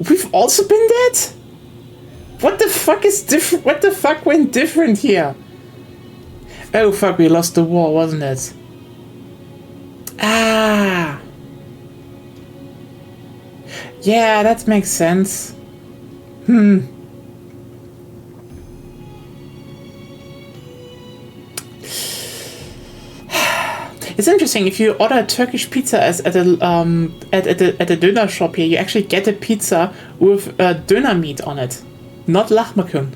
We've also been that? What the fuck is different? What the fuck went different here? Oh fuck, we lost the war, wasn't it? Ah. Yeah, that makes sense. It's interesting, if you order a Turkish pizza at a doner shop here, you actually get a pizza with doner meat on it, not lahmacun.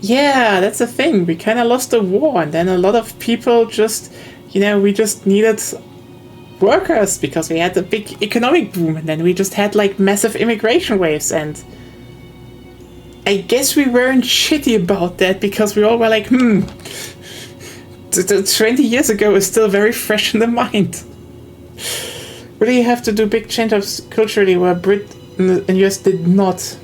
Yeah, that's the thing. We kind of lost the war, and then a lot of people just, we just needed workers because we had a big economic boom, and then we just had like massive immigration waves, and I guess we weren't shitty about that because we all were like, 20 years ago is still very fresh in the mind. Really have to do big changes culturally where Britain and US did not.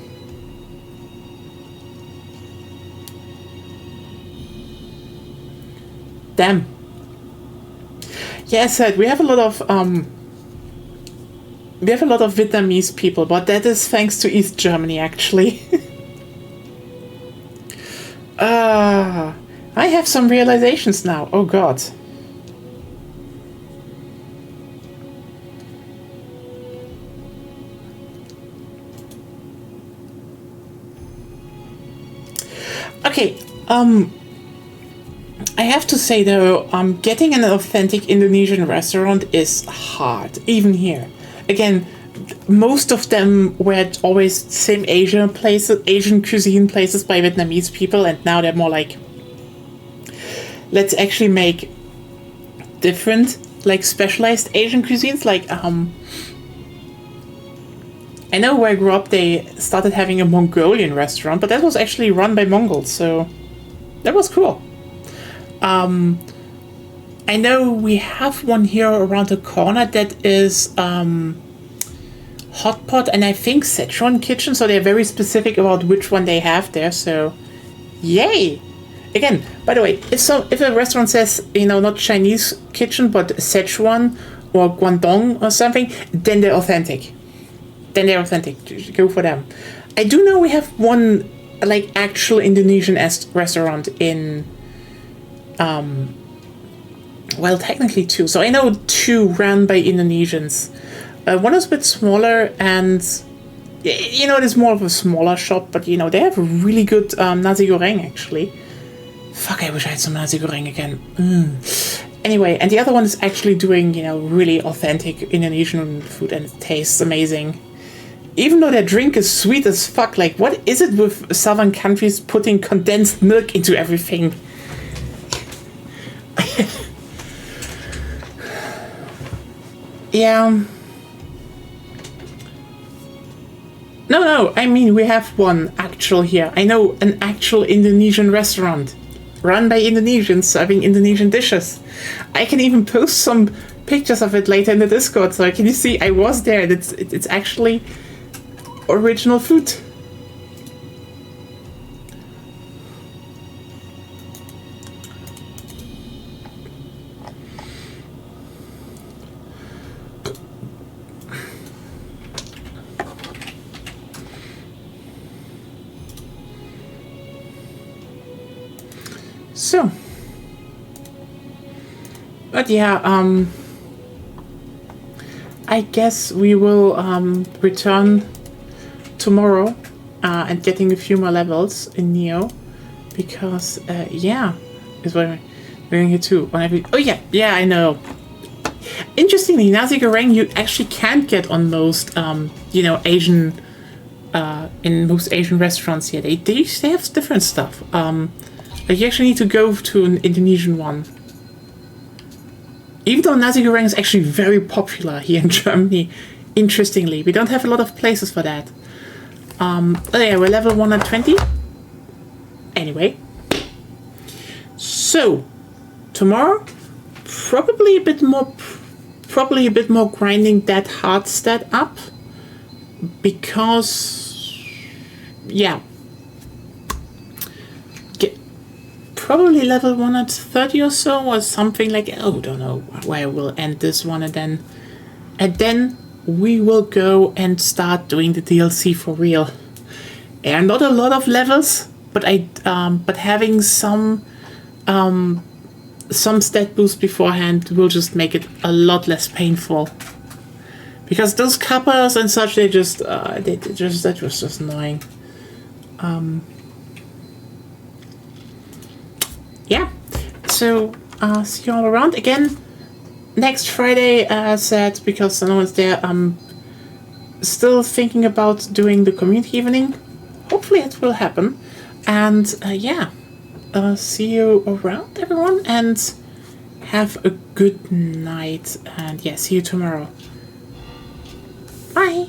Damn. Yeah, I said we have a lot of Vietnamese people, but that is thanks to East Germany actually. I have some realizations now. Oh god. Okay, I have to say though, getting an authentic Indonesian restaurant is hard, even here. Again, most of them were always same Asian cuisine places by Vietnamese people, and now they're more like, let's actually make different, like specialized Asian cuisines. Like, I know where I grew up, they started having a Mongolian restaurant, but that was actually run by Mongols, so that was cool. I know we have one here around the corner that is hot pot and I think Szechuan kitchen, so they're very specific about which one they have there, so yay! Again, by the way, if a restaurant says, not Chinese kitchen but Szechuan or Guangdong or something, then they're authentic. Go for them. I do know we have one like actual Indonesian restaurant in well, technically 2. So I know 2 run by Indonesians. One is a bit smaller, and it is more of a smaller shop, but they have a really good nasi goreng actually. Fuck, I wish I had some nasi goreng again. Anyway, and the other one is actually doing, you know, really authentic Indonesian food, and it tastes amazing. Even though their drink is sweet as fuck, like, what is it with southern countries putting condensed milk into everything? Yeah. No, I mean, we have one actual here. I know an actual Indonesian restaurant run by Indonesians serving Indonesian dishes. I can even post some pictures of it later in the Discord, so can you see I was there. It's actually original food. So, but yeah, I guess we will return tomorrow and getting a few more levels in Nioh, because yeah, is what we're doing here too. Oh yeah, I know. Interestingly, nasi goreng you actually can't get on most you know, Asian in most Asian restaurants here. They have different stuff. Like, you actually need to go to an Indonesian one. Even though nasi goreng is actually very popular here in Germany, interestingly, we don't have a lot of places for that. Oh yeah, we're level 120. Anyway, so tomorrow, probably a bit more grinding that hard stat up, because yeah. Probably level 130 or so, or something like, oh, don't know where we'll end this one, and then we will go and start doing the DLC for real. And not a lot of levels, but but having some stat boost beforehand will just make it a lot less painful. Because those kappas and such, that was just annoying. Yeah, so see you all around again next Friday, said, because no one's there. I'm still thinking about doing the community evening. Hopefully it will happen. And yeah, see you around, everyone, and have a good night. And yeah, see you tomorrow. Bye.